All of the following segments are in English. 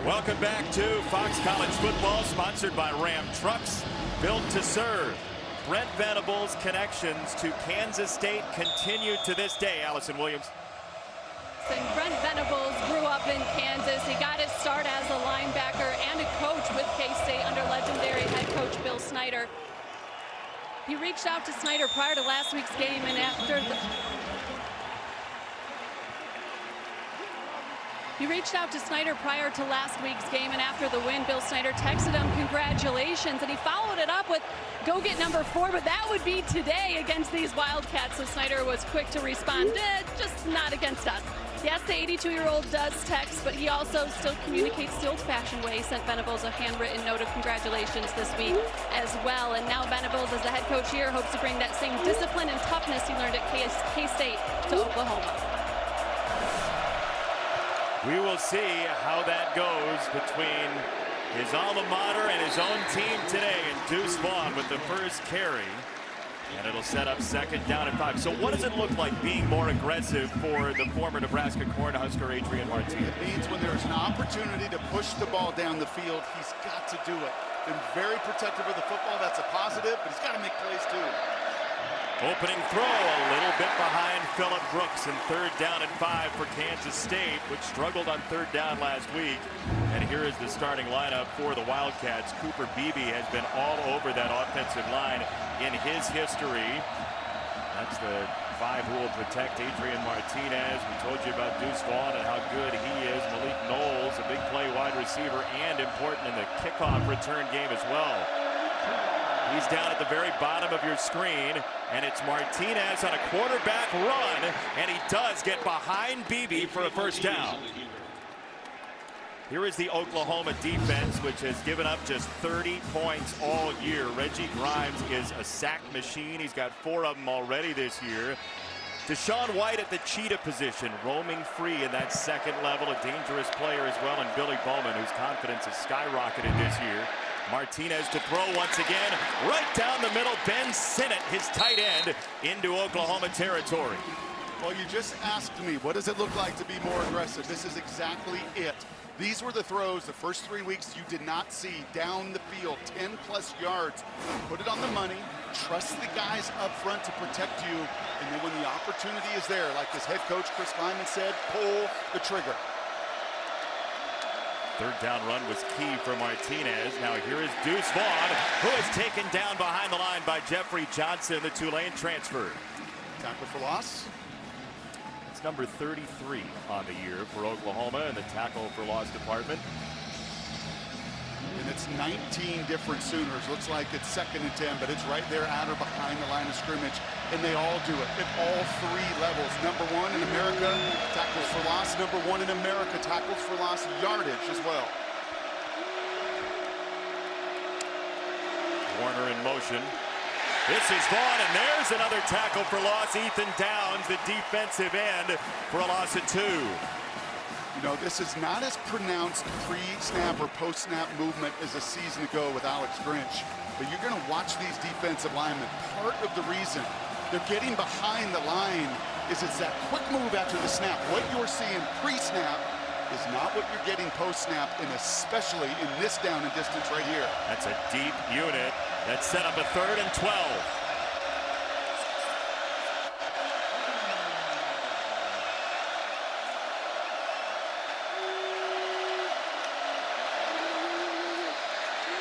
Welcome back to Fox College Football, sponsored by Ram Trucks, built to serve. Brent Venables' connections to Kansas State continue to this day. Allison Williams. And Brent Venables grew up in Kansas. He got his start as a linebacker and a coach with K-State under legendary head coach Bill Snyder. He reached out to Snyder prior to last week's game, and after the win, Bill Snyder texted him congratulations, and he followed it up with go get number 4, but that would be today against these Wildcats. So Snyder was quick to respond, just not against us. Yes, the 82-year-old does text, but he also still communicates the old-fashioned way. He sent Venables a handwritten note of congratulations this week as well. And now Venables, as the head coach here, hopes to bring that same discipline and toughness he learned at K-State to Oklahoma. We will see how that goes between his alma mater and his own team today. And Deuce Vaughn with the first carry. And it'll set up second down and 5. So what does it look like being more aggressive for the former Nebraska Cornhusker Adrian Martinez? It means when there's an opportunity to push the ball down the field, he's got to do it. Been very protective of the football. That's a positive, but he's got to make plays too. Opening throw a little bit behind Phillip Brooks, and third down and 5 for Kansas State, which struggled on third down last week. And here is the starting lineup for the Wildcats. Cooper Beebe has been all over that offensive line in his history. That's the 5 who will protect Adrian Martinez. We told you about Deuce Vaughn and how good he is. Malik Knowles, a big play wide receiver and important in the kickoff return game as well. He's down at the very bottom of your screen, and it's Martinez on a quarterback run, and he does get behind Beebe for a first down. Here is the Oklahoma defense, which has given up just 30 points all year. Reggie Grimes is a sack machine. He's got 4 of them already this year. Deshaun White at the cheetah position, roaming free in that second level, a dangerous player as well, and Billy Bowman, whose confidence has skyrocketed this year. Martinez to throw once again, right down the middle. Ben Sinnott, his tight end, into Oklahoma territory. Well, you just asked me, what does it look like to be more aggressive? This is exactly it. These were the throws the first 3 weeks you did not see down the field, 10+ yards. Put it on the money, trust the guys up front to protect you, and then when the opportunity is there, like his head coach Chris Klieman said, pull the trigger. Third down run was key for Martinez. Now here is Deuce Vaughn, who is taken down behind the line by Jeffrey Johnson, the Tulane transfer. Tackle for loss. It's number 33 on the year for Oklahoma in the tackle for loss department. And it's 19 different Sooners. Looks like it's 2nd and 10, but it's right there at or behind the line of scrimmage. And they all do it at all 3 levels. Number 1 in America, tackles for loss. Number 1 in America, tackles for loss yardage as well. Warner in motion. This is Vaughn, and there's another tackle for loss. Ethan Downs, the defensive end, for a loss of 2. You know, this is not as pronounced pre-snap or post-snap movement as a season ago with Alex Grinch. But you're going to watch these defensive linemen. Part of the reason they're getting behind the line is it's that quick move after the snap. What you're seeing pre-snap is not what you're getting post-snap, and especially in this down and distance right here. That's a deep unit that set up a 3rd and 12.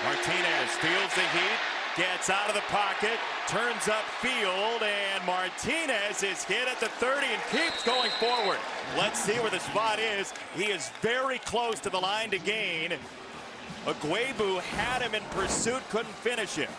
Martinez feels the heat, gets out of the pocket, turns upfield, and Martinez is hit at the 30 and keeps going forward. Let's see where the spot is. He is very close to the line to gain. Agwebu had him in pursuit, couldn't finish it.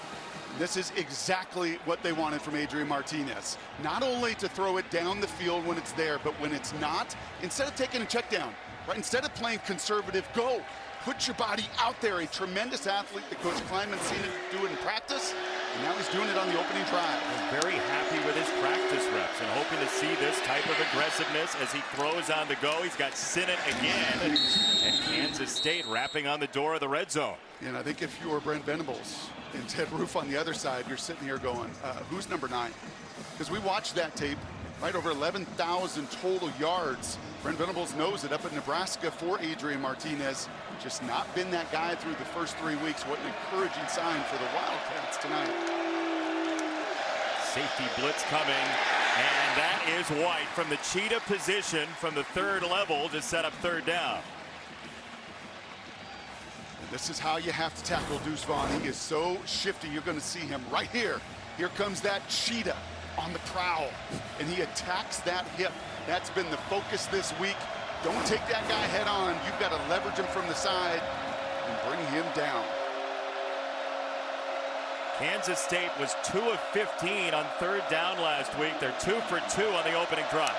This is exactly what they wanted from Adrian Martinez. Not only to throw it down the field when it's there, but when it's not, instead of taking a check down, right? Instead of playing conservative, go. Put your body out there. A tremendous athlete that Coach Klieman's seen it do it in practice, and now he's doing it on the opening drive. I'm very happy with his practice reps and hoping to see this type of aggressiveness as he throws on the go. He's got Sinnott again, and Kansas State rapping on the door of the red zone. And I think if you were Brent Venables and Ted Roof on the other side, you're sitting here going, who's number 9? Because we watched that tape. right over 11,000 total yards. Brent Venables knows it up in Nebraska for Adrian Martinez. Just not been that guy through the first 3 weeks. What an encouraging sign for the Wildcats tonight. Safety blitz coming, and that is White from the cheetah position from the third level to set up third down. This is how you have to tackle Deuce Vaughn. He is so shifty. You're going to see him right here. Here comes that cheetah on the prowl, and he attacks that hip. That's been the focus this week. Don't take that guy head on. You've got to leverage him from the side and bring him down. Kansas State was 2 of 15 on third down last week. They're 2 for 2 on the opening drive.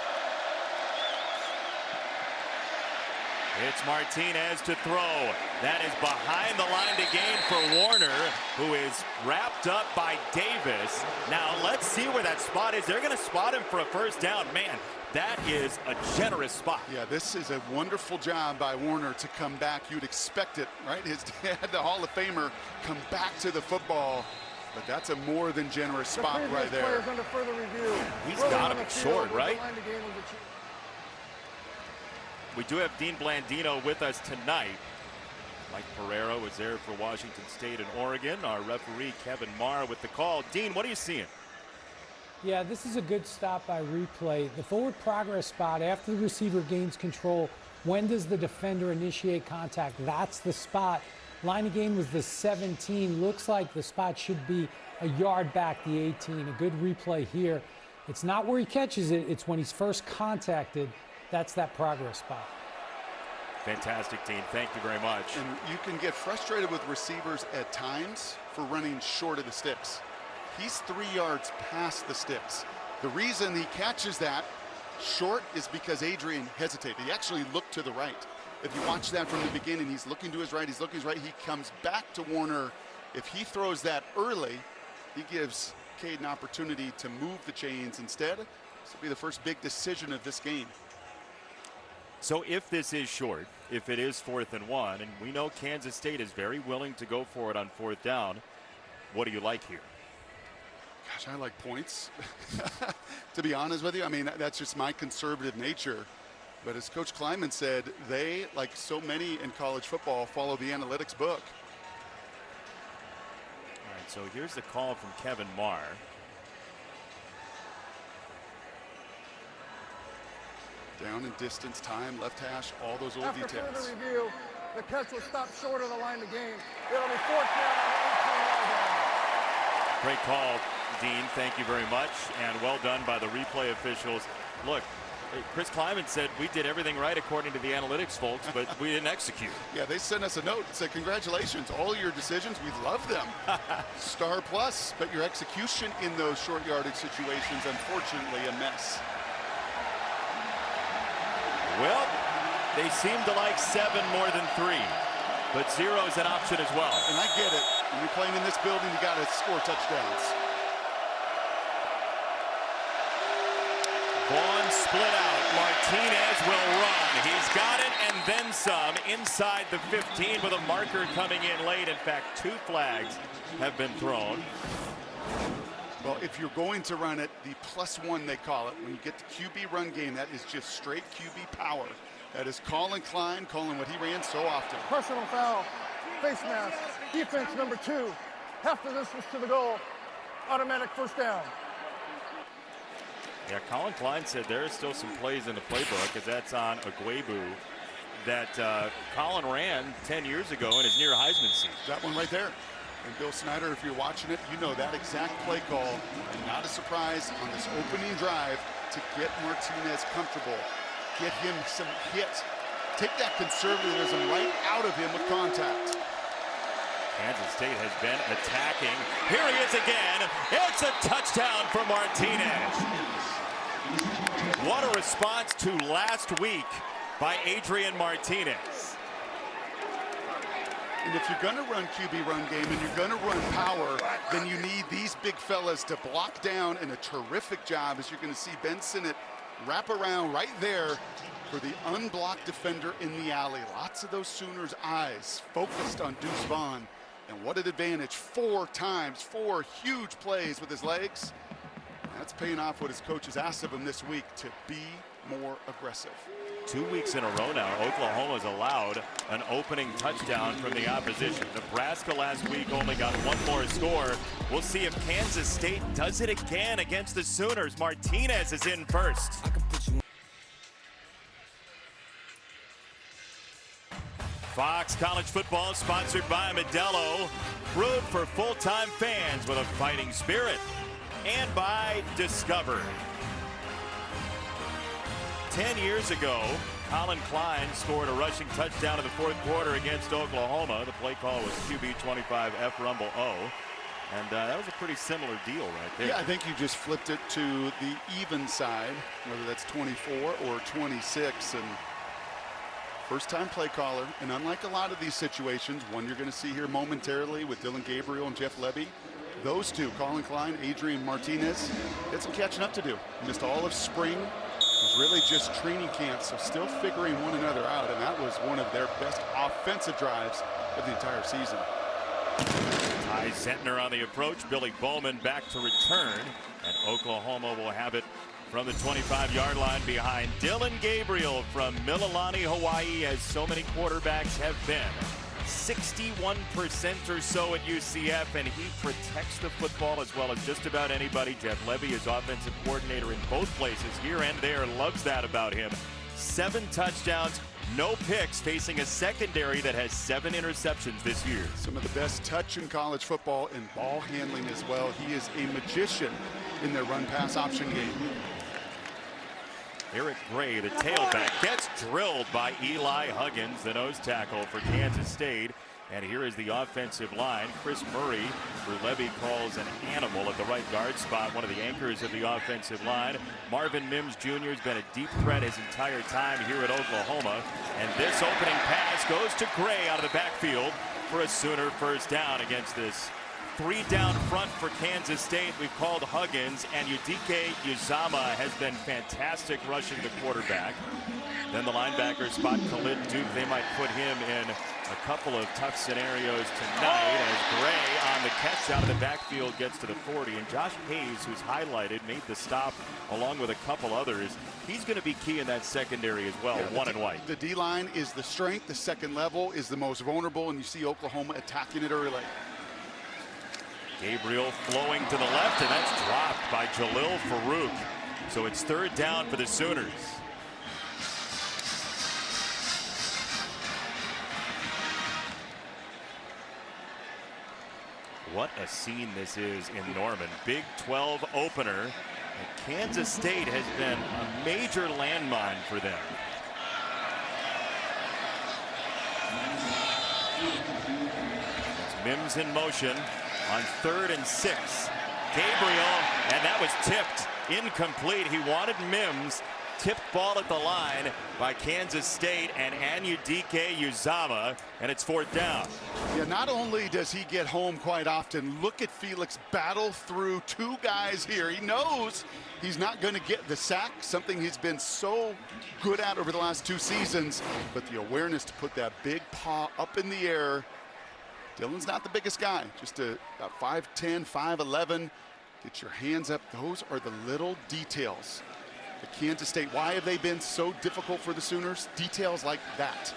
It's Martinez to throw. That is behind the line to gain for Warner, who is wrapped up by Davis. Now let's see where that spot is. They're going to spot him for a first down. Man, that is a generous spot. Yeah, this is a wonderful job by Warner to come back. You'd expect it, right? His dad, the Hall of Famer, come back to the football. But that's a more than generous spot right there. Under further review. He's got him short, right? We do have Dean Blandino with us tonight. Mike Pereira was there for Washington State and Oregon. Our referee, Kevin Marr, with the call. Dean, what are you seeing? Yeah, this is a good stop by replay. The forward progress spot after the receiver gains control. When does the defender initiate contact? That's the spot. Line of gain was the 17. Looks like the spot should be a yard back, the 18. A good replay here. It's not where he catches it. It's when he's first contacted. That's that progress spot. Fantastic, team. Thank you very much. And you can get frustrated with receivers at times for running short of the sticks. He's 3 yards past the sticks. The reason he catches that short is because Adrian hesitated. He actually looked to the right. If you watch that from the beginning, he's looking to his right, he's looking to his right. He comes back to Warner. If he throws that early, he gives Cade an opportunity to move the chains. Instead, this will be the first big decision of this game. So if this is short, if it is 4th and 1, and we know Kansas State is very willing to go for it on 4th down, what do you like here? Gosh, I like points. To be honest with you, I mean, that's just my conservative nature. But as Coach Kleiman said, they, like so many in college football, follow the analytics book. All right, so here's the call from Kevin Marr. Down and distance, time, left hash, all those old After details. further review, the catch will stop short of the line of game. It'll be 4th down on 18-yard line. Great call, Dean. Thank you very much. And well done by the replay officials. Look, Chris Kleiman said we did everything right according to the analytics folks, but we didn't execute. Yeah, they sent us a note and said, congratulations, all your decisions, we love them. Star plus, but your execution in those short yardage situations, unfortunately, a mess. Well, they seem to like 7 more than 3, but 0 is an option as well. And I get it. When you're playing in this building, you got to score touchdowns. Vaughn split out. Martinez will run. He's got it and then some inside the 15 with a marker coming in late. In fact, 2 flags have been thrown. Well, if you're going to run it, the +1 they call it, when you get the QB run game, that is just straight QB power. That is Colin Klein calling what he ran so often. Personal foul, face mask, defense number 2. Half the distance to the goal, automatic 1st down. Yeah, Colin Klein said there are still some plays in the playbook, as that's on Agwebu, that Colin ran 10 years ago in his near Heisman season. That one right there. And Bill Snyder, if you're watching it, you know that exact play call. And not a surprise on this opening drive to get Martinez comfortable. Get him some hits. Take that conservatism right out of him with contact. Kansas State has been attacking. Here he is again. It's a touchdown for Martinez. What a response to last week by Adrian Martinez. And if you're going to run QB run game and you're going to run power, then you need these big fellas to block down, and a terrific job, as you're going to see Ben Sinnott wrap around right there for the unblocked defender in the alley. Lots of those Sooners' eyes focused on Deuce Vaughn. And what an advantage. 4 times, 4 huge plays with his legs. That's paying off what his coaches asked of him this week, to be more aggressive. 2 weeks in a row now, Oklahoma's allowed an opening touchdown from the opposition. Nebraska last week only got one more score. We'll see if Kansas State does it again against the Sooners. Martinez is in first. Fox College Football, sponsored by Modelo. Brewed for full-time fans with a fighting spirit. And by Discover. 10 years ago, Colin Klein scored a rushing touchdown in the fourth quarter against Oklahoma. The play call was QB 25 F Rumble O. And that was a pretty similar deal right there. Yeah, I think you just flipped it to the even side, whether that's 24 or 26. And first-time play caller. And unlike a lot of these situations, one you're going to see here momentarily with Dillon Gabriel and Jeff Lebby, those two, Colin Klein, Adrian Martinez, had some catching up to do. Missed all of spring. It was really just training camp, so still figuring one another out, and that was one of their best offensive drives of the entire season. Ty Zentner on the approach. Billy Bowman back to return, and Oklahoma will have it from the 25-yard line behind Dillon Gabriel from Mililani, Hawaii, as so many quarterbacks have been. 61% or so at UCF, and he protects the football as well as just about anybody. Jeff Lebby is offensive coordinator in both places, here and there. Loves that about him. 7 touchdowns, no picks, facing a secondary that has 7 interceptions this year. Some of the best touch in college football and ball handling as well. He is a magician in their run-pass option game. Eric Gray, the tailback, gets drilled by Eli Huggins, the nose tackle for Kansas State. And here is the offensive line. Chris Murray, who Lebby calls an animal at the right guard spot, one of the anchors of the offensive line. Marvin Mims Jr. has been a deep threat his entire time here at Oklahoma. And this opening pass goes to Gray out of the backfield for a Sooner first down against this 3 down front for Kansas State. We've called Huggins, and Udike Uzama has been fantastic rushing the quarterback. Then the linebacker spot, Khalid Duke, they might put him in a couple of tough scenarios tonight as Gray on the catch out of the backfield gets to the 40. And Josh Hayes, who's highlighted, made the stop along with a couple others. He's going to be key in that secondary as well, one and white. The D-line is the strength. The second level is the most vulnerable, and you see Oklahoma attacking it early. Gabriel flowing to the left, and that's dropped by Jalil Farouk. So it's 3rd down for the Sooners. What a scene this is in Norman. Big 12 opener. And Kansas State has been a major landmine for them. It's Mims in motion on 3rd and 6. Gabriel, and that was tipped. Incomplete. He wanted Mims. Tipped ball at the line by Kansas State and Anyudike Uzama, and it's 4th down. Yeah, not only does he get home quite often, look at Felix battle through 2 guys here. He knows he's not going to get the sack, something he's been so good at over the last 2 seasons, but the awareness to put that big paw up in the air. Dillon's not the biggest guy, just about 5'10", 5'11". Get your hands up. Those are the little details. The Kansas State, why have they been so difficult for the Sooners? Details like that.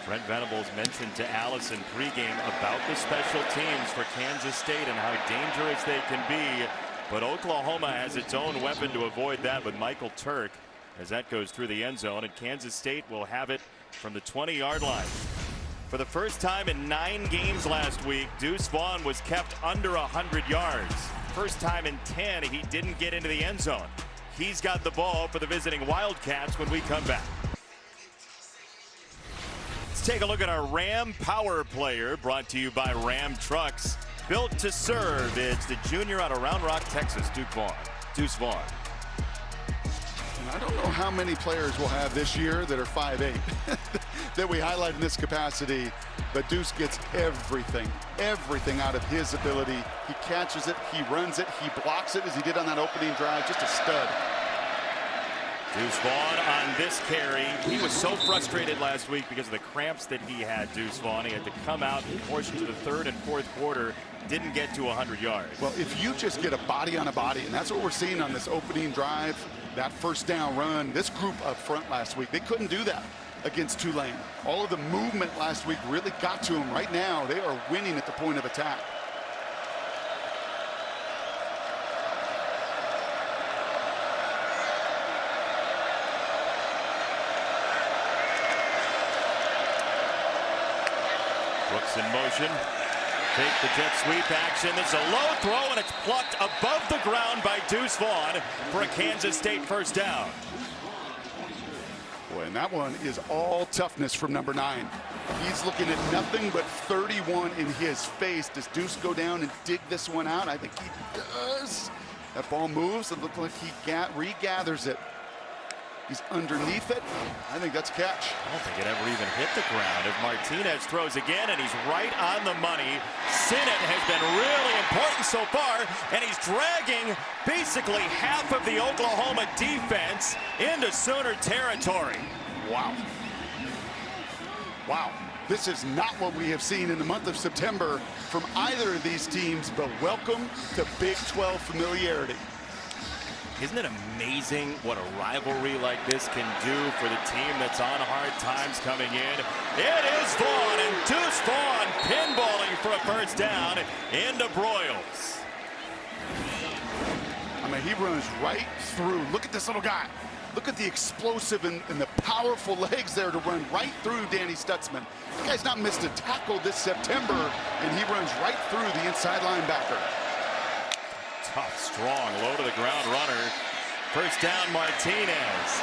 Brent Venables mentioned to Allison pregame about the special teams for Kansas State and how dangerous they can be. But Oklahoma has its own weapon to avoid that with Michael Turk as that goes through the end zone, and Kansas State will have it from the 20-yard line. For the first time in 9 games last week, Deuce Vaughn was kept under 100 yards. First time in 10 he didn't get into the end zone. He's got the ball for the visiting Wildcats when we come back. Let's take a look at our Ram Power Player, brought to you by Ram Trucks. Built to serve. It's the junior out of Round Rock, Texas, Deuce Vaughn. And I don't know how many players we'll have this year that are 5'8", that we highlight in this capacity, but Deuce gets everything out of his ability. He catches it, he runs it, he blocks it as he did on that opening drive. Just a stud. Deuce Vaughn on this carry. He was so frustrated last week because of the cramps that he had, Deuce Vaughn. He had to come out in portions of the third and fourth quarter. Didn't get to 100 yards. Well, if you just get a body on a body, and that's what we're seeing on this opening drive, that first down run, this group up front last week, they couldn't do that against Tulane. All of the movement last week really got to them. Right now, they are winning at the point of attack. Brooks in motion. Take the jet sweep action. It's a low throw, and it's plucked above the ground by Deuce Vaughn for a Kansas State first down. Boy, and that one is all toughness from number 9. He's looking at nothing but 31 in his face. Does Deuce go down and dig this one out? I think he does. That ball moves. It looks like he regathers it. He's underneath it. I think that's a catch. I don't think it ever even hit the ground. If Martinez throws again, and he's right on the money. Sinnott has been really important so far, and he's dragging basically half of the Oklahoma defense into Sooner territory. Wow. Wow. This is not what we have seen in the month of September from either of these teams, but welcome to Big 12 familiarity. Isn't it amazing what a rivalry like this can do for the team that's on hard times coming in? It is Vaughn, and Deuce Vaughn pinballing for a first down into Broyles. I mean, he runs right through. Look at this little guy. Look at the explosive and the powerful legs there to run right through Danny Stutzman. The guy's not missed a tackle this September, and he runs right through the inside linebacker. Tough, strong, low to the ground runner. First down, Martinez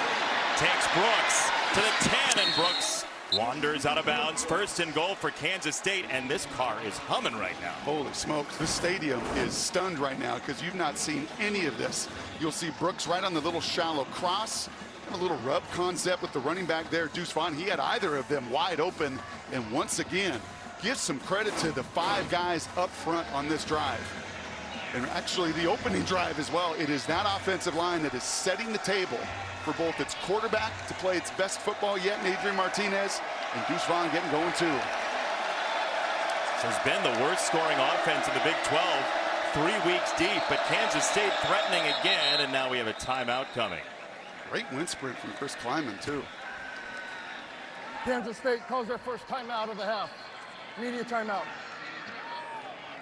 takes Brooks to the 10, and Brooks wanders out of bounds. First and goal for Kansas State, and this car is humming right now. Holy smokes, this stadium is stunned right now because you've not seen any of this. You'll see Brooks right on the little shallow cross, a little rub concept with the running back there, Deuce Vaughn. He had either of them wide open, and once again, give some credit to the 5 guys up front on this drive. And actually the opening drive as well. It is that offensive line that is setting the table for both its quarterback to play its best football yet in Adrian Martinez, and Deuce Vaughn getting going too. This has been the worst scoring offense in the Big 12, 3 weeks deep, but Kansas State threatening again, and now we have a timeout coming. Great wind sprint from Chris Kleiman too. Kansas State calls their first timeout of the half. Media timeout.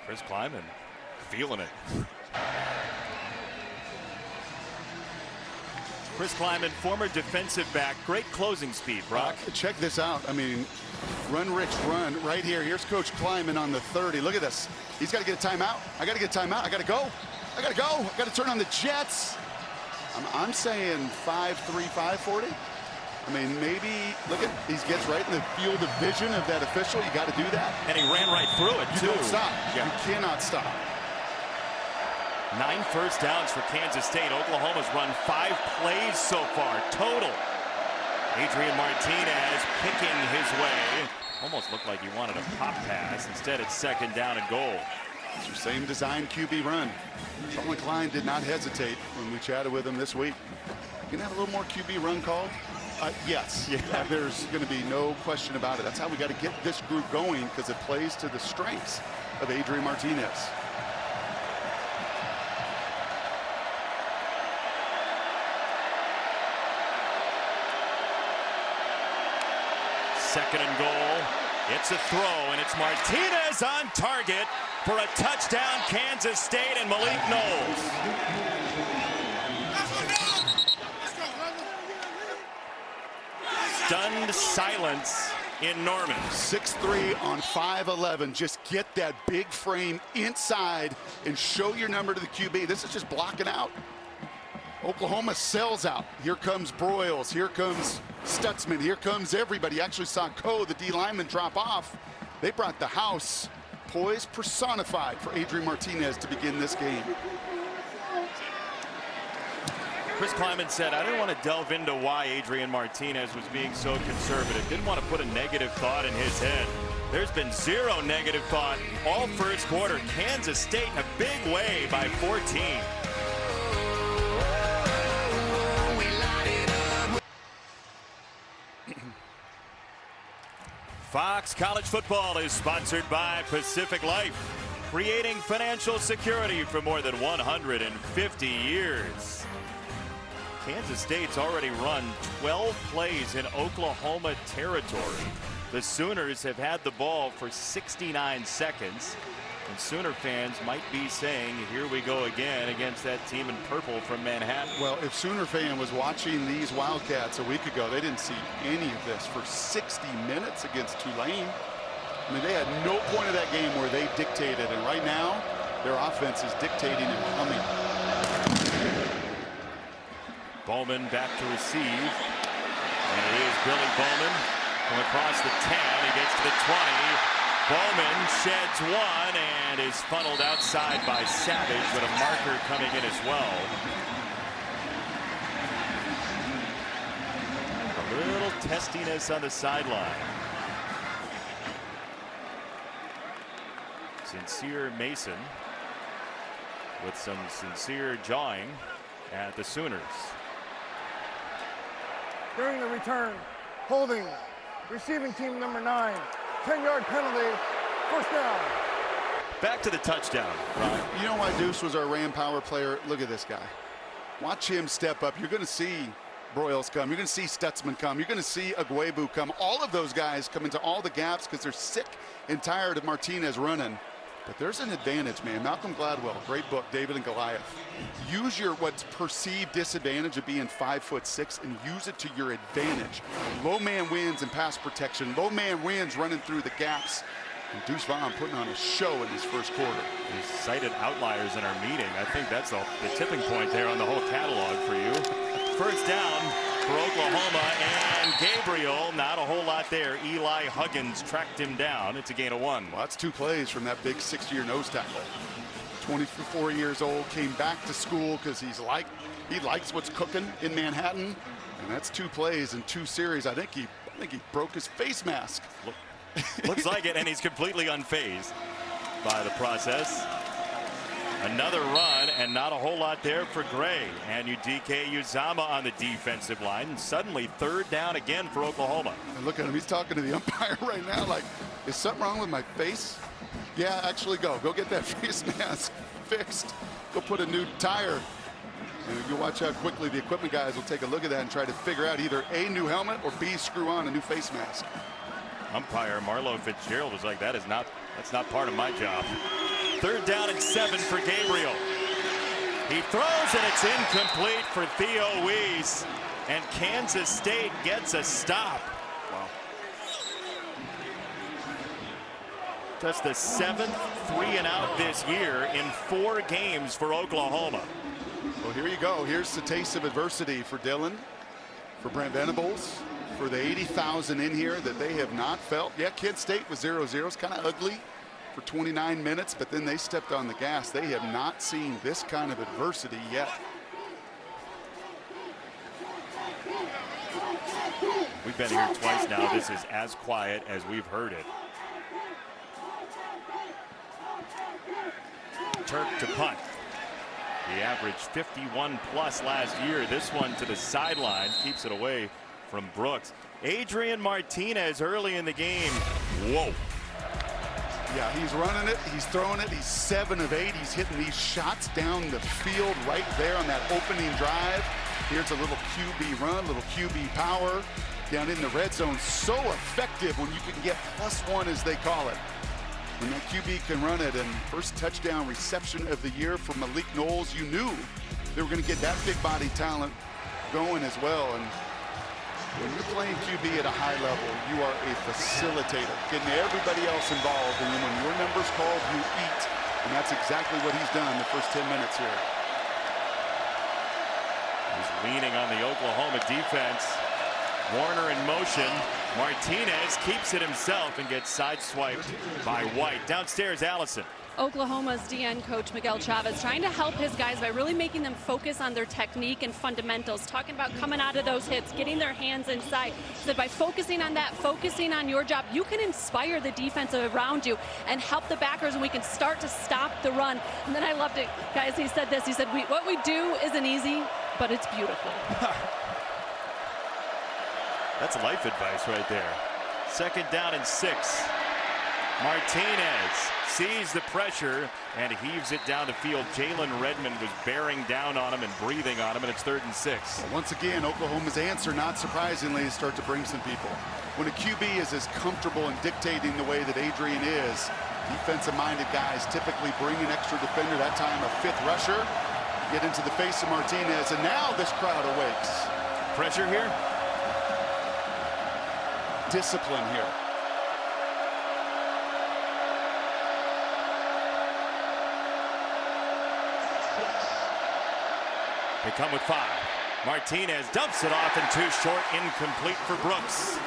Chris Kleiman feeling it. Chris Kleiman, former defensive back, great closing speed, Brock. Check this out. I mean, run, Rich, run. Right here. Here's Coach Kleiman on the 30. Look at this. He's got to get a timeout. I got to get a timeout. I got to go. I got to go. I got to turn on the Jets. I'm saying 5'3", 540. I mean, maybe, look at, he gets right in the field of vision of that official. You got to do that. And he ran right through it, too. You don't stop. Yeah. You cannot stop. 9 first downs for Kansas State. Oklahoma's run 5 plays so far, total. Adrian Martinez picking his way. Almost looked like he wanted a pop pass. Instead, it's second down and goal. It's your same design QB run. Charlie Klein did not hesitate when we chatted with him this week. You gonna have a little more QB run called? Yes. Yeah. There's going to be no question about it. That's how we got to get this group going, because it plays to the strengths of Adrian Martinez. Second and goal. It's a throw, and it's Martinez on target for a touchdown, Kansas State, and Malik Knowles. Stunned silence in Norman. 6'3" on 5'11". Just get that big frame inside and show your number to the QB. This is just blocking out. Oklahoma sells out. Here comes Broyles. Here comes Stutzman. Here comes everybody. You actually saw Coe, the D lineman, drop off. They brought the house. Poise personified for Adrian Martinez to begin this game. Chris Kleiman said, I didn't want to delve into why Adrian Martinez was being so conservative. Didn't want to put a negative thought in his head. There's been zero negative thought all first quarter. Kansas State in a big way by 14. We light it up. Fox College Football is sponsored by Pacific Life, creating financial security for more than 150 years. Kansas State's already run 12 plays in Oklahoma territory. The Sooners have had the ball for 69 seconds. And Sooner fans might be saying, here we go again against that team in purple from Manhattan. Well, if Sooner fan was watching these Wildcats a week ago, they didn't see any of this for 60 minutes against Tulane. I mean, they had no point of that game where they dictated, and right now, their offense is dictating and humming. Bowman back to receive, and it is Billy Bowman from across the 10. He gets to the 20. Bowman sheds one and is funneled outside by Savage, with a marker coming in as well. A little testiness on the sideline. Sincere Mason with some sincere jawing at the Sooners. During the return, holding, receiving team number 9. 10-yard penalty, first down. Back to the touchdown, Ron. You know why Deuce was our Ram power player? Look at this guy. Watch him step up. You're going to see Broyles come. You're going to see Stutzman come. You're going to see Agwebu come. All of those guys come into all the gaps because they're sick and tired of Martinez running. But there's an advantage, man. Malcolm Gladwell, great book, David and Goliath. Use your what's perceived disadvantage of being 5'6" and use it to your advantage. Low man wins in pass protection. Low man wins running through the gaps. And Deuce Vaughn putting on a show in his first quarter. We cited outliers in our meeting. I think that's the tipping point there on the whole catalog for you. First down for Oklahoma, and Gabriel, not a whole lot there. Eli Huggins tracked him down. It's a gain of 1. Well, that's 2 plays from that big 60-year nose tackle. 24 years old, came back to school because he likes what's cooking in Manhattan, and that's 2 plays in 2 series. I think he broke his face mask. Looks like it, and he's completely unfazed by the process. Another run, and not a whole lot there for Gray. And Udike Uzama on the defensive line. And suddenly 3rd down again for Oklahoma. And look at him. He's talking to the umpire right now like, is something wrong with my face? Yeah, actually go get that face mask fixed. Go put a new tire. And you watch how quickly the equipment guys will take a look at that and try to figure out either A, new helmet, or B, screw on a new face mask. Umpire Marlo Fitzgerald was like, that's not part of my job. 3rd down and 7 for Gabriel. He throws, and it's incomplete for Theo Weiss. And Kansas State gets a stop. Wow. That's the 7th 3-and-out this year in 4 games for Oklahoma. Well, here you go. Here's the taste of adversity for Dillon, for Brent Venables, for the 80,000 in here that they have not felt. Yeah, Kent State was 0-0. It's kind of ugly for 29 minutes, but then they stepped on the gas. They have not seen this kind of adversity yet. We've been here twice now. This is as quiet as we've heard it. Turk to punt. He averaged 51 plus last year. This one to the sideline, keeps it away from Brooks. Adrian Martinez early in the game. Whoa. Yeah, he's running it, he's throwing it, he's 7 of 8. He's hitting these shots down the field right there on that opening drive. Here's a little QB run, little QB power down in the red zone. So effective when you can get +1, as they call it. When that QB can run it, and first touchdown reception of the year for Malik Knowles, you knew they were going to get that big body talent going as well. And when you're playing QB at a high level, you are a facilitator, getting everybody else involved, and then when your number's called, you eat. And that's exactly what he's done the first 10 minutes here. He's leaning on the Oklahoma defense. Warner in motion. Martinez keeps it himself and gets sideswiped by White. Downstairs, Allison. Oklahoma's DN coach Miguel Chavez trying to help his guys by really making them focus on their technique and fundamentals, talking about coming out of those hits, getting their hands inside. He said by focusing on that, focusing on your job, you can inspire the defense around you and help the backers, and we can start to stop the run. And then I loved it, guys. He said this. He said, what we do isn't easy, but it's beautiful. That's life advice right there. 2nd down and 6. Martinez sees the pressure and heaves it down the field. Jalen Redmond was bearing down on him and breathing on him, and it's 3rd and 6. Well, once again, Oklahoma's answer, not surprisingly, is start to bring some people. When a QB is as comfortable in dictating the way that Adrian is, defensive-minded guys typically bring an extra defender, that time a 5th rusher, get into the face of Martinez, and now this crowd awakes. Pressure here. Discipline here. They come with 5. Martinez dumps it off and too short, incomplete for Brooks.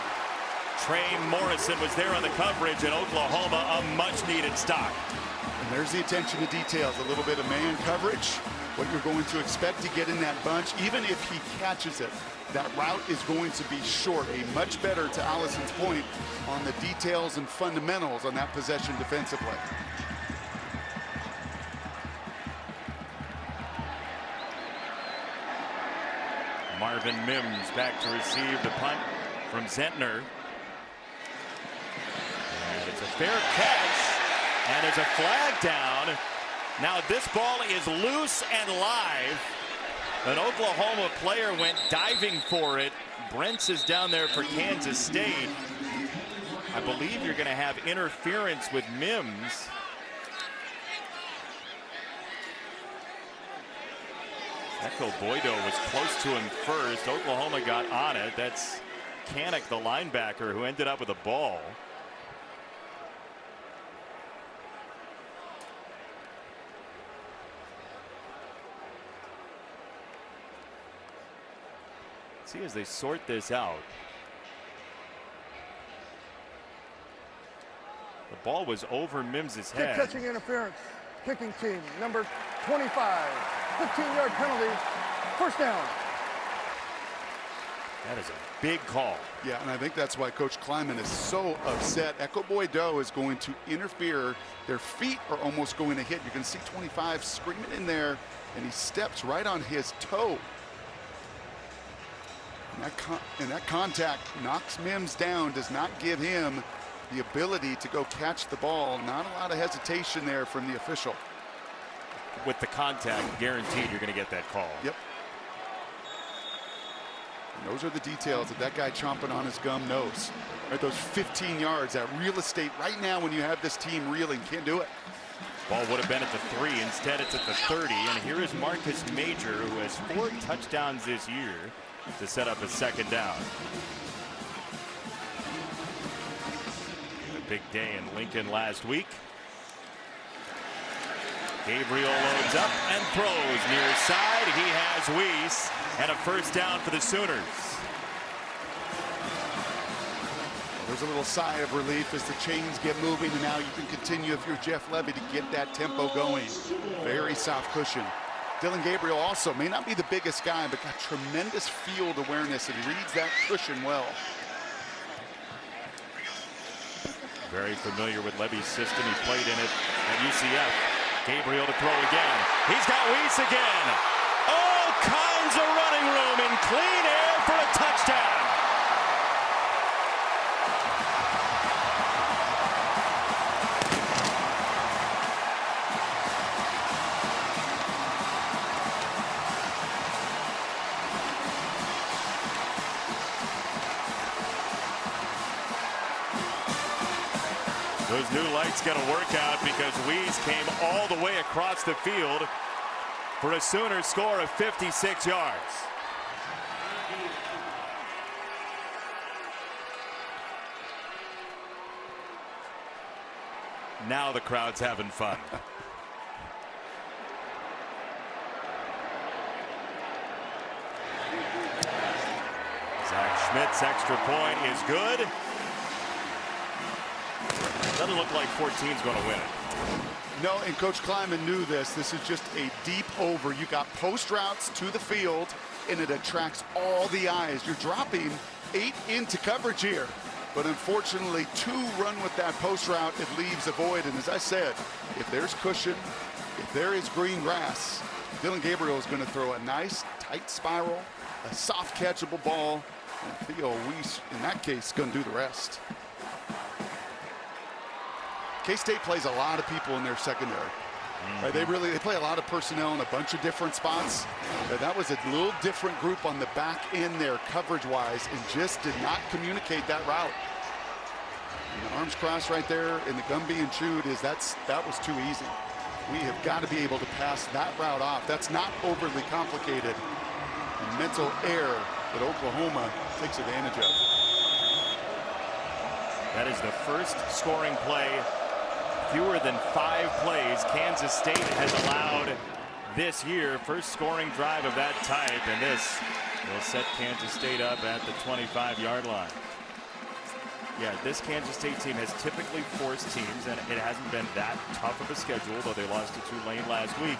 Trey Morrison was there on the coverage, and Oklahoma a much-needed stop. And there's the attention to details, a little bit of man coverage, what you're going to expect to get in that bunch. Even if he catches it, that route is going to be short. A much better, to Allison's point, on the details and fundamentals on that possession defensively. Marvin Mims back to receive the punt from Zentner. And it's a fair catch, and there's a flag down. Now this ball is loose and live. An Oklahoma player went diving for it. Brents is down there for Kansas State. I believe you're going to have interference with Mims. Echo Boydo was close to him first. Oklahoma got on it. That's Canick, the linebacker, who ended up with a ball. See as they sort this out. The ball was over Mims's head. Kick catching interference. Kicking team, number 25. 15-yard penalty. 1st down. That is a big call. Yeah, and I think that's why Coach Kleiman is so upset. Echo Boydo is going to interfere. Their feet are almost going to hit. You can see 25 screaming in there, and he steps right on his toe. And that contact knocks Mims down, does not give him the ability to go catch the ball. Not a lot of hesitation there from the official. With the contact, guaranteed you're going to get that call. Yep. And those are the details that guy chomping on his gum knows. Right, those 15 yards, that real estate right now when you have this team reeling, can't do it. Ball would have been at the 3. Instead, it's at the 30. And here is Marcus Major, who has 4 touchdowns this year, to set up a 2nd down. A big day in Lincoln last week. Gabriel loads up and throws near side. He has Weiss, and a 1st down for the Sooners. There's a little sigh of relief as the chains get moving, and now you can continue, if you're Jeff Levy, to get that tempo going. Very soft cushion. Dillon Gabriel also may not be the biggest guy, but got tremendous field awareness and reads that cushion well. Very familiar with Levy's system. He played in it at UCF. Gabriel to throw again. He's got Weiss again. All kinds of running room in clean air for a touchdown. Those new lights got to work out because Weiss came all the way across the field for a Sooner score of 56 yards. Now the crowd's having fun. Zach Schmidt's extra point is good. Doesn't look like 14's going to win it. No, and Coach Kleiman knew this. This is just a deep over. You got post routes to the field, and it attracts all the eyes. You're dropping 8 into coverage here. But unfortunately, 2 run with that post route. It leaves a void. And as I said, if there's cushion, if there is green grass, Dillon Gabriel is going to throw a nice, tight spiral, a soft catchable ball. And Theo Weiss, in that case, is going to do the rest. K-State plays a lot of people in their secondary. Right, they play a lot of personnel in a bunch of different spots. That was a little different group on the back end there coverage-wise, and just did not communicate that route. And the arms crossed right there, and the gun being chewed that was too easy. We have got to be able to pass that route off. That's not overly complicated. And mental error that Oklahoma takes advantage of. That is the first scoring play, fewer than 5 plays Kansas State has allowed this year. First scoring drive of that type, and this will set Kansas State up at the 25-yard line. Yeah, this Kansas State team has typically forced teams, and it hasn't been that tough of a schedule, though they lost to Tulane last week.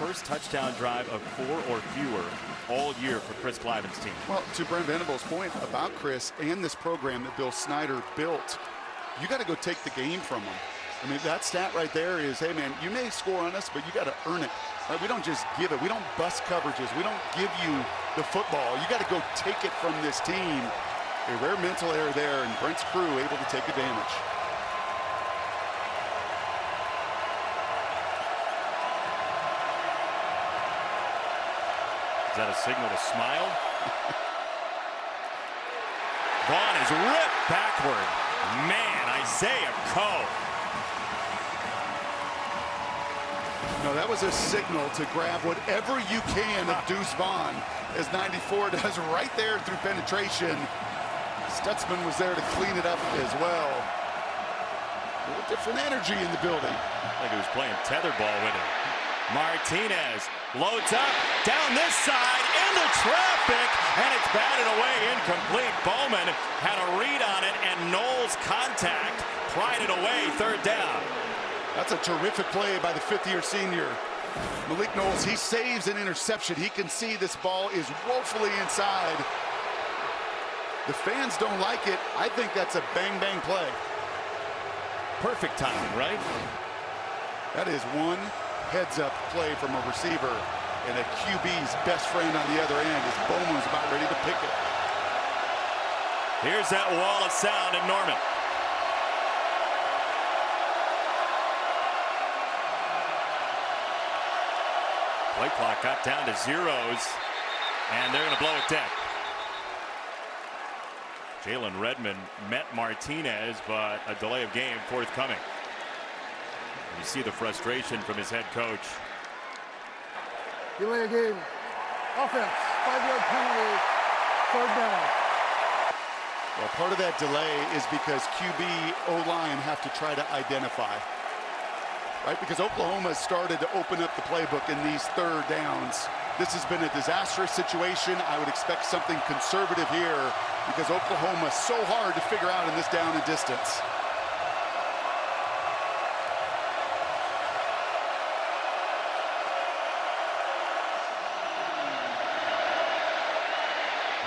First touchdown drive of 4 or fewer all year for Chris Cliven's team. Well, to Brent Venables' point about Chris and this program that Bill Snyder built, you got to go take the game from them. I mean, that stat right there is, hey, man, you may score on us, but you got to earn it. Right? We don't just give it. We don't bust coverages. We don't give you the football. You got to go take it from this team. A rare mental error there, and Brent's crew able to take advantage. Is that a signal to smile? Vaughn is ripped backward. Man, Isaiah Coe. No, that was a signal to grab whatever you can of Deuce Vaughn, as 94 does right there through penetration. Stutzman was there to clean it up as well. A little different energy in the building. Like he was playing tetherball with him. Martinez loads up, down this side, into traffic, and it's batted away incomplete. Bowman had a read on it, and Knowles' contact pried it away, third down. That's a terrific play by the fifth-year senior. Malik Knowles, he saves an interception. He can see this ball is woefully inside. The fans don't like it. I think that's a bang-bang play. Perfect timing, right? That is one heads-up play from a receiver, and a QB's best friend on the other end as Bowman's about ready to pick it. Here's that wall of sound in Norman. Play clock got down to zeros, and they're going to blow it dead. Jalen Redmond met Martinez, but a delay of game forthcoming. You see the frustration from his head coach. Delay of game. Offense. 5-yard penalty. Third down. Well, part of that delay is because QB O-line have to try to identify. Right? Because Oklahoma started to open up the playbook in these third downs. This has been a disastrous situation. I would expect something conservative here because Oklahoma's so hard to figure out in this down and distance.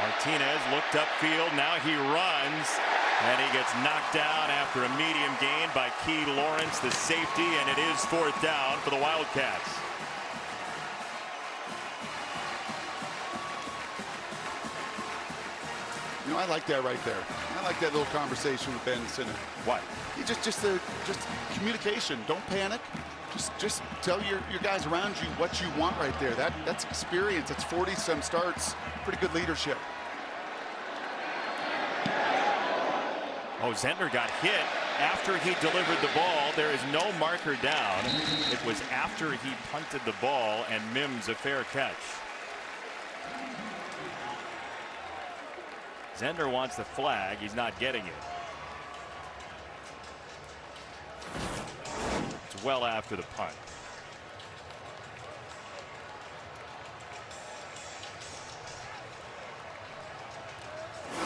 Martinez looked upfield. Now he runs, and he gets knocked down after a medium gain by Key Lawrence, the safety, and it is fourth down for the Wildcats. You know, I like that right there. I like that little conversation with Ben Sinnott. What? Just communication. Don't panic. Just tell your guys around you what you want right there. That's experience. It's 40-some starts. Pretty good leadership. Oh, Zentner got hit after he delivered the ball. There is no marker down. It was after he punted the ball, and Mims a fair catch. Zentner wants the flag. He's not getting it. It's well after the punt.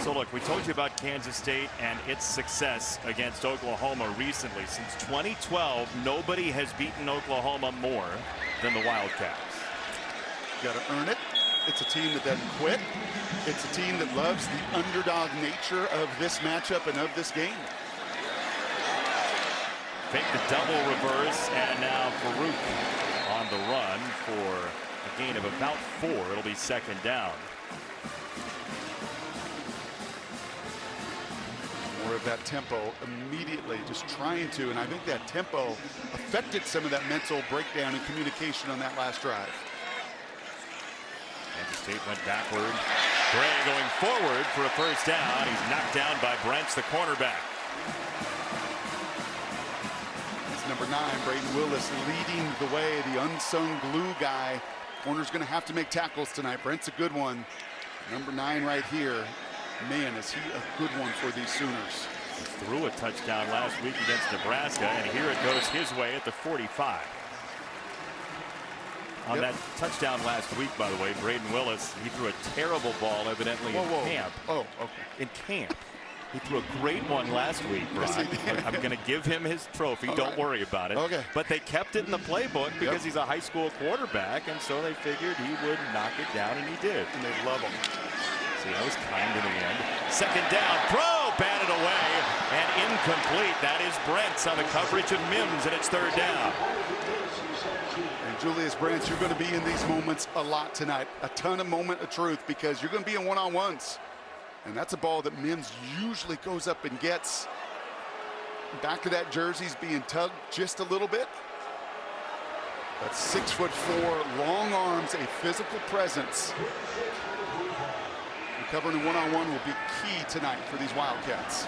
So look, we told you about Kansas State and its success against Oklahoma recently. Since 2012, nobody has beaten Oklahoma more than the Wildcats. You got to earn it. It's a team that doesn't quit. It's a team that loves the underdog nature of this matchup and of this game. Fake the double reverse, and now Farouk on the run for a gain of about 4. It'll be second down. More of that tempo immediately, just trying to, and I think that tempo affected some of that mental breakdown and communication on that last drive. Kansas State went backward. Gray going forward for a first down. He's knocked down by Brents, the cornerback. It's number 9, Braden Willis, leading the way, the unsung glue guy. Corner's going to have to make tackles tonight. Brent's a good one. Number 9 right here. Man, is he a good one for these Sooners. He threw a touchdown last week against Nebraska, and here it goes his way at the 45. On that touchdown last week, by the way, Braden Willis, he threw a terrible ball evidently in camp. Oh, okay. In camp. He threw a great one last week, Brock. I'm going to give him his trophy. Don't worry about it. Okay. But they kept it in the playbook because he's a high school quarterback, and so they figured he would knock it down, and he did. And they love him. See, that was kind in the end. Second down, throw, batted away, and incomplete. That is Brents on the coverage of Mims, and it's third down. And Julius Brents, you're going to be in these moments a lot tonight. A ton of moment of truth, because you're going to be in one-on-ones. And that's a ball that Mims usually goes up and gets. Back of that jersey's being tugged just a little bit. But 6'4", long arms, a physical presence. Recovering in one-on-one will be key tonight for these Wildcats.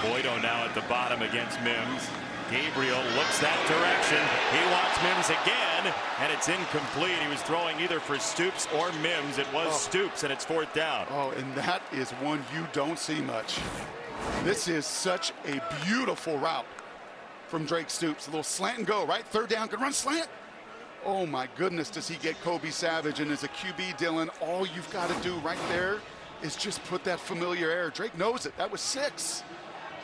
Boydo now at the bottom against Mims. Gabriel looks that direction. He wants Mims again, and it's incomplete. He was throwing either for Stoops or Mims. It was Stoops, and it's fourth down. Oh, and that is one you don't see much. This is such a beautiful route from Drake Stoops. A little slant and go, right? Third down, can run slant. Oh my goodness, does he get Kobe Savage? And as a QB, Dillon, all you've got to do right there is just put that familiar air. Drake knows it. That was 6.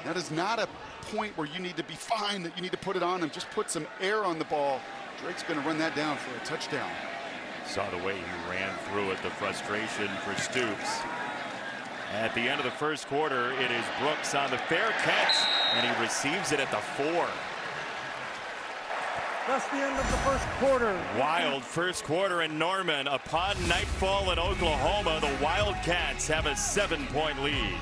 That is not a point where you need to be fine, that you need to put it on him. Just put some air on the ball. Drake's going to run that down for a touchdown. Saw the way he ran through it, the frustration for Stoops. At the end of the first quarter, it is Brooks on the fair catch, and he receives it at the 4. That's the end of the first quarter. Wild first quarter in Norman. Upon nightfall in Oklahoma, the Wildcats have a 7-point lead.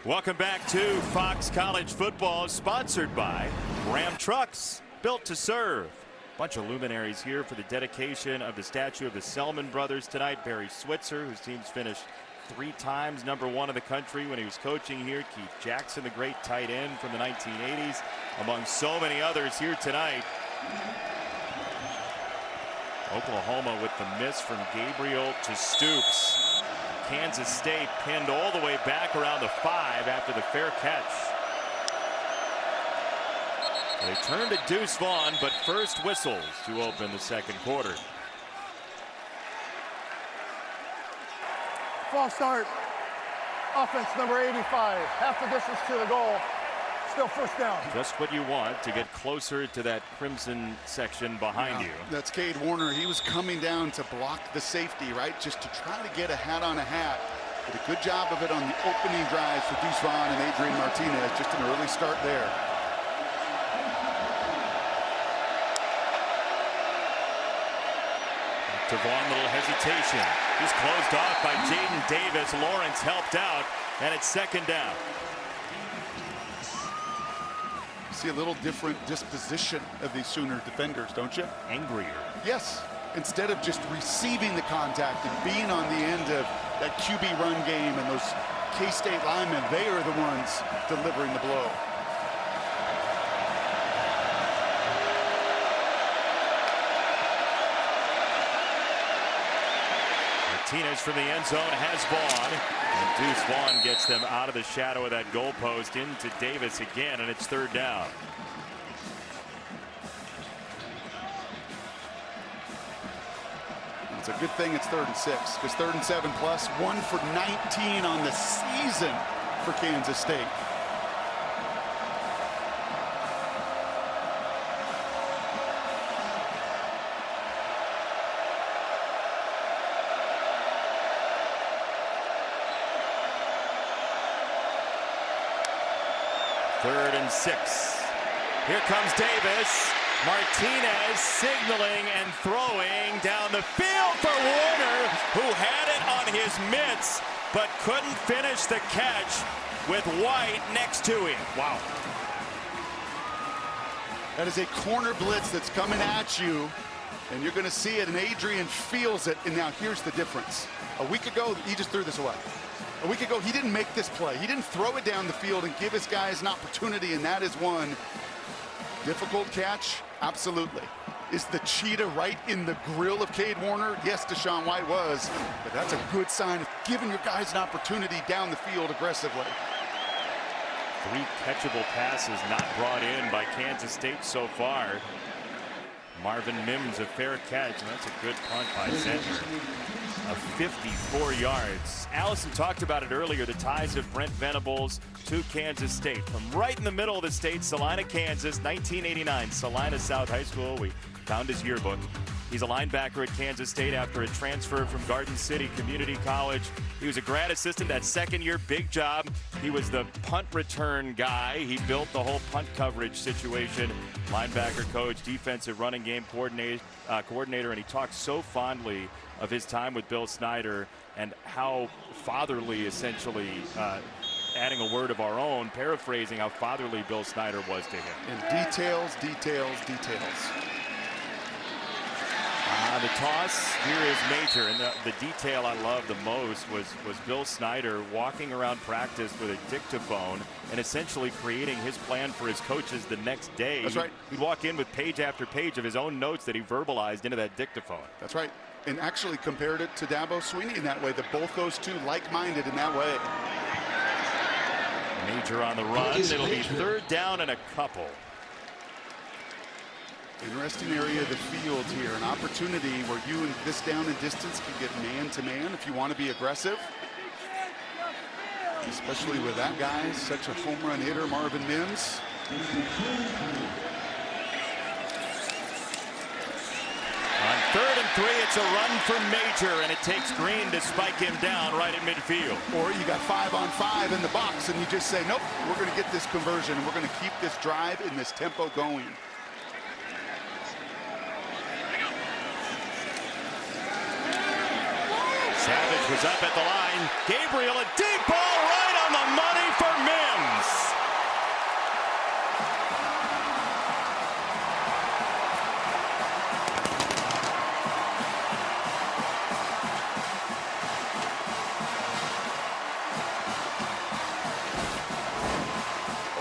Welcome back to Fox College Football, sponsored by Ram Trucks, built to serve. Bunch of luminaries here for the dedication of the statue of the Selman brothers tonight. Barry Switzer, whose team's finished 3 times #1 in the country when he was coaching here. Keith Jackson, the great tight end from the 1980s, among so many others here tonight. Oklahoma with the miss from Gabriel to Stoops. Kansas State pinned all the way back around the 5 after the fair catch. They turn to Deuce Vaughn, but first whistles to open the second quarter. False start. Offense number 85. Half the distance to the goal. Still first down. Just what you want to get closer to that crimson section behind you. That's Cade Warner. He was coming down to block the safety, right? Just to try to get a hat on a hat. Did a good job of it on the opening drives for Deuce Vaughn and Adrian Martinez. Just an early start there. To Vaughn, little hesitation. He's closed off by Jaden Davis. Lawrence helped out, and it's second down. See a little different disposition of these Sooner defenders, don't you? Angrier. Yes. Instead of just receiving the contact and being on the end of that QB run game and those K-State linemen, they are the ones delivering the blow. Martinez from the end zone has Vaughn. And Deuce Vaughn gets them out of the shadow of that goalpost into Davis again, and it's third down. It's a good thing it's 3rd and 6, because 3rd and 7 plus, 1 for 19 on the season for Kansas State. Third and 6. Here comes Davis. Martinez signaling, throwing down the field for Warner, who had it on his mitts, but couldn't finish the catch with White next to him. Wow. That is a corner blitz that's coming at you, and you're going to see it, and Adrian feels it. And now here's the difference. A week ago, he just threw this away. A week ago, he didn't make this play. He didn't throw it down the field and give his guys an opportunity, and that is one. Difficult catch? Absolutely. Is the cheetah right in the grill of Cade Warner? Yes, Deshaun White was, but that's a good sign of giving your guys an opportunity down the field aggressively. 3 catchable passes not brought in by Kansas State so far. Marvin Mims, a fair catch, and that's a good punt by center. Of 54 yards. Allison talked about it earlier, the ties of Brent Venables to Kansas State. From right in the middle of the state, Salina, Kansas, 1989, Salina South High School. We found his yearbook. He's a linebacker at Kansas State after a transfer from Garden City Community College. He was a grad assistant that second year, big job. He was the punt return guy. He built the whole punt coverage situation. Linebacker coach, defensive running game coordinator, and he talked so fondly of his time with Bill Snyder and how fatherly, essentially, adding a word of our own, paraphrasing how fatherly Bill Snyder was to him. And details, details, details. The toss here is major, and the detail I love the most was Bill Snyder walking around practice with a dictaphone and essentially creating his plan for his coaches the next day. That's right. He'd walk in with page after page of his own notes that he verbalized into that dictaphone. That's right. And actually compared it to Dabo Swinney in that way, that both those two like-minded in that way. Major on the run. It'll be 3rd down and a couple. Interesting area of the field here. An opportunity where you in this down and distance can get man-to-man if you want to be aggressive. Especially with that guy, such a home run hitter, Marvin Mims. On 3rd and 3, it's a run for Major, and it takes Green to spike him down right at midfield. Or you got 5-on-5 in the box, and you just say, nope, we're going to get this conversion, and we're going to keep this drive in this tempo going. Savage was up at the line. Gabriel, a deep ball right on the money for Mims.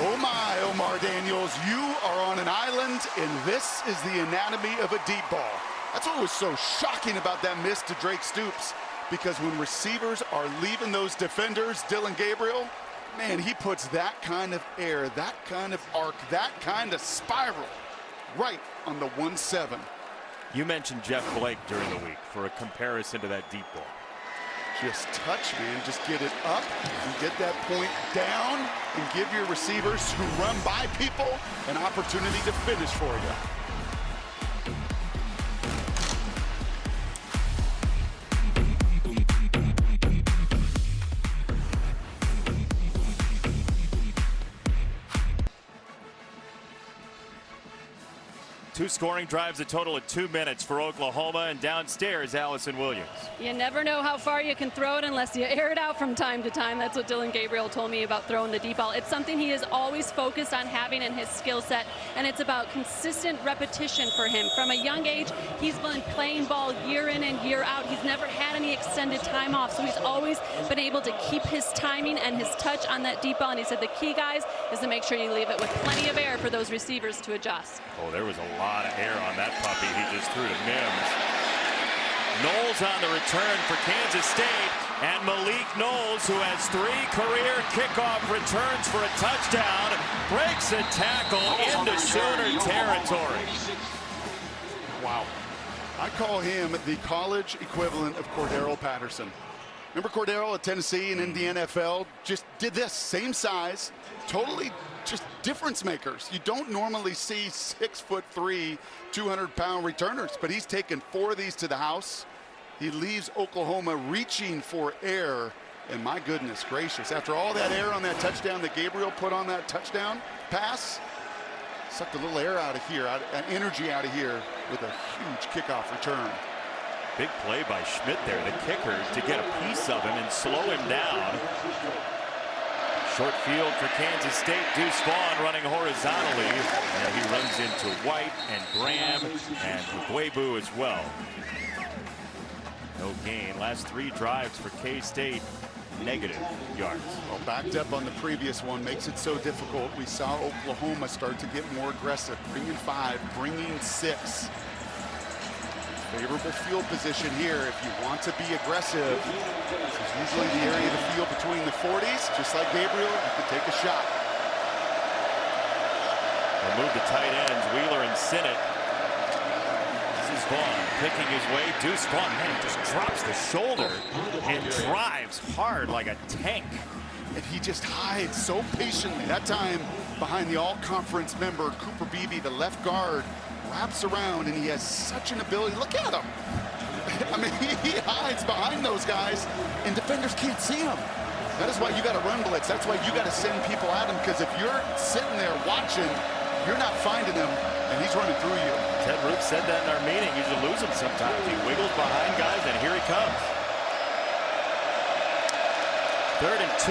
Oh my, Omar Daniels, you are on an island, and this is the anatomy of a deep ball. That's what was so shocking about that miss to Drake Stoops, because when receivers are leaving those defenders, Dillon Gabriel, man, he puts that kind of air, that kind of arc, that kind of spiral right on the 1-7. You mentioned Jeff Blake during the week for a comparison to that deep ball. Just touch, man. Just get it up and get that point down and give your receivers who run by people an opportunity to finish for you. Two scoring drives, a total of 2 minutes for Oklahoma, and downstairs, Allison Williams. You never know how far you can throw it unless you air it out from time to time. That's what Dillon Gabriel told me about throwing the deep ball. It's something he is always focused on having in his skill set, and it's about consistent repetition for him. From a young age, he's been playing ball year in and year out. He's never had any extended time off, so he's always been able to keep his timing and his touch on that deep ball. And he said the key, guys, is to make sure you leave it with plenty of air for those receivers to adjust. Oh, there was a lot of air on that puppy he just threw to Mims. Knowles on the return for Kansas State, and Malik Knowles, who has 3 career kickoff returns for a touchdown, breaks a tackle into Sooner territory. Wow. I call him the college equivalent of Cordero Patterson. Remember Cordero at Tennessee and in the NFL? Just did this, same size, totally just difference makers. You don't normally see 6'3", 200-pound returners, but he's taken 4 of these to the house. He leaves Oklahoma reaching for air, and my goodness gracious, after all that air on that touchdown that Gabriel put on that touchdown pass, Sucked a little air out of here, energy out of here with a huge kickoff return. Big play by Schmidt there, the kicker, to get a piece of him and slow him down. Short field for Kansas State. Deuce Vaughn running horizontally. And he runs into White and Graham and Guebu as well. No gain. Last 3 drives for K-State. Negative yards. Well, backed up on the previous one makes it so difficult. We saw Oklahoma start to get more aggressive, bringing 5, bringing 6. Favorable field position here if you want to be aggressive. This is usually the area of the field between the 40s. Just like Gabriel, you could take a shot. They'll move the tight ends, Wheeler and Sinnott. This is Vaughn picking his way. Deuce Vaughn, man, just drops the shoulder and drives hard like a tank. And he just hides so patiently. That time behind the all-conference member, Cooper Beebe, the left guard, wraps around, and he has such an ability. Look at him. I mean, he hides behind those guys, and defenders can't see him. That is why you got to run blitz. That's why you got to send people at him, because if you're sitting there watching, you're not finding him, and he's running through you. Ted Roop said that in our meeting. You should lose him sometimes. He wiggles behind guys, and here he comes. 3rd and 2.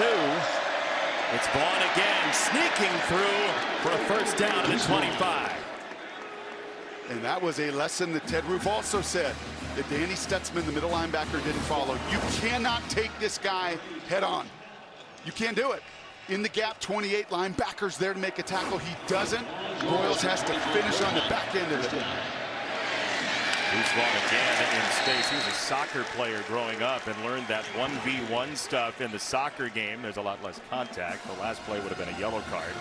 It's Vaughn again, sneaking through for a first down at the 25. And that was a lesson that Ted Roof also said, that Danny Stutzman, the middle linebacker, didn't follow. You cannot take this guy head on. You can't do it. In the gap, 28 linebackers there to make a tackle. He doesn't. Royals has to finish on the back end of it. Deuce Vaughn again in space. He was a soccer player growing up and learned that 1v1 stuff in the soccer game. There's a lot less contact. The last play would have been a yellow card.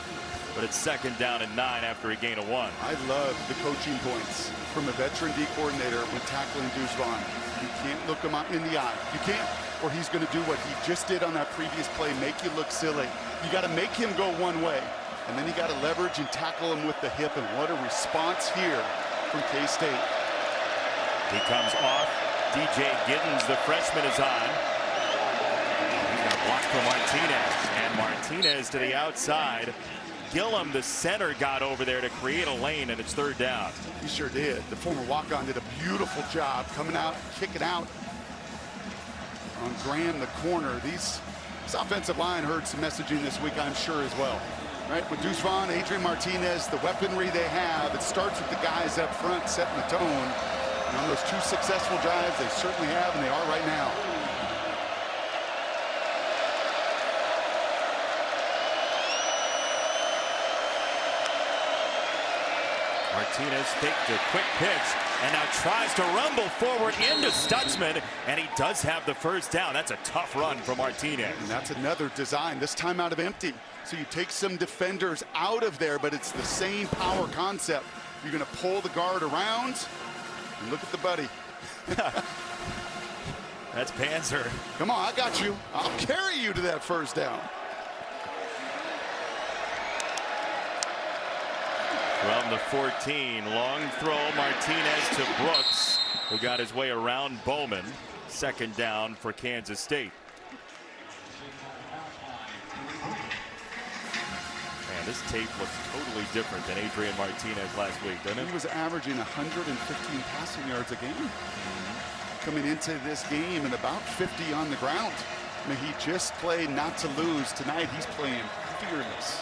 But it's 2nd down and 9 after a gain of 1. I love the coaching points from a veteran D coordinator when tackling Deuce Vaughn. You can't look him in the eye. You can't, or he's going to do what he just did on that previous play, make you look silly. You got to make him go one way, and then you got to leverage and tackle him with the hip. And what a response here from K-State. He comes off. DJ Giddens, the freshman, is on. He's going to block for Martinez. And Martinez to the outside. Gillum, the center, got over there to create a lane, and it's 3rd down. He sure did. The former walk-on did a beautiful job coming out, kicking out on Graham, the corner. This offensive line heard some messaging this week, I'm sure, as well. Right, with Deuce Vaughn, Adrian Martinez, the weaponry they have, it starts with the guys up front setting the tone. And on those 2 successful drives, they certainly have, and they are right now. Martinez faked the quick pitch and now tries to rumble forward into Stutzman, and he does have the first down. That's a tough run for Martinez. And that's another design, this time out of empty. So you take some defenders out of there, but it's the same power concept. You're going to pull the guard around, and look at the buddy. That's Panzer. Come on, I got you. I'll carry you to that first down. From the 14, long throw, Martinez to Brooks, who got his way around Bowman. 2nd down for Kansas State. Man, this tape looks totally different than Adrian Martinez last week, doesn't it? He was averaging 115 passing yards a game coming into this game, and about 50 on the ground. I mean, he just played not to lose. Tonight, he's playing fearless.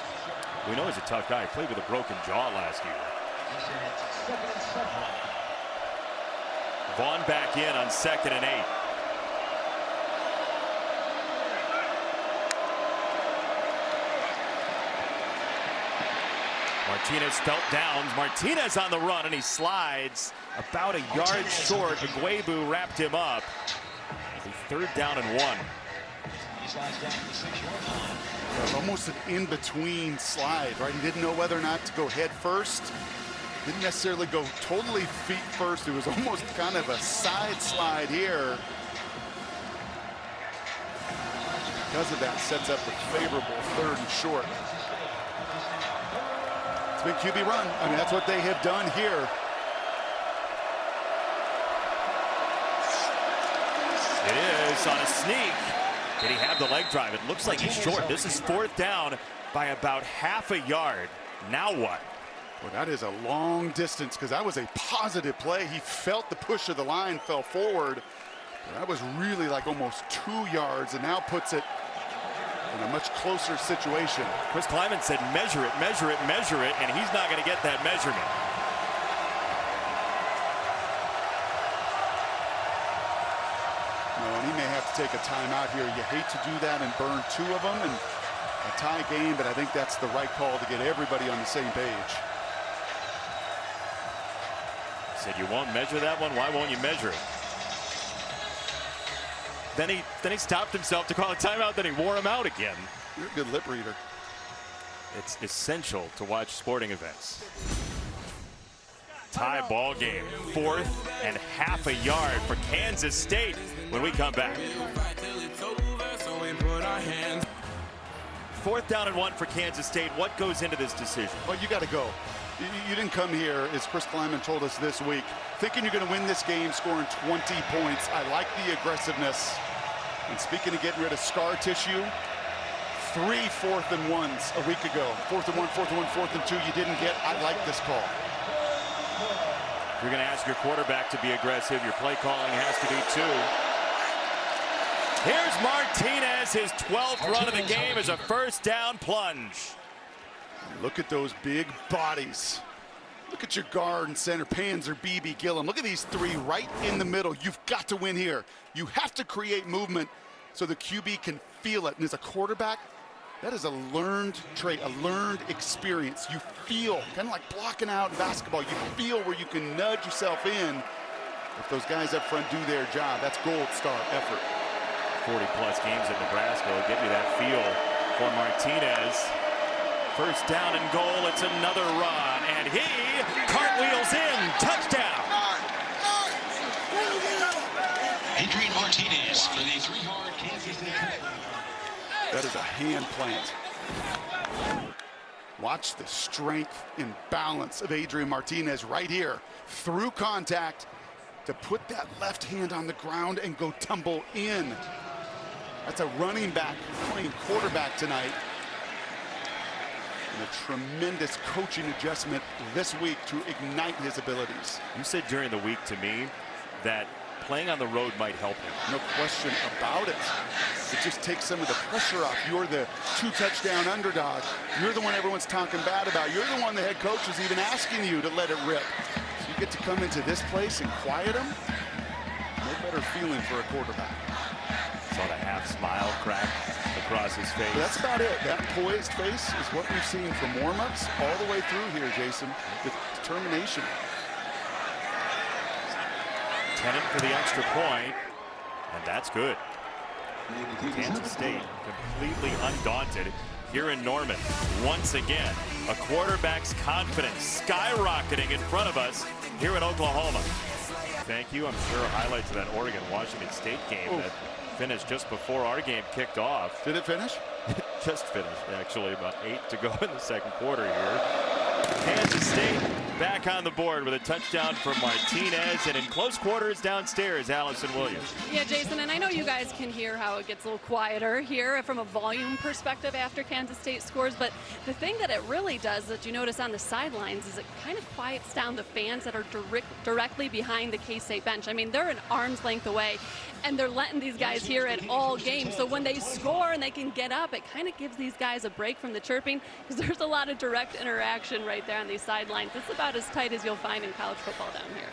We know he's a tough guy. He played with a broken jaw last year. Vaughn back in on 2nd and 8. Martinez felt downs. Martinez on the run, and he slides about a yard short. Guebu wrapped him up. 3rd down and 1. It was almost an in-between slide, right? He didn't know whether or not to go head first. Didn't necessarily go totally feet first. It was almost kind of a side slide here. Because of that, sets up a favorable 3rd and short. It's a big QB run. I mean, that's what they have done here. It is on a sneak. Did he have the leg drive? It looks like he's short. This is 4th down by about half a yard. Now what? Well, that is a long distance because that was a positive play. He felt the push of the line, fell forward. That was really like almost 2 yards, and now puts it in a much closer situation. Chris Kleiman said measure it, measure it, measure it, and he's not going to get that measurement. No, and he may have to take a timeout here. You hate to do that and burn 2 of them and a tie game, but I think that's the right call to get everybody on the same page. Said you won't measure that one. Why won't you measure it? Then he stopped himself to call a timeout. Then he wore him out again. You're a good lip reader. It's essential to watch sporting events. Tie ball game. 4th and half a yard for Kansas State when we come back. 4th down and 1 for Kansas State. What goes into this decision? Well, you got to go. You didn't come here, as Chris Kleiman told us this week, thinking you're going to win this game scoring 20 points. I like the aggressiveness. And speaking of getting rid of scar tissue, 3 4th and 1s a week ago. 4th and 1, 4th and 1, 4th and 2 you didn't get. I like this call. If you're going to ask your quarterback to be aggressive, your play calling has to be too. Here's Martinez, his 12th run of the game as a 1st down plunge. Look at those big bodies. Look at your guard and center, Panzer, BB, Gillum. Look at these 3 right in the middle. You've got to win here. You have to create movement so the QB can feel it. And as a quarterback, that is a learned trait, a learned experience. You feel, kind of like blocking out in basketball, you feel where you can nudge yourself in. If those guys up front do their job, that's gold star effort. 40-plus games at Nebraska will give you that feel for Martinez. 1st down and goal, it's another run, and he cartwheels in, touchdown. Adrian Martinez for the 3-yard Kansas State. That is a hand plant. Watch the strength and balance of Adrian Martinez right here. Through contact to put that left hand on the ground and go tumble in. That's a running back playing quarterback tonight. And a tremendous coaching adjustment this week to ignite his abilities. You said during the week to me that playing on the road might help him. No question about it. It just takes some of the pressure off. You're the 2-touchdown underdog. You're the one everyone's talking bad about. You're the one the head coach is even asking you to let it rip. So you get to come into this place and quiet him. No better feeling for a quarterback. Saw the half smile crack across his face. But that's about it. That poised face is what we've seen from warm-ups all the way through here, Jason. The determination. Tennant for the extra point, and that's good. Kansas State completely undaunted here in Norman. Once again, a quarterback's confidence skyrocketing in front of us here in Oklahoma. Thank you. I'm sure highlights of that Oregon-Washington State game that finished just before our game kicked off. Did it finish? Just finished, actually. About 8 to go in the 2nd quarter here. Kansas State back on the board with a touchdown from Martinez, and in close quarters downstairs, Allison Williams. Yeah, Jason, and I know you guys can hear how it gets a little quieter here from a volume perspective after Kansas State scores, but the thing that it really does that you notice on the sidelines is it kind of quiets down the fans that are directly behind the K-State bench. I mean, they're an arm's length away, and they're letting these guys hear it all game. So when they score and they can get up, it kind of gives these guys a break from the chirping because there's a lot of direct interaction right there on these sidelines. It's about as tight as you'll find in college football down here.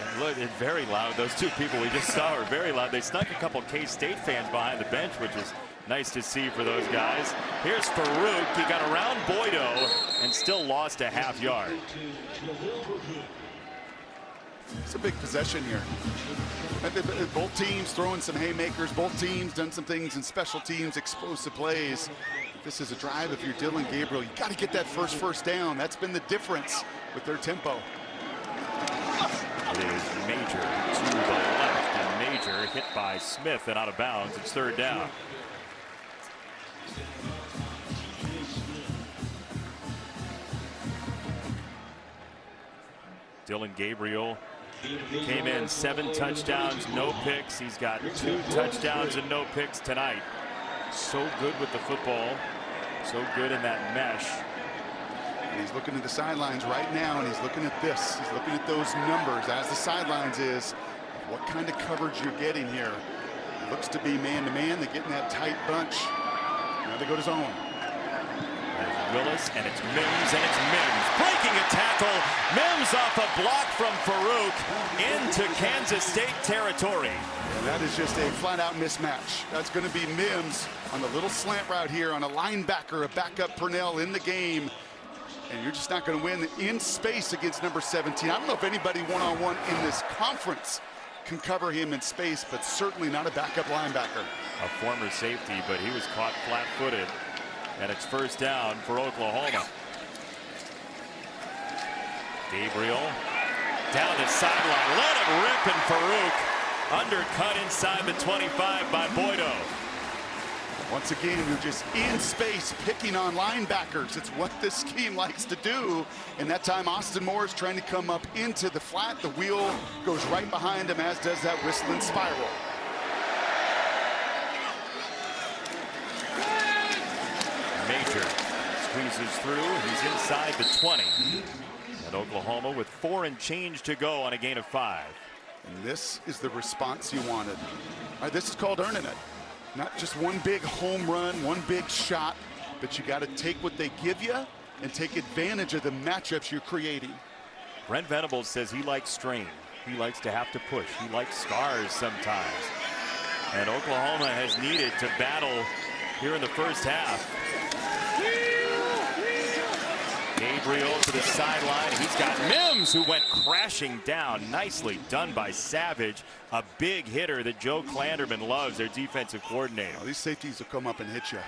And look, it's very loud. Those 2 people we just saw are very loud. They snuck a couple K-State fans behind the bench, which is nice to see for those guys. Here's Farouk. He got around Boydo and still lost a half yard. It's a big possession here. Both teams throwing some haymakers. Both teams done some things in special teams, explosive plays. This is a drive. If you're Dillon Gabriel, you got to get that first down. That's been the difference with their tempo. It is Major to the left, and Major hit by Smith and out of bounds. It's 3rd down. Dillon Gabriel came in 7 touchdowns, no picks. He's got 2 touchdowns and no picks tonight. So good with the football, so good in that mesh. And he's looking at the sidelines right now, and he's looking at this. He's looking at those numbers as the sidelines is. What kind of coverage you're getting here. It looks to be man-to-man. They're getting that tight bunch. Now they go to zone. There's Willis, and it's Mims, and it's Mims. Breaking a tackle. Mims off a block from Farouk into Kansas State territory. And that is just a flat-out mismatch. That's going to be Mims on the little slant route here on a linebacker, a backup Purnell in the game. And you're just not going to win in space against number 17. I don't know if anybody one-on-one in this conference can cover him in space, but certainly not a backup linebacker. A former safety, but he was caught flat-footed. And it's first down for Oklahoma. Gabriel down the sideline. Let it rip, and Farouk undercut inside the 25 by Boydo. Once again, you're just in space picking on linebackers. It's what this scheme likes to do. And that time, Austin Moore is trying to come up into the flat. The wheel goes right behind him, as does that whistling spiral. Major squeezes through. He's inside the 20. And Oklahoma with 4 and change to go on a gain of 5. And this is the response you wanted. All right, this is called earning it. Not just one big home run, one big shot, but you got to take what they give you and take advantage of the matchups you're creating. Brent Venables says he likes strain. He likes to have to push. He likes scars sometimes. And Oklahoma has needed to battle here in the first half. Gabriel to the sideline. He's got Mims, who went crashing down. Nicely done by Savage. A big hitter that Joe Klanderman loves, their defensive coordinator. Well, these safeties will come up and hit you.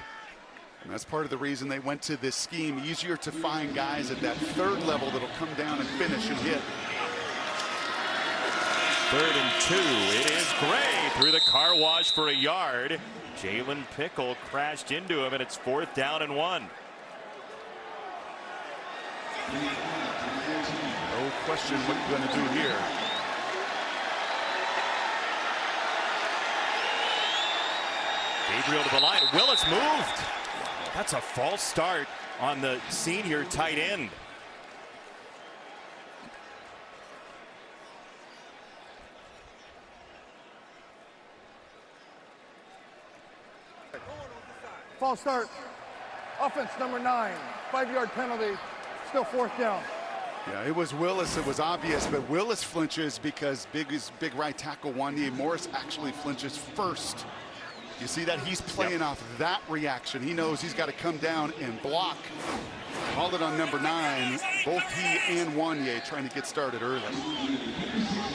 And that's part of the reason they went to this scheme. Easier to find guys at that third level that'll come down and finish and hit. 3rd and 2. It is Gray through the car wash for a yard. Jalen Pickle crashed into him, and it's 4th down and 1. No question what you're going to do here. Gabriel to the line. Willis moved. That's a false start on the senior tight end. False start. Offense number 9. 5-yard penalty. Still 4th down. Yeah, it was Willis. It was obvious, but Willis flinches because big right tackle Wanye Morris actually flinches first. You see that? He's playing off that reaction. He knows he's got to come down and block. Called it on number 9. Both he and Wanye trying to get started early.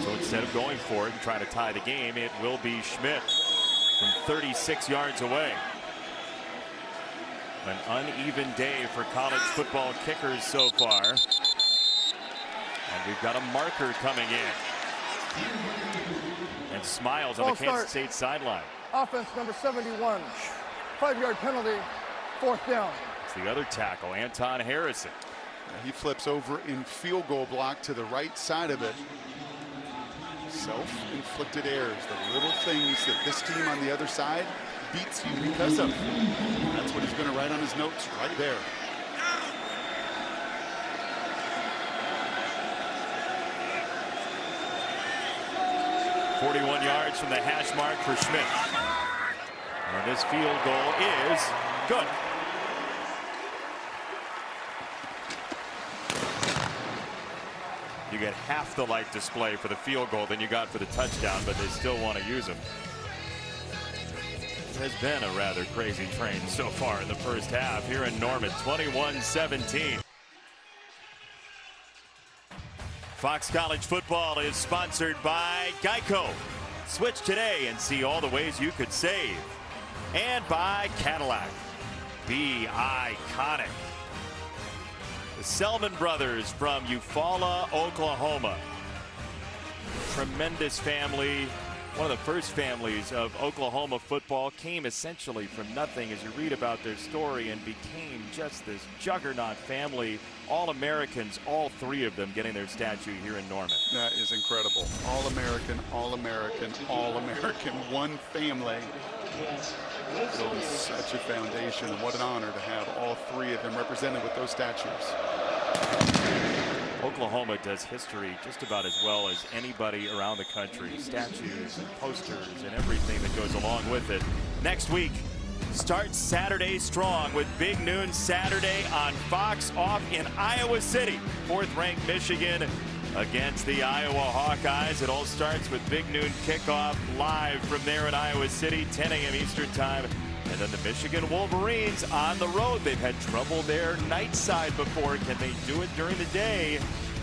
So instead of going for it and trying to tie the game, it will be Schmidt from 36 yards away. An uneven day for college football kickers so far. And we've got a marker coming in. And Smiles on the Kansas State sideline. Offense number 71. 5-yard penalty. 4th down. It's the other tackle, Anton Harrison. He flips over in field goal block to the right side of it. Self-inflicted errors, the little things that this team on the other side beats you because of. That's what he's going to write on his notes right there. .41 yards from the hash mark for Schmidt. And this field goal is good. You get half the light display for the field goal than you got for the touchdown, but they still want to use them. It has been a rather crazy train so far in the first half here in Norman. 21-17. Fox College Football is sponsored by Geico. Switch today and see all the ways you could save. And by Cadillac. Be iconic. The Selman brothers from Eufaula, Oklahoma. Tremendous family. One of the first families of Oklahoma football, came essentially from nothing as you read about their story and became just this juggernaut family. All-Americans, all 3 of them getting their statue here in Norman. That is incredible. All-American, All-American, All-American, one family. Building such a foundation. What an honor to have all 3 of them represented with those statues. Oklahoma does history just about as well as anybody around the country. Statues and posters and everything that goes along with it. Next week, start Saturday strong with Big Noon Saturday on Fox off in Iowa City. 4th-ranked Michigan against the Iowa Hawkeyes. It all starts with Big Noon kickoff live from there in Iowa City, 10 a.m. Eastern time. And then the Michigan Wolverines on the road. They've had trouble there night side before. Can they do it during the day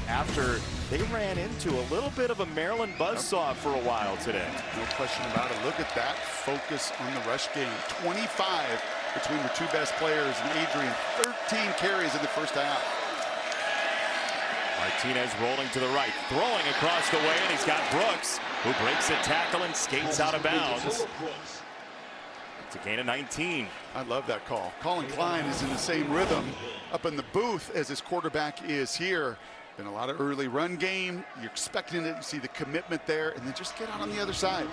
after they ran into a little bit of a Maryland buzzsaw for a while today? No question about it. Look at that focus on the rush game. 25 between the two best players, and Adrian 13 carries in the first half. Martinez rolling to the right, throwing across the way, and he's got Brooks, who breaks a tackle and skates out of bounds. It's a gain of 19. I love that call. Colin Klein is in the same rhythm up in the booth as his quarterback is here. Been a lot of early run game. You're expecting it. You see the commitment there, and then just get out on the other side.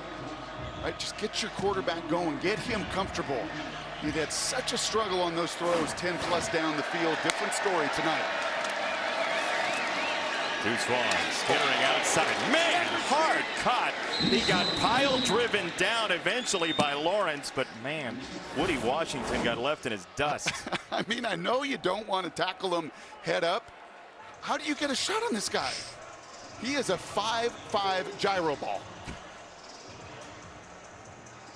Right? Just get your quarterback going. Get him comfortable. He had such a struggle on those throws, 10+ down the field. Different story tonight. Deuce Vaughn skittering outside. Man, hard cut. He got pile driven down eventually by Lawrence, but man, Woody Washington got left in his dust. I mean, I know you don't want to tackle him head up. How do you get a shot on this guy? He is a 5'5" gyro ball.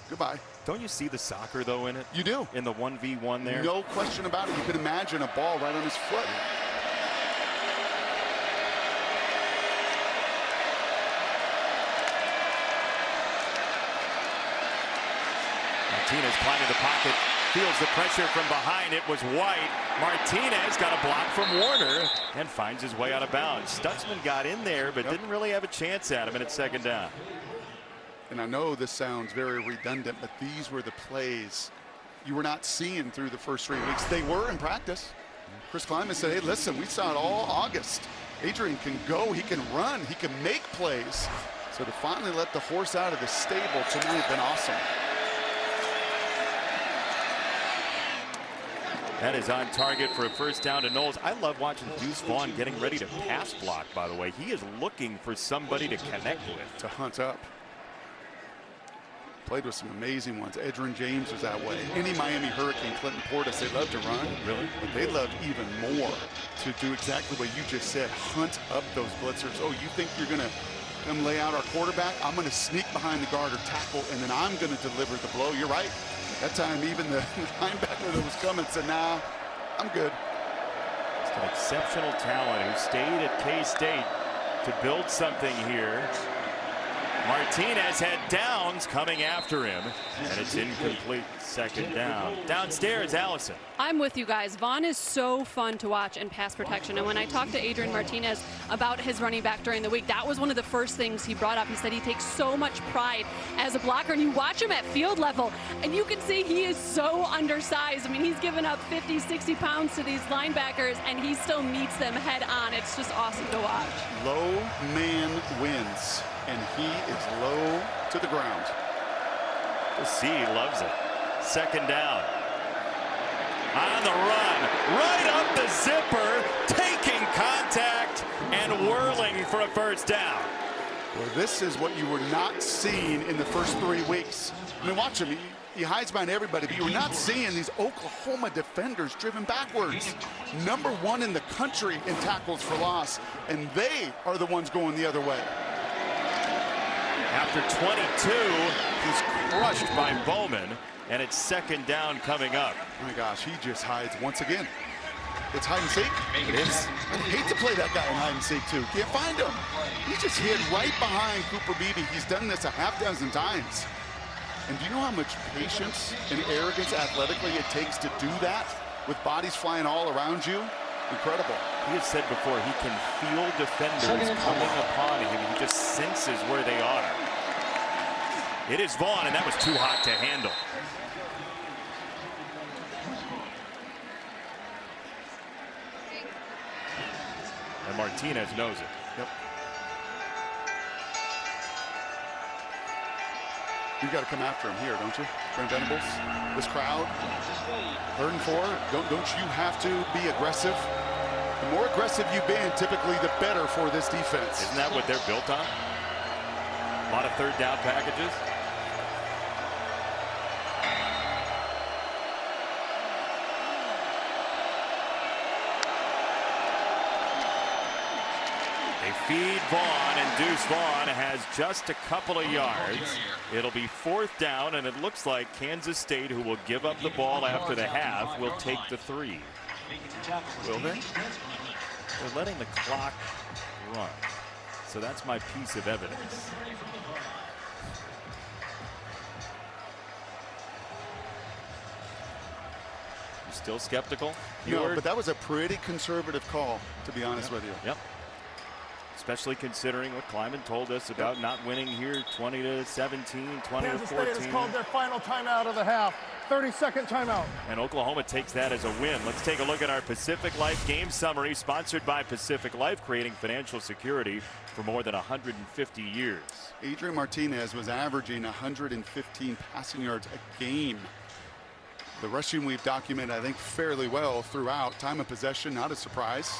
Goodbye. Don't you see the soccer, though, in it? You do. In the 1v1 there? No question about it. You can imagine a ball right on his foot. Martinez climbing the pocket, feels the pressure from behind. It was White. Martinez got a block from Warner and finds his way out of bounds. Stutzman got in there, but didn't really have a chance at him, and it's 2nd down. And I know this sounds very redundant, but these were the plays you were not seeing through the first 3 weeks. They were in practice. Chris Kleiman said, hey, listen, we saw it all August. Adrian can go, he can run, he can make plays. So to finally let the horse out of the stable tonight has been awesome. That is on target for a 1st down to Knowles. I love watching Deuce Vaughn getting ready to pass block, by the way. He is looking for somebody to connect with. To hunt up. Played with some amazing ones. Edgerrin James was that way. Any Miami Hurricane, Clinton Portis, they love to run. Really? But they loved even more to do exactly what you just said. Hunt up those blitzers. Oh, you think you're going to come lay out our quarterback? I'm going to sneak behind the guard or tackle, and then I'm going to deliver the blow. You're right. That time, even the linebacker that was coming said, nah, I'm good. Just an exceptional talent who stayed at K-State to build something here. Martinez had Downs coming after him, and it's incomplete. 2nd down. Downstairs, Allison. I'm with you guys. Vaughn is so fun to watch in pass protection. And when I talked to Adrian Martinez about his running back during the week, that was one of the first things he brought up. He said he takes so much pride as a blocker. And you watch him at field level, and you can see he is so undersized. I mean, he's given up 50, 60 pounds to these linebackers, and he still meets them head on. It's just awesome to watch. Low man wins, and he is low to the ground. The C loves it. 2nd down. On the run, right up the zipper, taking contact and whirling for a 1st down. Well, this is what you were not seeing in the first 3 weeks. I mean, watch him. He hides behind everybody, but you were not seeing these Oklahoma defenders driven backwards. #1 in the country in tackles for loss, and they are the ones going the other way. After 22, he's crushed by Bowman, and it's 2nd down coming up. Oh my gosh, he just hides once again. It's hide and seek. It is. I hate to play that guy in hide and seek too. Can't find him. He just hid right behind Cooper Beebe. He's done this a half dozen times. And do you know how much patience and arrogance athletically it takes to do that with bodies flying all around you? Incredible. He has said before he can feel defenders coming upon him. He just senses where they are. It is Vaughn, and that was too hot to handle. And Martinez knows it. Yep. You've got to come after him here, don't you, Brent Venables? This crowd, 3rd and 4. Don't you have to be aggressive? The more aggressive you've been, typically the better for this defense. Isn't that what they're built on? A lot of third down packages. They feed Vaughn, and Deuce Vaughn has just a couple of yards. It'll be 4th down, and it looks like Kansas State, who will give up the ball after the half, will take the 3. Will they? They're letting the clock run. So that's my piece of evidence. You still skeptical? No, but that was a pretty conservative call, to be honest with you. Yep. Especially considering what Kleiman told us about not winning here 20-17, 20-14. Kansas State has called their final timeout of the half. 30-second timeout. And Oklahoma takes that as a win. Let's take a look at our Pacific Life game summary, sponsored by Pacific Life, creating financial security for more than 150 years. Adrian Martinez was averaging 115 passing yards a game. The rushing we've documented, I think, fairly well throughout. Time of possession, not a surprise.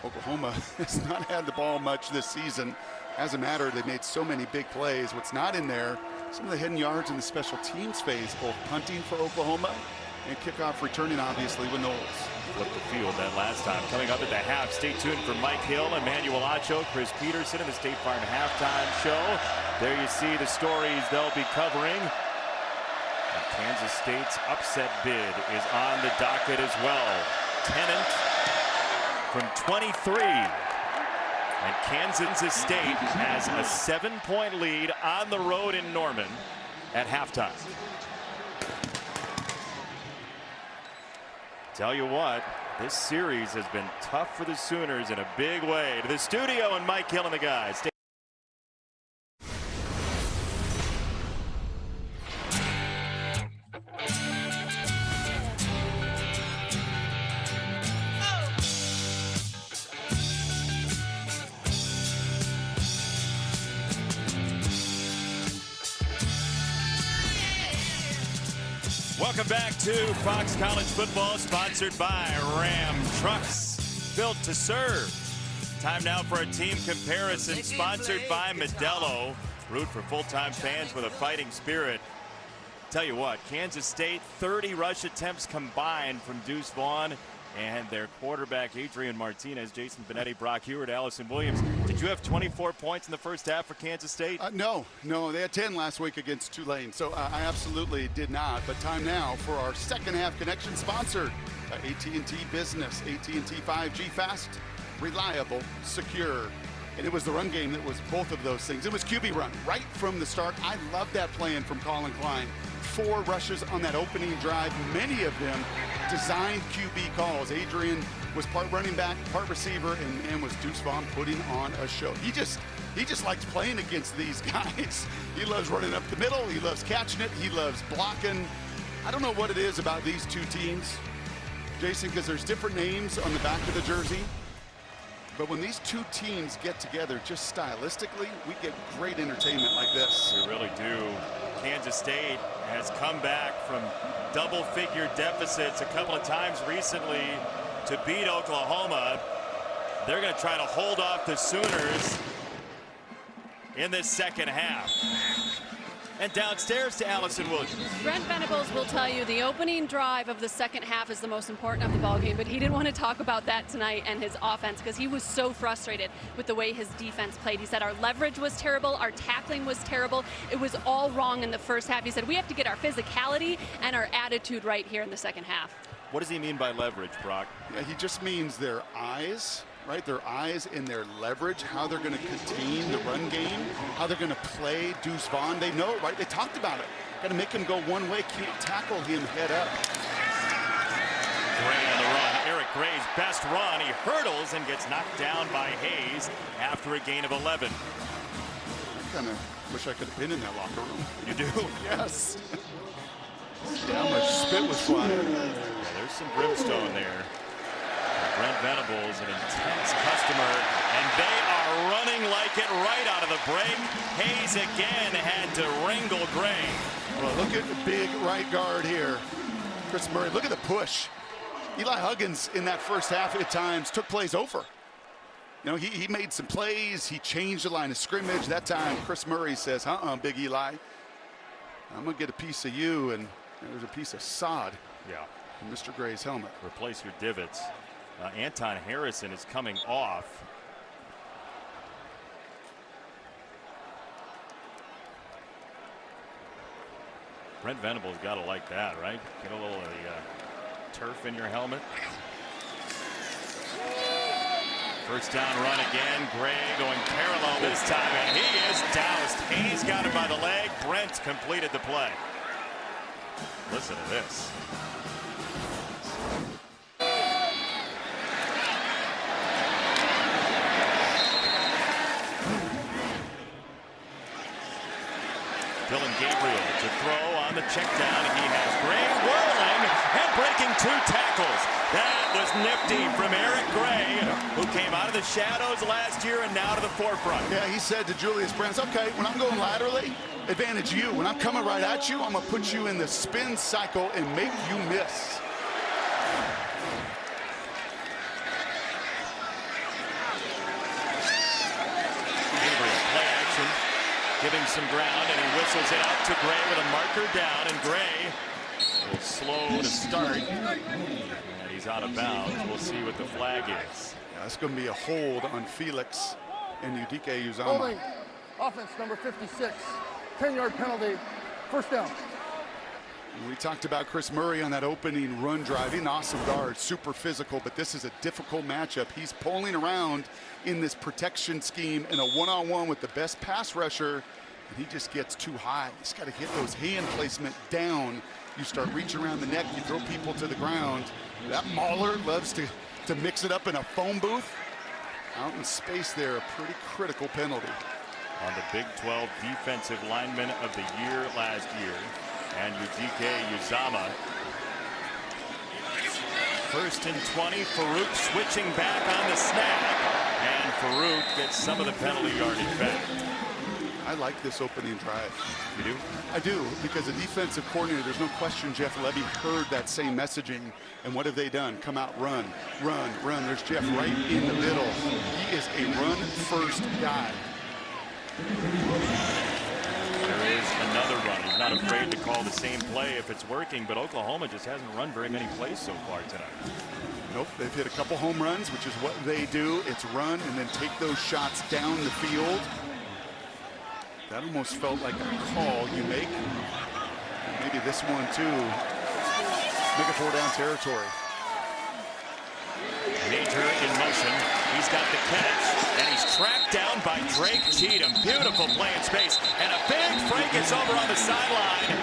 Oklahoma has not had the ball much this season. As a matter, they've made so many big plays. What's not in there, some of the hidden yards in the special teams phase, both punting for Oklahoma and kickoff returning, obviously, with Knowles. Flipped the field that last time. Coming up at the half, stay tuned for Mike Hill, Emmanuel Acho, Chris Peterson in the State Farm halftime show. There you see the stories they'll be covering. And Kansas State's upset bid is on the docket as well. Tennant from 23. And Kansas State has a 7-point lead on the road in Norman at halftime. Tell you what, this series has been tough for the Sooners in a big way. To the studio and Mike Hill and the guys. Welcome back to Fox College Football, sponsored by Ram Trucks, built to serve. Time now for a team comparison, sponsored by Modelo. Root for full-time fans with a fighting spirit. Tell you what, Kansas State, 30 rush attempts combined from Deuce Vaughn and their quarterback Adrian Martinez, Jason Benetti, Brock Heward, Allison Williams. Did you have 24 points in the first half for Kansas State? No, they had 10 last week against Tulane, so I absolutely did not. But time now for our second half connection, sponsored by AT&T Business. AT&T 5G, fast, reliable, secure. And it was the run game that was both of those things. It was QB run right from the start. I love that plan from Colin Klein. 4 rushes on that opening drive, many of them designed QB calls. Adrian was part running back, part receiver, and man, was Deuce Vaughn putting on a show. He just likes playing against these guys. He loves running up the middle. He loves catching it. He loves blocking. I don't know what it is about these two teams, Jason, because there's different names on the back of the jersey. But when these two teams get together, just stylistically, we get great entertainment like this. We really do. Kansas State has come back from double-figure deficits a couple of times recently to beat Oklahoma. They're going to try to hold off the Sooners in this second half. And downstairs to Allison Williams. Brent Venables will tell you the opening drive of the second half is the most important of the ballgame, but he didn't want to talk about that tonight and his offense because he was so frustrated with the way his defense played. He said our leverage was terrible, our tackling was terrible. It was all wrong in the first half. He said we have to get our physicality and our attitude right here in the second half. What does he mean by leverage, Brock? Yeah, he just means their eyes. Right, their eyes and their leverage, how they're going to contain the run game, how they're going to play Deuce Vaughn. They know, right? They talked about it. Got to make him go one way, can't tackle him head up. Gray on the run. Eric Gray's best run. He hurdles and gets knocked down by Hayes after a gain of 11. I kind of wish I could have been in that locker room. You do? Yes. See how much spit was flying. Yeah, there's some brimstone there. Brent Venables, an intense customer, and they are running like it right out of the break. Hayes again had to wrangle Gray. Well, look at the big right guard here. Chris Murray, look at the push. Eli Huggins in that first half at times took plays over. You know, he made some plays. He changed the line of scrimmage. That time, Chris Murray says, Big Eli, I'm going to get a piece of you. And there's a piece of sod in Mr. Gray's helmet. Replace your divots. Anton Harrison is coming off. Brent Venables got to like that, right? Get a little of the turf in your helmet. First down run again. Gray going parallel this time, and he is doused. Hayes got him by the leg. Brent completed the play. Listen to this. Dillon Gabriel to throw on the check down. He has Gray whirling and breaking 2 tackles. That was nifty from Eric Gray, who came out of the shadows last year and now to the forefront. Yeah, he said to Julius Brands, okay, when I'm going laterally, advantage you. When I'm coming right at you, I'm going to put you in the spin cycle and make you miss. Gabriel, play action. Giving some ground, and he whistles it out to Gray with a marker down, and Gray a little slow to start, and he's out of bounds. We'll see what the flag is. Yeah, that's going to be a hold on Felix and Udike Uzama. Holding, offense number 56, 10-yard penalty, first down. We talked about Chris Murray on that opening run drive. He's an awesome guard, super physical, but this is a difficult matchup. He's pulling around in this protection scheme in a one-on-one with the best pass rusher, and he just gets too high. He's got to hit those hand placement down. You start reaching around the neck, you throw people to the ground. That Mauler loves to mix it up in a phone booth. Out in space there, a pretty critical penalty. On the Big 12 Defensive Lineman of the Year last year, and Udike Uzama. First and 20, Farouk switching back on the snap, and Farouk gets some of the penalty yardage back. I like this opening drive. You do? I do, because the defensive coordinator, there's no question Jeff Levy heard that same messaging. And what have they done? Come out, run, run, run. There's Jeff right in the middle. He is a run-first guy. There is another run. He's not afraid to call the same play if it's working, but Oklahoma just hasn't run very many plays so far tonight. Nope, they've hit a couple home runs, which is what they do. It's run and then take those shots down the field. That almost felt like a call you make. And maybe this one too. Make it 4-down territory. Major in motion. He's got the catch, and he's tracked down by Drake Cheatham. Beautiful play in space, and a big break is over on the sideline.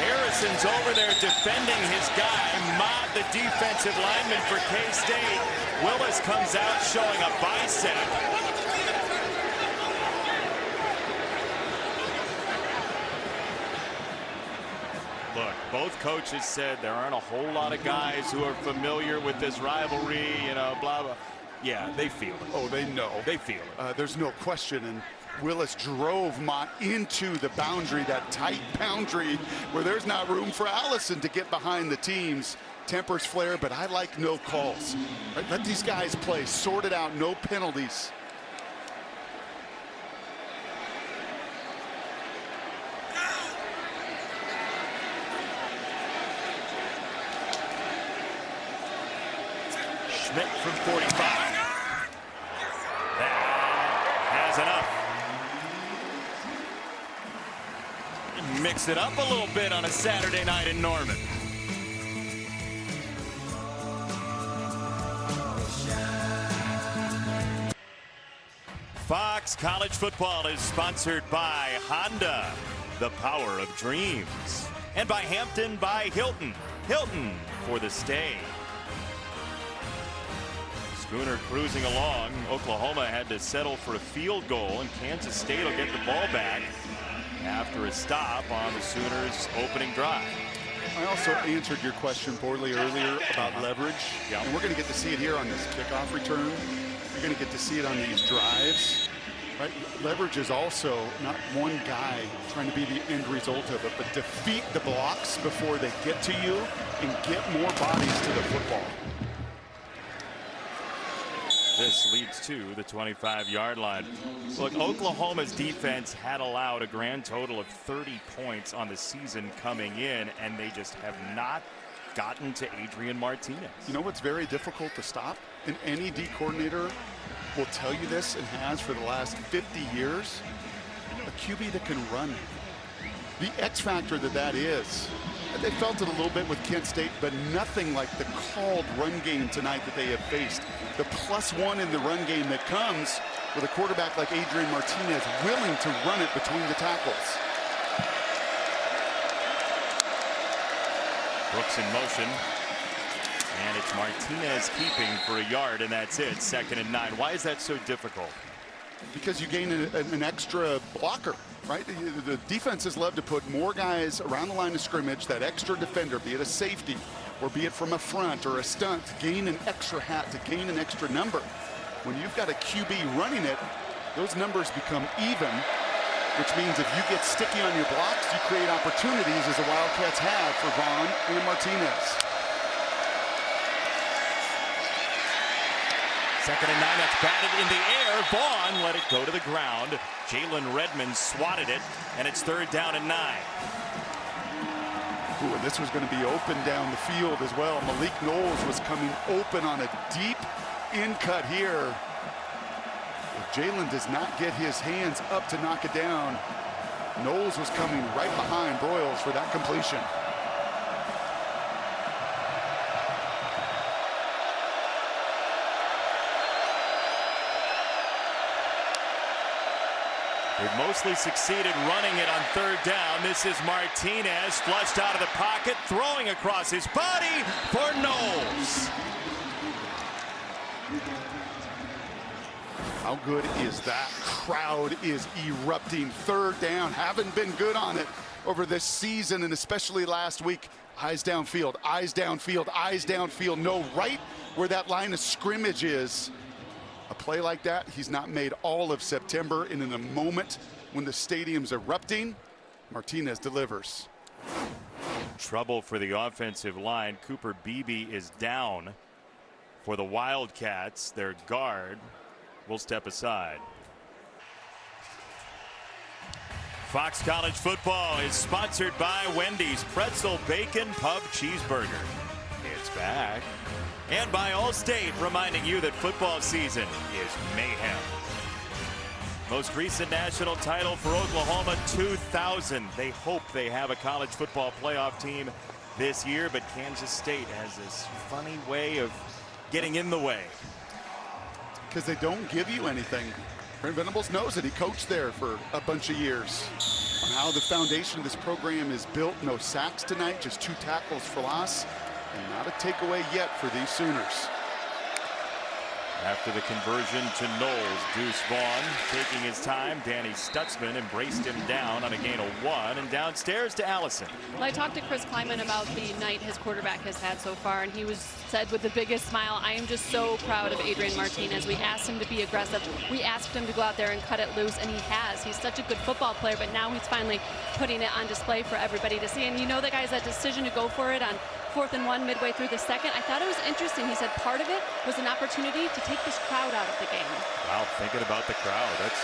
Harrison's over there defending his guy. Mott, the defensive lineman for K-State. Willis comes out showing a bicep. Look, both coaches said there aren't a whole lot of guys who are familiar with this rivalry, you know, blah, blah. Yeah, they feel it. Oh, they know. They feel it. There's no question. And Willis drove Mott into the boundary, that tight boundary where there's not room for Allison to get behind the teams. Tempers flare, but I like no calls. Right? Let these guys play, sort it out, no penalties. Schmidt from 45. That has enough. Mix it up a little bit on a Saturday night in Norman. Fox College Football is sponsored by Honda, the power of dreams, and by Hampton by Hilton. Hilton for the stay. Schooner cruising along. Oklahoma had to settle for a field goal, and Kansas State will get the ball back after a stop on the Sooners' opening drive. I also answered your question poorly earlier about leverage. And we're going to get to see it here on this kickoff return. You're going to get to see it on these drives. Right? Leverage is also not one guy trying to be the end result of it, but defeat the blocks before they get to you and get more bodies to the football. This leads to the 25-yard line. Look, Oklahoma's defense had allowed a grand total of 30 points on the season coming in, and they just have not gotten to Adrian Martinez. You know what's very difficult to stop? And any D coordinator will tell you this and has for the last 50 years. A QB that can run. The X factor that is. They felt it a little bit with Kent State, but nothing like the called run game tonight that they have faced. The +1 in the run game that comes with a quarterback like Adrian Martinez willing to run it between the tackles. Brooks in motion. And it's Martinez keeping for a yard, and that's it. 2nd and 9. Why is that so difficult? Because you gain an extra blocker, right? The defenses love to put more guys around the line of scrimmage, that extra defender, be it a safety or be it from a front or a stunt, to gain an extra hat, to gain an extra number. When you've got a QB running it, those numbers become even, which means if you get sticky on your blocks, you create opportunities, as the Wildcats have for Vaughn and Martinez. 2nd and 9, that's batted in the air. Vaughn let it go to the ground. Jalen Redmond swatted it, and it's 3rd down and 9. Ooh, and this was going to be open down the field as well. Malik Knowles was coming open on a deep in cut here. If Jalen does not get his hands up to knock it down, Knowles was coming right behind Broyles for that completion. They've mostly succeeded running it on 3rd down. This is Martinez, flushed out of the pocket, throwing across his body for Knowles. How good is that? Crowd is erupting. 3rd down. Haven't been good on it over this season, and especially last week. Eyes downfield, eyes downfield, eyes downfield. No, right where that line of scrimmage is. A play like that, he's not made all of September, and in the moment when the stadium's erupting, Martinez delivers. Trouble for the offensive line. Cooper Beebe is down for the Wildcats. Their guard will step aside. Fox College Football is sponsored by Wendy's Pretzel Bacon Pub Cheeseburger. It's back. And by Allstate, reminding you that football season is mayhem. Most recent national title for Oklahoma, 2000. They hope they have a college football playoff team this year, but Kansas State has this funny way of getting in the way. Because they don't give you anything. Brent Venables knows it. He coached there for a bunch of years. On how the foundation of this program is built. No sacks tonight, just 2 tackles for loss. And not a takeaway yet for these Sooners. After the conversion to Knowles, Deuce Vaughn taking his time. Danny Stutzman embraced him down on a gain of 1, and downstairs to Allison. Well, I talked to Chris Kleiman about the night his quarterback has had so far, and he said with the biggest smile, I am just so proud of Adrian Martinez. We asked him to be aggressive. We asked him to go out there and cut it loose, and he has. He's such a good football player, but now he's finally putting it on display for everybody to see. And you know, the guys, that decision to go for it on 4th and 1 midway through the 2nd, I thought it was interesting. He said part of it was an opportunity to take this crowd out of the game. Wow, thinking about the crowd. That's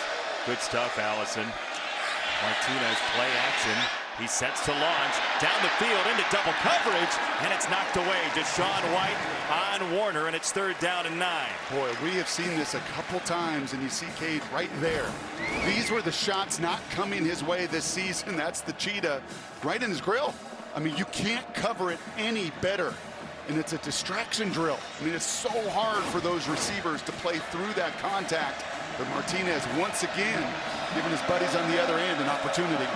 good stuff, Allison. Martinez play action. He sets to launch down the field into double coverage, and it's knocked away. Deshaun White on Warner, and it's 3rd down and 9. Boy, we have seen this a couple times, and you see Cade right there. These were the shots not coming his way this season. That's the cheetah right in his grill. I mean, you can't cover it any better. And it's a distraction drill. I mean, it's so hard for those receivers to play through that contact. But Martinez, once again, giving his buddies on the other end an opportunity.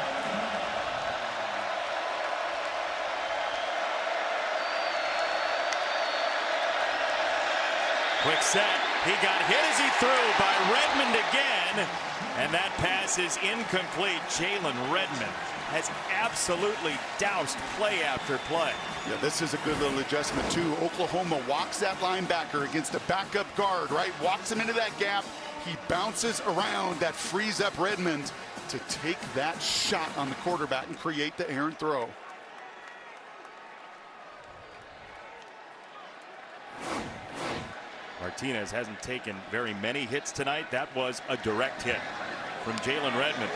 Quick set. He got hit as he threw by Redmond again. And that pass is incomplete. Jalen Redmond has absolutely doused play after play. Yeah, this is a good little adjustment too. Oklahoma walks that linebacker against a backup guard, right? Walks him into that gap. He bounces around, that frees up Redmond to take that shot on the quarterback and create the errant throw. Martinez hasn't taken very many hits tonight. That was a direct hit from Jalen Redmond.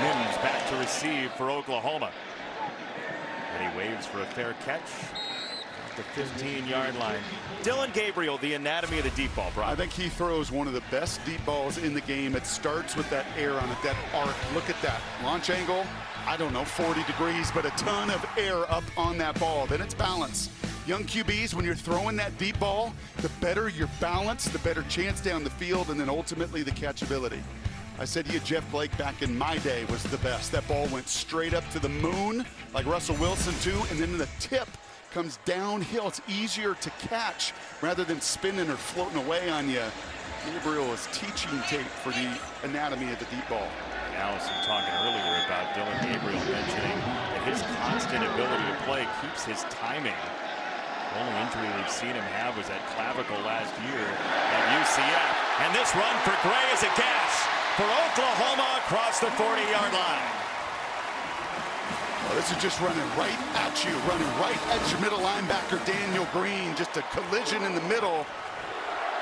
Mims back to receive for Oklahoma. And he waves for a fair catch at the 15-yard line. Dillon Gabriel, the anatomy of the deep ball, Brock. I think he throws one of the best deep balls in the game. It starts with that air on it, that arc. Look at that. Launch angle, I don't know, 40 degrees, but a ton of air up on that ball. Then it's balance. Young QBs, when you're throwing that deep ball, the better your balance, the better chance down the field, and then ultimately the catchability. I said to you, Jeff Blake back in my day was the best. That ball went straight up to the moon, like Russell Wilson too, and then the tip comes downhill. It's easier to catch rather than spinning or floating away on you. Gabriel is teaching tape for the anatomy of the deep ball. Allison talking earlier about Dillon Gabriel mentioning that his constant ability to play keeps his timing. The only injury they've seen him have was that clavicle last year at UCF. And this run for Gray is a gash for Oklahoma across the 40-yard line. Well, this is just running right at you, running right at your middle linebacker, Daniel Green. Just a collision in the middle.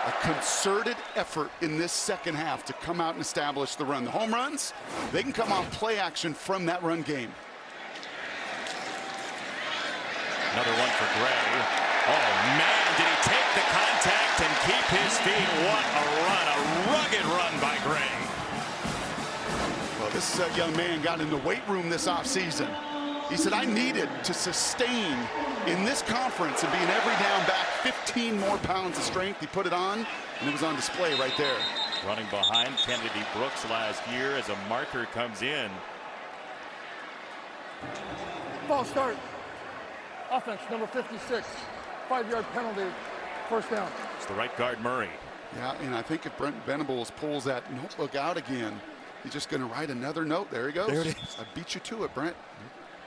A concerted effort in this second half to come out and establish the run. The home runs, they can come off play action from that run game. Another one for Gray. Oh, man, did he take the contact and keep his feet? What a run, a rugged run by Gray. Well, this young man got in the weight room this offseason. He said, I needed to sustain in this conference and be an every down back, 15 more pounds of strength. He put it on, and it was on display right there. Running behind Kennedy Brooks last year as a marker comes in. False start. Offense, number 56. 5-yard penalty, first down. It's the right guard, Murray. Yeah, and I think if Brent Venables pulls that notebook out again, he's just going to write another note. There he goes. There it is. I beat you to it, Brent.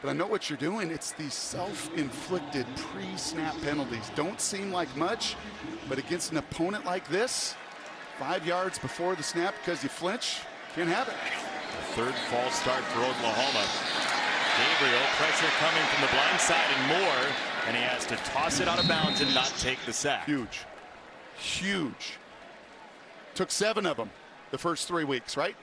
But I know what you're doing. It's these self-inflicted pre-snap penalties. Don't seem like much, but against an opponent like this, 5 yards before the snap because you flinch, can't have it. The third false start for Oklahoma. Gabriel, pressure coming from the blind side and more, and he has to toss it out of bounds and not take the sack. Huge. Huge. Took 7 of them the first 3 weeks, right?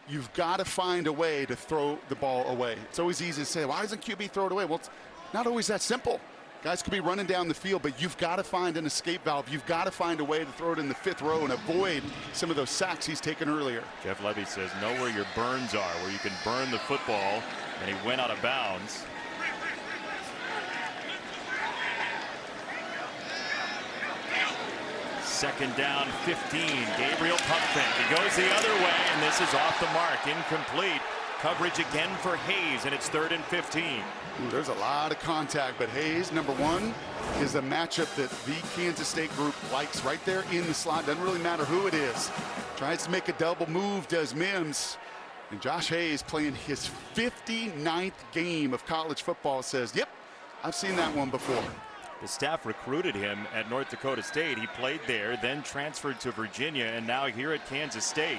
You've got to find a way to throw the ball away. It's always easy to say, why doesn't QB throw it away? Well, it's not always that simple. Guys could be running down the field, but you've got to find an escape valve. You've got to find a way to throw it in the 5th row and avoid some of those sacks he's taken earlier. Jeff Levy says, know where your burns are, where you can burn the football, and he went out of bounds. Second down, 15. Gabriel pump fake. It goes the other way, and this is off the mark. Incomplete. Coverage again for Hayes, and it's 3rd and 15. Ooh, there's a lot of contact, but Hayes, number 1, is a matchup that the Kansas State group likes right there in the slot. Doesn't really matter who it is. Tries to make a double move, does Mims. And Josh Hayes, playing his 59th game of college football, says, yep, I've seen that one before. The staff recruited him at North Dakota State. He played there, then transferred to Virginia, and now here at Kansas State.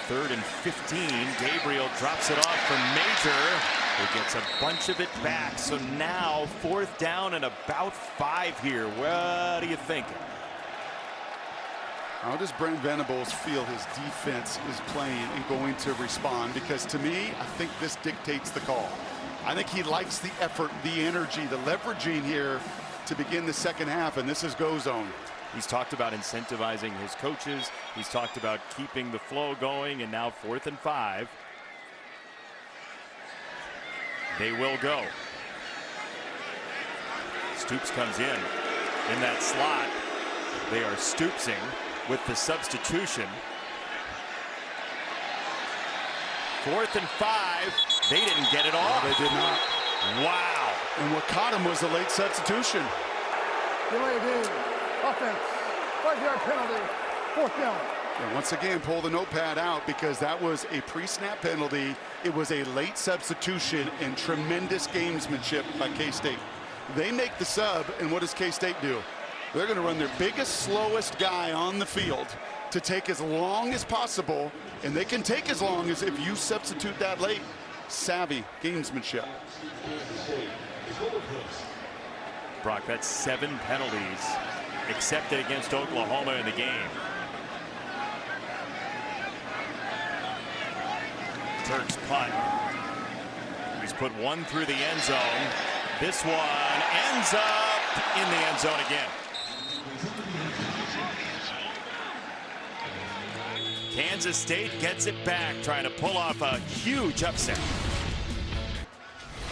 3rd and 15. Gabriel drops it off for Major. He gets a bunch of it back. So now 4th down and about 5 here. What are you thinking? How does Brent Venables feel his defense is playing and going to respond? Because to me, I think this dictates the call. I think he likes the effort, the energy, the leveraging here to begin the second half, and this is go zone. He's talked about incentivizing his coaches. He's talked about keeping the flow going, and now 4th and 5. They will go. Stoops comes in that slot. They are Stoopsing with the substitution. 4th and 5. They didn't get it off. No, they did not. Wow. And what caught him was a late substitution. Delay game. Offense. 5-yard penalty. 4th down. And once again, pull the notepad out because that was a pre-snap penalty. It was a late substitution and tremendous gamesmanship by K-State. They make the sub, and what does K-State do? They're going to run their biggest, slowest guy on the field to take as long as possible, and they can take as long as if you substitute that late. Savvy gamesmanship. Brock, that's 7 penalties accepted against Oklahoma in the game. Turks punt. He's put one through the end zone. This one ends up in the end zone again. Kansas State gets it back, trying to pull off a huge upset.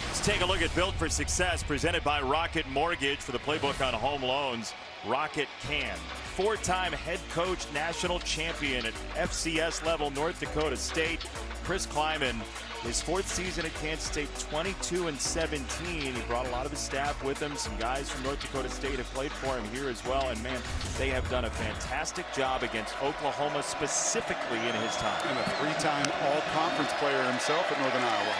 Let's take a look at Built for Success, presented by Rocket Mortgage. For the playbook on home loans, Rocket can. 4-time head coach, national champion at FCS level, North Dakota State. Chris Kleiman, his 4th season at Kansas State, 22-17. He brought a lot of his staff with him. Some guys from North Dakota State have played for him here as well. And man, they have done a fantastic job against Oklahoma, specifically in his time. And a 3-time all-conference player himself at Northern Iowa.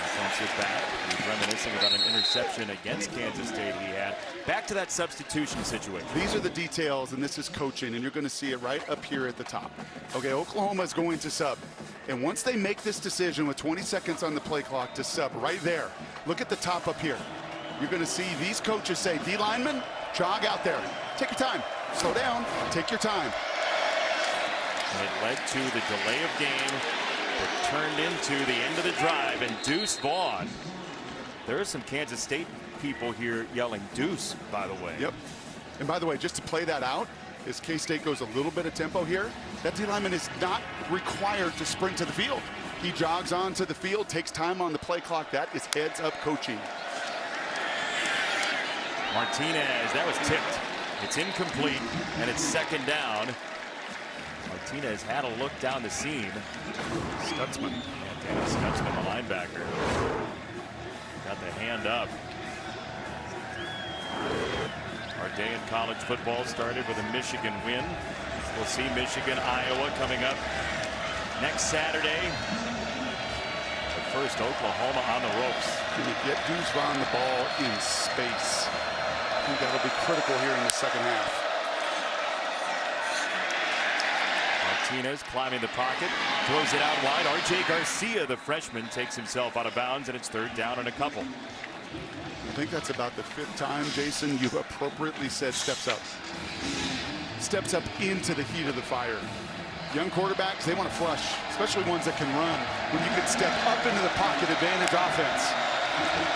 Defensive back. He's reminiscing about an interception against Kansas State he had. Back to that substitution situation. These are the details, and this is coaching, and you're going to see it right up here at the top. Okay, Oklahoma is going to sub. And once they make this decision with 20 seconds on the play clock to sub right there, look at the top up here. You're going to see these coaches say, D lineman, jog out there. Take your time. Slow down. Take your time. And it led to the delay of game that turned into the end of the drive. And Deuce Vaughn. There are some Kansas State people here yelling deuce, by the way. Yep. And by the way, just to play that out, as K-State goes a little bit of tempo here, that D lineman is not required to sprint to the field. He jogs onto the field, takes time on the play clock. That is heads-up coaching. Martinez, that was tipped. It's incomplete, and it's 2nd down. Martinez had a look down the seam. Stutzman. Danny Stutzman, the linebacker, got the hand up. Our day in college football started with a Michigan win. We'll see Michigan, Iowa coming up next Saturday. But first, Oklahoma on the ropes. Can you get Deuce Vaughn the ball in space? I think that'll be critical here in the second half. Martinez climbing the pocket, throws it out wide. R.J. Garcia, the freshman, takes himself out of bounds, and it's 3rd down and a couple. I think that's about the 5th time, Jason, you've appropriately said steps up. Steps up into the heat of the fire. Young quarterbacks, they want to flush, especially ones that can run. When you can step up into the pocket, advantage offense.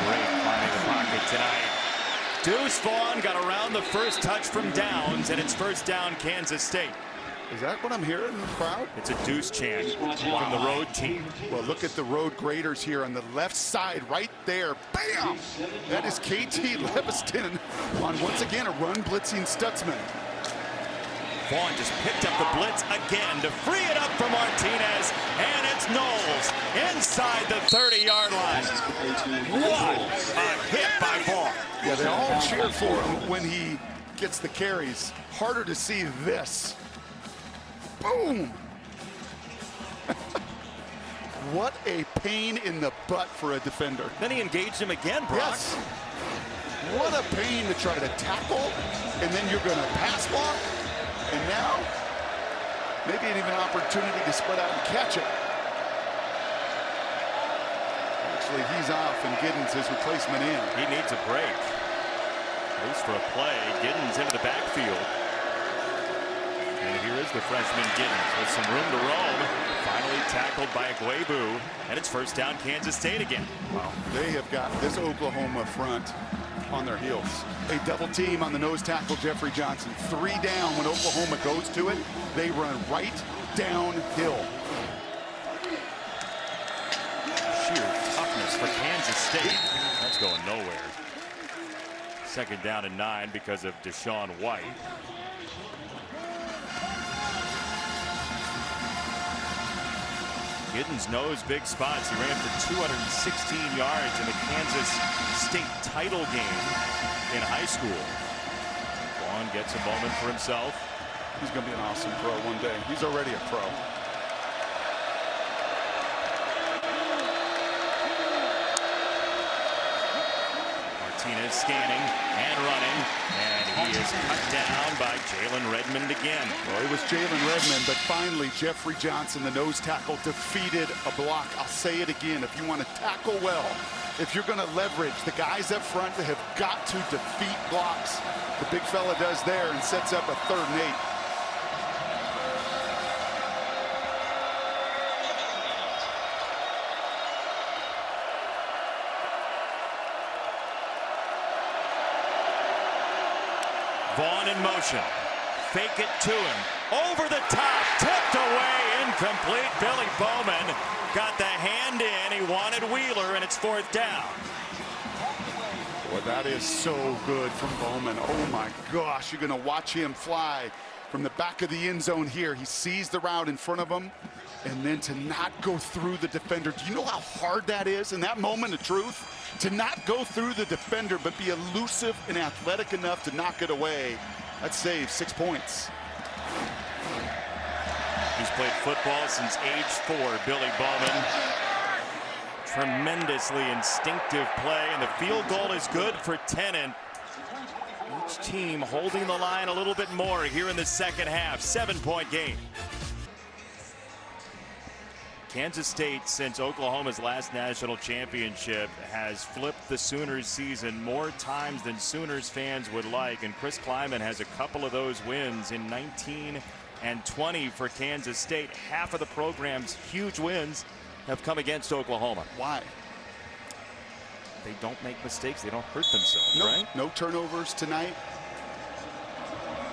Great climbing the pocket tonight. Deuce Vaughn got around the first touch from downs, and it's 1st down, Kansas State. Is that what I'm hearing in the crowd? It's a deuce chant from the road team. Well, look at the road graders here on the left side right there. Bam! That is KT Leviston on, once again, a run blitzing Stutzman. Vaughn just picked up the blitz again to free it up for Martinez, and it's Knowles inside the 30-yard line. What a hit by Vaughn. Yeah, they all cheer for him when he gets the carries. Harder to see this. Boom! What a pain in the butt for a defender. Then he engaged him again, Brock. Yes. What a pain to try to tackle, and then you're going to pass block, and now maybe even an opportunity to spread out and catch it. Actually, he's off, and Giddens, his replacement, in. He needs a break. At least for a play. Giddens into the backfield. And here is the freshman Giddens with some room to roam. Finally tackled by Aguebu, and it's 1st down, Kansas State again. Wow, they have got this Oklahoma front on their heels. A double team on the nose tackle, Jeffrey Johnson. 3 down when Oklahoma goes to it. They run right downhill. Sheer toughness for Kansas State. That's going nowhere. 2nd down and 9 because of Deshaun White. Giddens knows big spots. He ran for 216 yards in the Kansas State title game in high school. Vaughn gets a moment for himself. He's going to be an awesome pro one day. He's already a pro. Martinez scanning and running, and he is cut down by Jalen Redmond again. Well, it was Jalen Redmond, but finally Jeffrey Johnson, the nose tackle, defeated a block. I'll say it again. If you want to tackle well, if you're going to leverage the guys up front that have got to defeat blocks, the big fella does there and sets up a 3rd and 8. Vaughn in motion. Fake it to him. Over the top. Tipped away. Incomplete. Billy Bowman got the hand in. He wanted Wheeler, and it's 4th down. Boy, that is so good from Bowman. Oh, my gosh. You're going to watch him fly from the back of the end zone here. He sees the route in front of him, and then to not go through the defender. Do you know how hard that is in that moment of truth? To not go through the defender, but be elusive and athletic enough to knock it away. That saves 6 points. He's played football since age 4, Billy Bowman. Tremendously instinctive play, and the field goal is good for Tennant. Each team holding the line a little bit more here in the second half. 7-point game. Kansas State, since Oklahoma's last national championship, has flipped the Sooners season more times than Sooners fans would like, and Chris Kleiman has a couple of those wins in 19 and 20 for Kansas State. Half of the program's huge wins have come against Oklahoma. Why? They don't make mistakes. They don't hurt themselves, right? No turnovers tonight.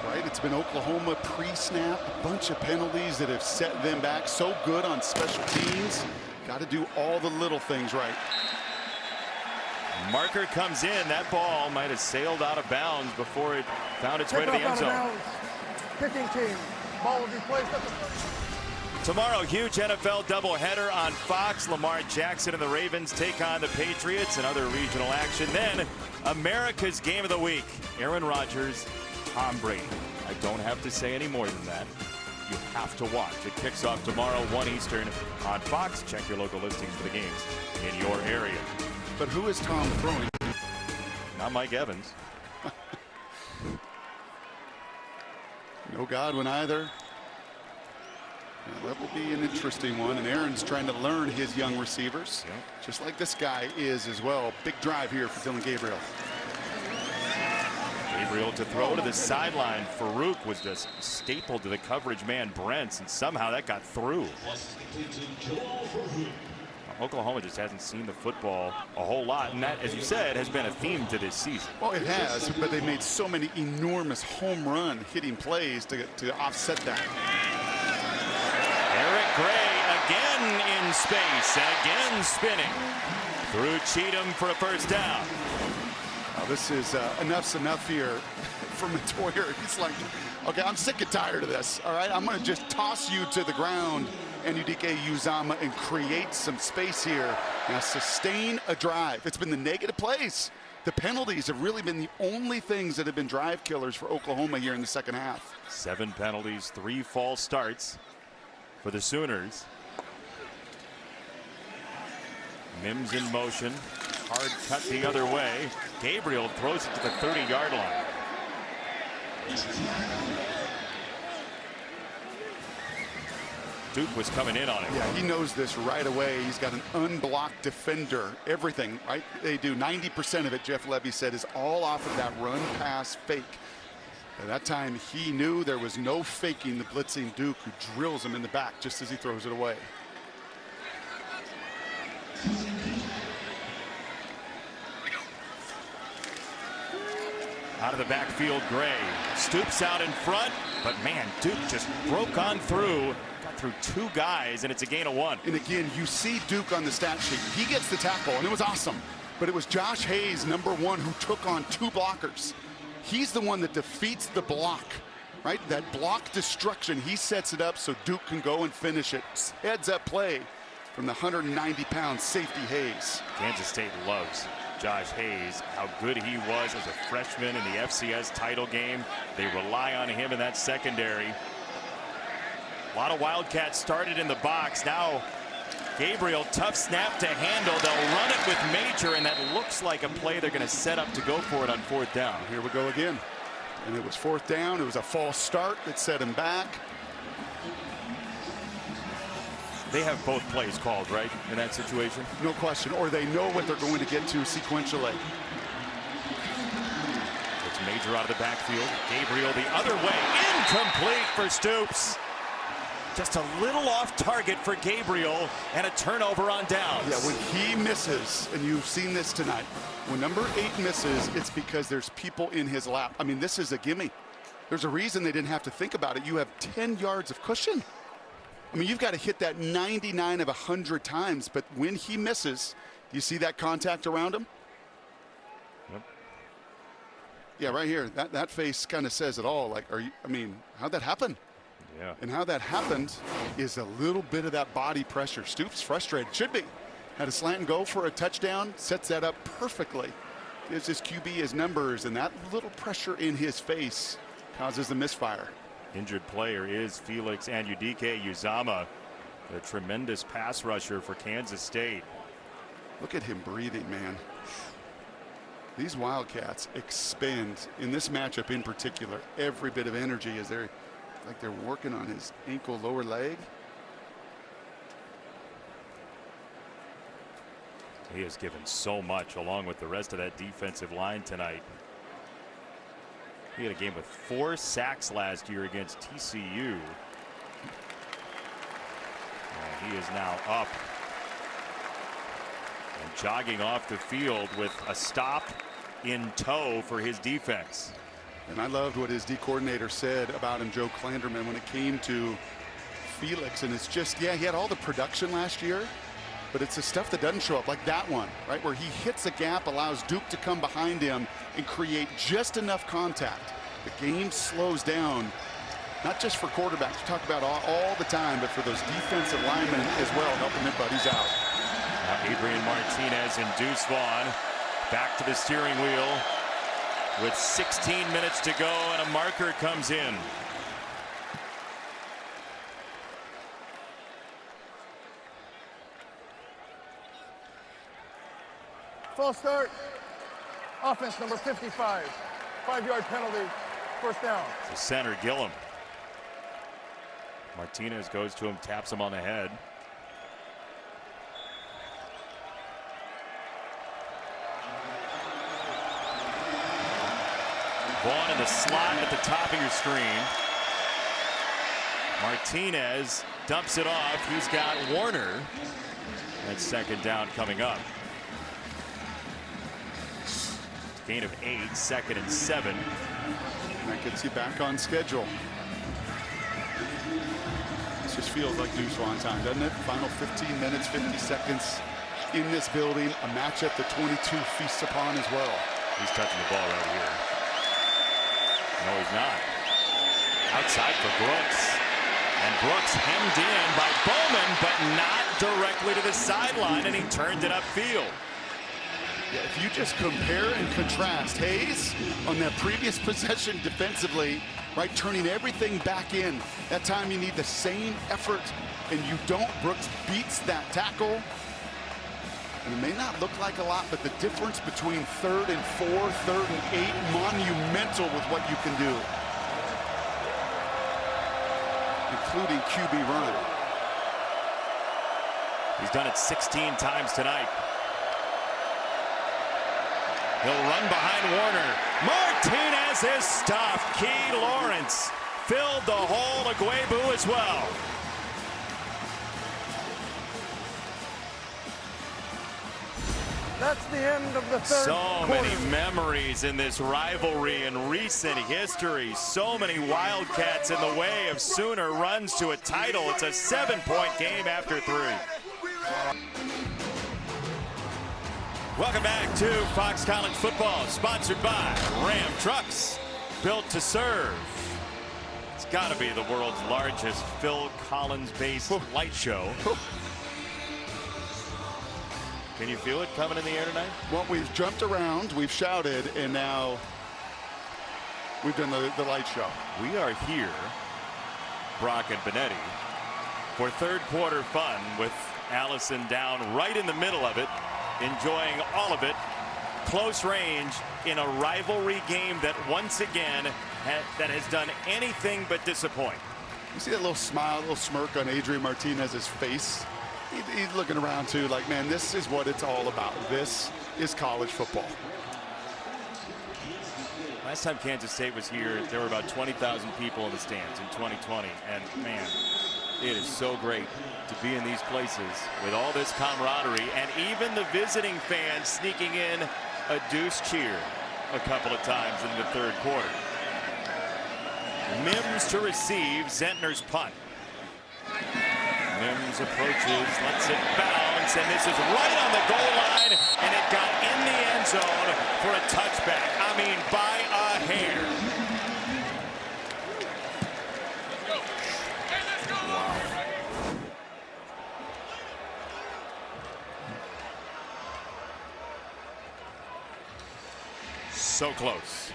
Right, it's been Oklahoma pre-snap, a bunch of penalties that have set them back. So good on special teams. Got to do all the little things right. Marker comes in. That ball might have sailed out of bounds before it found its way to the end zone. Kicking team. Ball will be placed at the... Tomorrow, huge NFL doubleheader on Fox. Lamar Jackson and the Ravens take on the Patriots and other regional action. Then, America's Game of the Week. Aaron Rodgers, Tom Brady. I don't have to say any more than that. You have to watch. It kicks off tomorrow, 1 Eastern on Fox. Check your local listings for the games in your area. But who is Tom throwing? Not Mike Evans. No Godwin either. Well, that will be an interesting one. And Aaron's trying to learn his young receivers, just like this guy is as well. Big drive here for Dillon Gabriel. Gabriel to throw to the sideline. Farouk was just stapled to the coverage man Brents, and somehow that got through. Oklahoma just hasn't seen the football a whole lot, and that, as you said, has been a theme to this season. Well, it has, but they made so many enormous home run hitting plays to offset that. Eric Gray again in space, again spinning through Cheatham for a 1st down. Now, this is enough's enough here for Matoyer. He's like, okay, I'm sick and tired of this. All right, I'm going to just toss you to the ground, and Udike Uzama, and create some space here. Now, sustain a drive. It's been the negative plays. The penalties have really been the only things that have been drive killers for Oklahoma here in the second half. 7 penalties, 3 false starts for the Sooners. Mims in motion. Hard cut the other way. Gabriel throws it to the 30-yard line. Duke was coming in on it. Yeah, he knows this right away. He's got an unblocked defender. Everything, right? They do 90% of it, Jeff Levy said, is all off of that run, pass, fake. At that time, he knew there was no faking the blitzing Duke, who drills him in the back just as he throws it away. Out of the backfield, Gray stoops out in front, but man, Duke just broke on through, got through 2 guys, and it's a gain of 1. And again, you see Duke on the stat sheet. He gets the tackle, and it was awesome. But it was Josh Hayes, #1, who took on 2 blockers. He's the one that defeats the block, right? That block destruction, he sets it up so Duke can go and finish it. Heads up play from the 190-pound safety Hayes. Kansas State loves Josh Hayes, how good he was as a freshman in the FCS title game. They rely on him in that secondary. A lot of Wildcats started in the box. Now Gabriel, tough snap to handle. They'll run it with Major, and that looks like a play they're going to set up to go for it on 4th down. Here we go again. And it was 4th down. It was a false start that set him back. They have both plays called, right, in that situation? No question. Or they know what they're going to get to sequentially. It's Major out of the backfield. Gabriel the other way. Incomplete for Stoops. Just a little off target for Gabriel, and a turnover on downs. Yeah, when he misses, and you've seen this tonight, when number 8 misses, it's because there's people in his lap. I mean, this is a gimme. There's a reason they didn't have to think about it. You have 10 yards of cushion. I mean, you've got to hit that 99 of 100 times, but when he misses, do you see that contact around him? Yep. Yeah, right here. That face kind of says it all. Like, how'd that happen? Yeah. And how that happened is a little bit of that body pressure. Stoops frustrated, should be. Had a slant and go for a touchdown, sets that up perfectly. Gives his QB his numbers, and that little pressure in his face causes the misfire. Injured player is Felix Anudike Uzama, a tremendous pass rusher for Kansas State. Look at him breathing, man. These Wildcats expend, in this matchup in particular, every bit of energy as they're working on his ankle, lower leg. He has given so much along with the rest of that defensive line tonight. He had a game with 4 sacks last year against TCU. And he is now up and jogging off the field with a stop in tow for his defense. And I loved what his D coordinator said about him, Joe Klanderman, when it came to Felix. And it's just, yeah, he had all the production last year, but it's the stuff that doesn't show up, like that one, right, where he hits a gap, allows Duke to come behind him and create just enough contact. The game slows down, not just for quarterbacks, we talk about all the time, but for those defensive linemen as well, helping their buddies out. Now Adrian Martinez and Deuce Vaughn back to the steering wheel with 16 minutes to go, and a marker comes in. False start. Offense number 55. 5-yard penalty. 1st down. The center, Gillum. Martinez goes to him, taps him on the head. Vaughn in the slot at the top of your screen. Martinez dumps it off. He's got Warner. That's 2nd down coming up. Gain of 8, 2nd and 7. That gets you back on schedule. This just feels like Deuce Vaughn time, doesn't it? Final 15 minutes, 50 seconds in this building. A matchup that 22 feasts upon as well. He's touching the ball right here. No, he's not. Outside for Brooks. And Brooks hemmed in by Bowman, but not directly to the sideline, and he turned it upfield. Yeah, if you just compare and contrast Hayes on that previous possession defensively, right, turning everything back in. That time you need the same effort, and you don't. Brooks beats that tackle. And it may not look like a lot, but the difference between 3rd and 4, 3rd and 8, monumental with what you can do, including QB running. He's done it 16 times tonight. He'll run behind Warner. Martinez is stuffed. Key Lawrence filled the hole. Aguebu as well. That's the end of the 3rd So quarter. many memories in this rivalry in recent history. So many Wildcats in the way of Sooner runs to a title. It's a 7-point game after 3. Welcome back to Fox College Football, sponsored by Ram Trucks, built to serve. It's got to be the world's largest Phil Collins-based light show. Can you feel it coming in the air tonight? Well, we've jumped around, we've shouted, and now we've done the light show. We are here, Brock and Benetti, for 3rd quarter fun with Allison down right in the middle of it, enjoying all of it. Close range in a rivalry game that once again that has done anything but disappoint. You see that little smile, little smirk on Adrian Martinez's face? He's looking around too like, man, this is what it's all about. This is college football. Last time Kansas State was here, there were about 20,000 people in the stands in 2020. And man, it is so great to be in these places with all this camaraderie, and even the visiting fans sneaking in a deuce cheer a couple of times in the third quarter. Mims to receive Zentner's punt. Mims approaches, lets it bounce, and this is right on the goal line, and it got in the end zone for a touchback. I mean, by a hair. So close.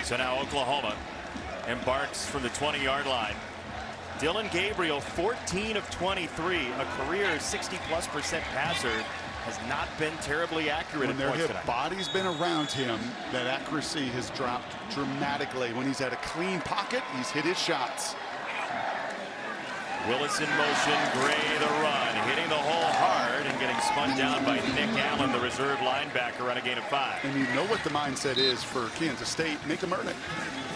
So now Oklahoma embarks from the 20-yard line. Dillon Gabriel, 14 of 23, a career 60+% passer, has not been terribly accurate when at points their tonight. body's been around him, that accuracy has dropped dramatically. When he's had a clean pocket, he's hit his shots. Willis in motion, Gray the run, hitting the hole hard and getting spun down by Nick Allen, the reserve linebacker, on a gain of 5. And you know what the mindset is for Kansas State. Make them earn it.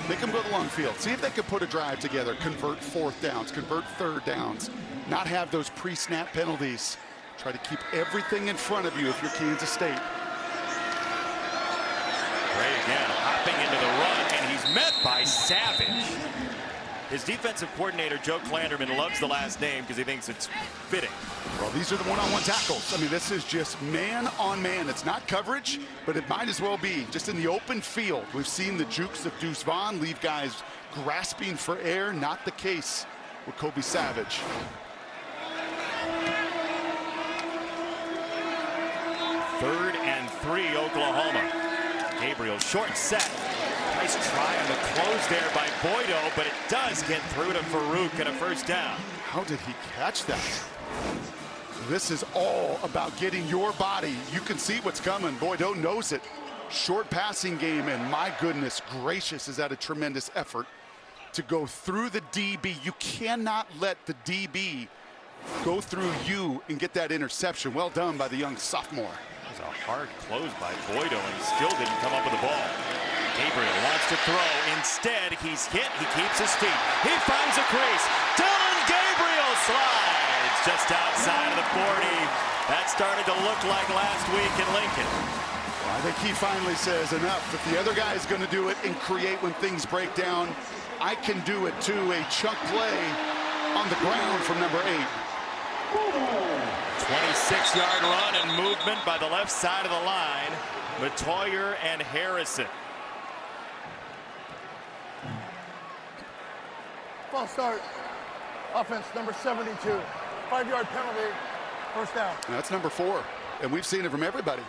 Make them go the long field. See if they can put a drive together, convert 4th downs, convert 3rd downs, not have those pre-snap penalties. Try to keep everything in front of you if you're Kansas State. Gray again hopping into the run, and he's met by Savage. His defensive coordinator, Joe Klanderman, loves the last name because he thinks it's fitting. Well, these are the one-on-one tackles. I mean, this is just man-on-man. It's not coverage, but it might as well be just in the open field. We've seen the jukes of Deuce Vaughn leave guys grasping for air. Not the case with Kobe Savage. Third and 3, Oklahoma. Gabriel, short set. Nice try on the close there by Boydo, but it does get through to Farouk and a 1st down. How did he catch that? This is all about getting your body. You can see what's coming. Boydo knows it. Short passing game, and my goodness gracious, is that a tremendous effort to go through the DB. You cannot let the DB go through you and get that interception. Well done by the young sophomore. It was a hard close by Boydo, and he still didn't come up with the ball. Gabriel wants to throw. Instead, he's hit. He keeps his feet. He finds a crease. Dillon Gabriel slides just outside of the 40. That started to look like last week in Lincoln. I think he finally says enough. If the other guy is going to do it and create when things break down, I can do it too. A chunk play on the ground from number 8. 26-yard run and movement by the left side of the line. Matoyer and Harrison. False start. Offense number 72. 5-yard penalty. 1st down. That's number 4. And we've seen it from everybody.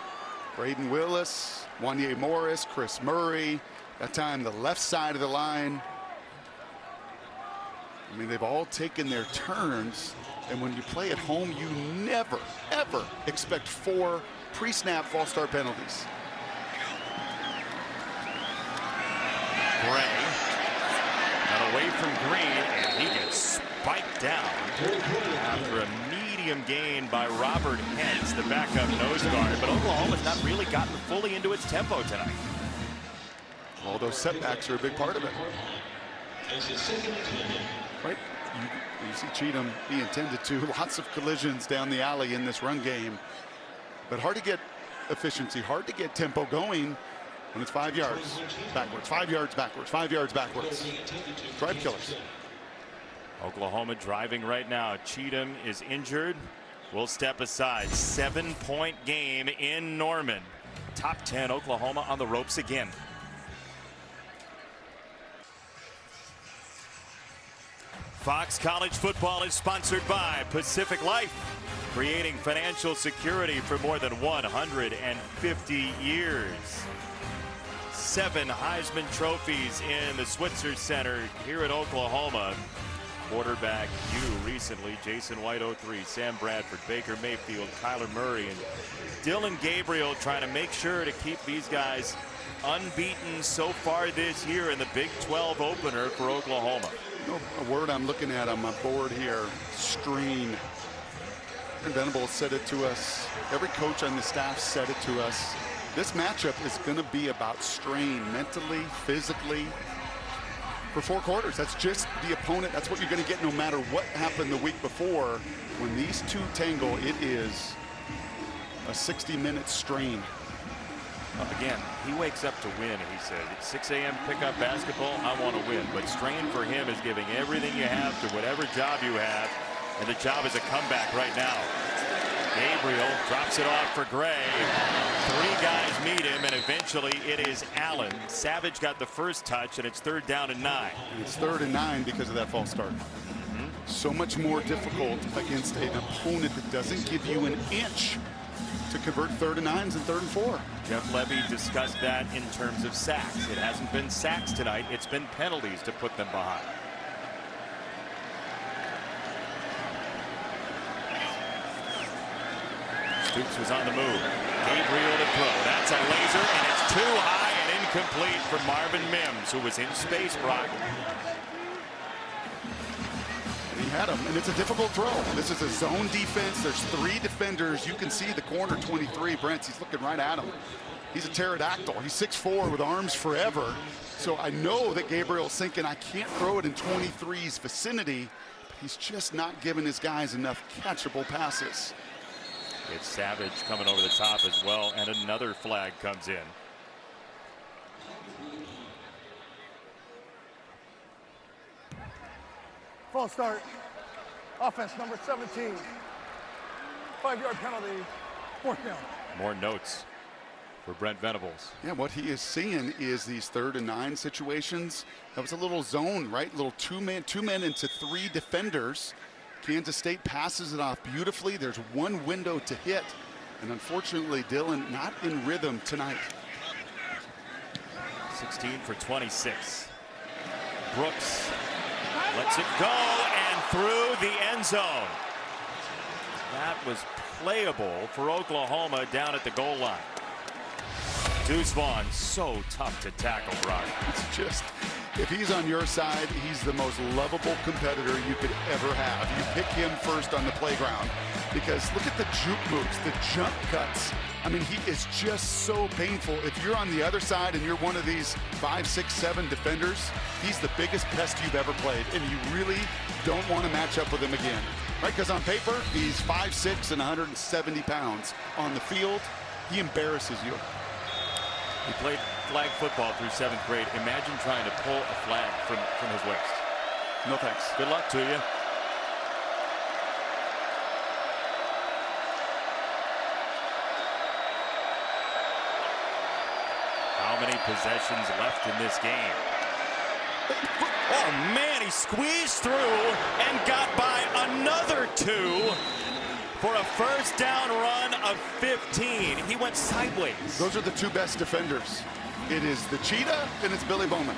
Braden Willis, Wanye Morris, Chris Murray. That time the left side of the line. I mean, they've all taken their turns. And when you play at home, you never, ever expect 4 pre-snap false start penalties. Gray got away from Green, and he gets spiked down after a medium gain by Robert Hentz, the backup nose guard. But Oklahoma's not really gotten fully into its tempo tonight. All those setbacks are a big part of it. Right? You see Cheatham being tended to. Lots of collisions down the alley in this run game. But hard to get efficiency, hard to get tempo going when it's 5 yards backwards, 5 yards backwards, 5 yards backwards. Drive killers. Oklahoma driving right now. Cheatham is injured. We'll step aside. 7-point game in Norman. Top 10 Oklahoma on the ropes again. Fox College Football is sponsored by Pacific Life. creating financial security for more than 150 years. 7 Heisman trophies in the Switzer Center here at Oklahoma. Quarterback U recently, Jason White 03, Sam Bradford, Baker Mayfield, Kyler Murray, and Dillon Gabriel trying to make sure to keep these guys unbeaten so far this year in the Big 12 opener for Oklahoma. A word I'm looking at on my board here, strain. Venables said it to us. Every coach on the staff said it to us. This matchup is going to be about strain mentally, physically. For 4 quarters, that's just the opponent. That's what you're going to get no matter what happened the week before. When these two tangle, it is a 60-minute strain. Again, he wakes up to win, and he said, it's 6 a.m. pickup basketball, I want to win. But strain for him is giving everything you have to whatever job you have, and the job is a comeback right now. Gabriel drops it off for Gray. 3 guys meet him, and eventually it is Allen. Savage got the first touch, and it's 3rd down and 9. It's 3rd and 9 because of that false start. So much more difficult against an opponent that doesn't give you an inch to convert 3rd and 9s and 3rd and 4. Jeff Levy discussed that in terms of sacks. It hasn't been sacks tonight. It's been penalties to put them behind. Stoops was on the move. Gabriel to throw. That's a laser, and it's too high and incomplete for Marvin Mims, who was in space, Brock. He had him, and it's a difficult throw. This is a zone defense. There's 3 defenders. You can see the corner 23, Brent. He's looking right at him. He's a pterodactyl. He's 6'4" with arms forever. So I know that Gabriel's thinking, I can't throw it in 23's vicinity. But he's just not giving his guys enough catchable passes. It's Savage coming over the top as well, and another flag comes in. False start. Offense number 17. 5-yard penalty. 4th down. More notes for Brent Venables. Yeah, what he is seeing is these 3rd and 9 situations. That was a little zone, right? Little two men into 3 defenders. Kansas State passes it off beautifully. There's 1 window to hit. And unfortunately, Dillon not in rhythm tonight. 16 for 26. Brooks lets it go and through the end zone. That was playable for Oklahoma down at the goal line. Deuce Vaughn, so tough to tackle, Brock. It's just, if he's on your side, he's the most lovable competitor you could ever have. You pick him first on the playground because look at the juke moves, the jump cuts. I mean, he is just so painful. If you're on the other side and you're one of these 5, 6, 7 defenders, he's the biggest pest you've ever played, and you really don't want to match up with him again, right? Because on paper, he's 5'6" and 170 pounds. On the field, he embarrasses you. He played flag football through 7th grade. Imagine trying to pull a flag from his waist. No thanks. Good luck to you. How many possessions left in this game? Oh man, he squeezed through and got by another 2. For a 1st down run of 15. He went sideways. Those are the 2 best defenders. It is the Cheetah and it's Billy Bowman.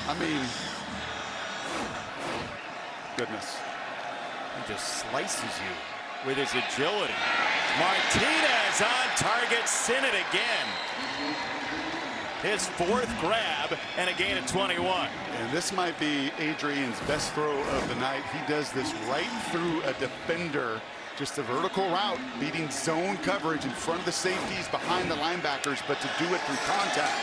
I mean, goodness. He just slices you with his agility. Martinez on target, sent it again. His 4th grab and a gain of 21. And this might be Adrian's best throw of the night. He does this right through a defender. Just a vertical route, beating zone coverage in front of the safeties, behind the linebackers, but to do it through contact.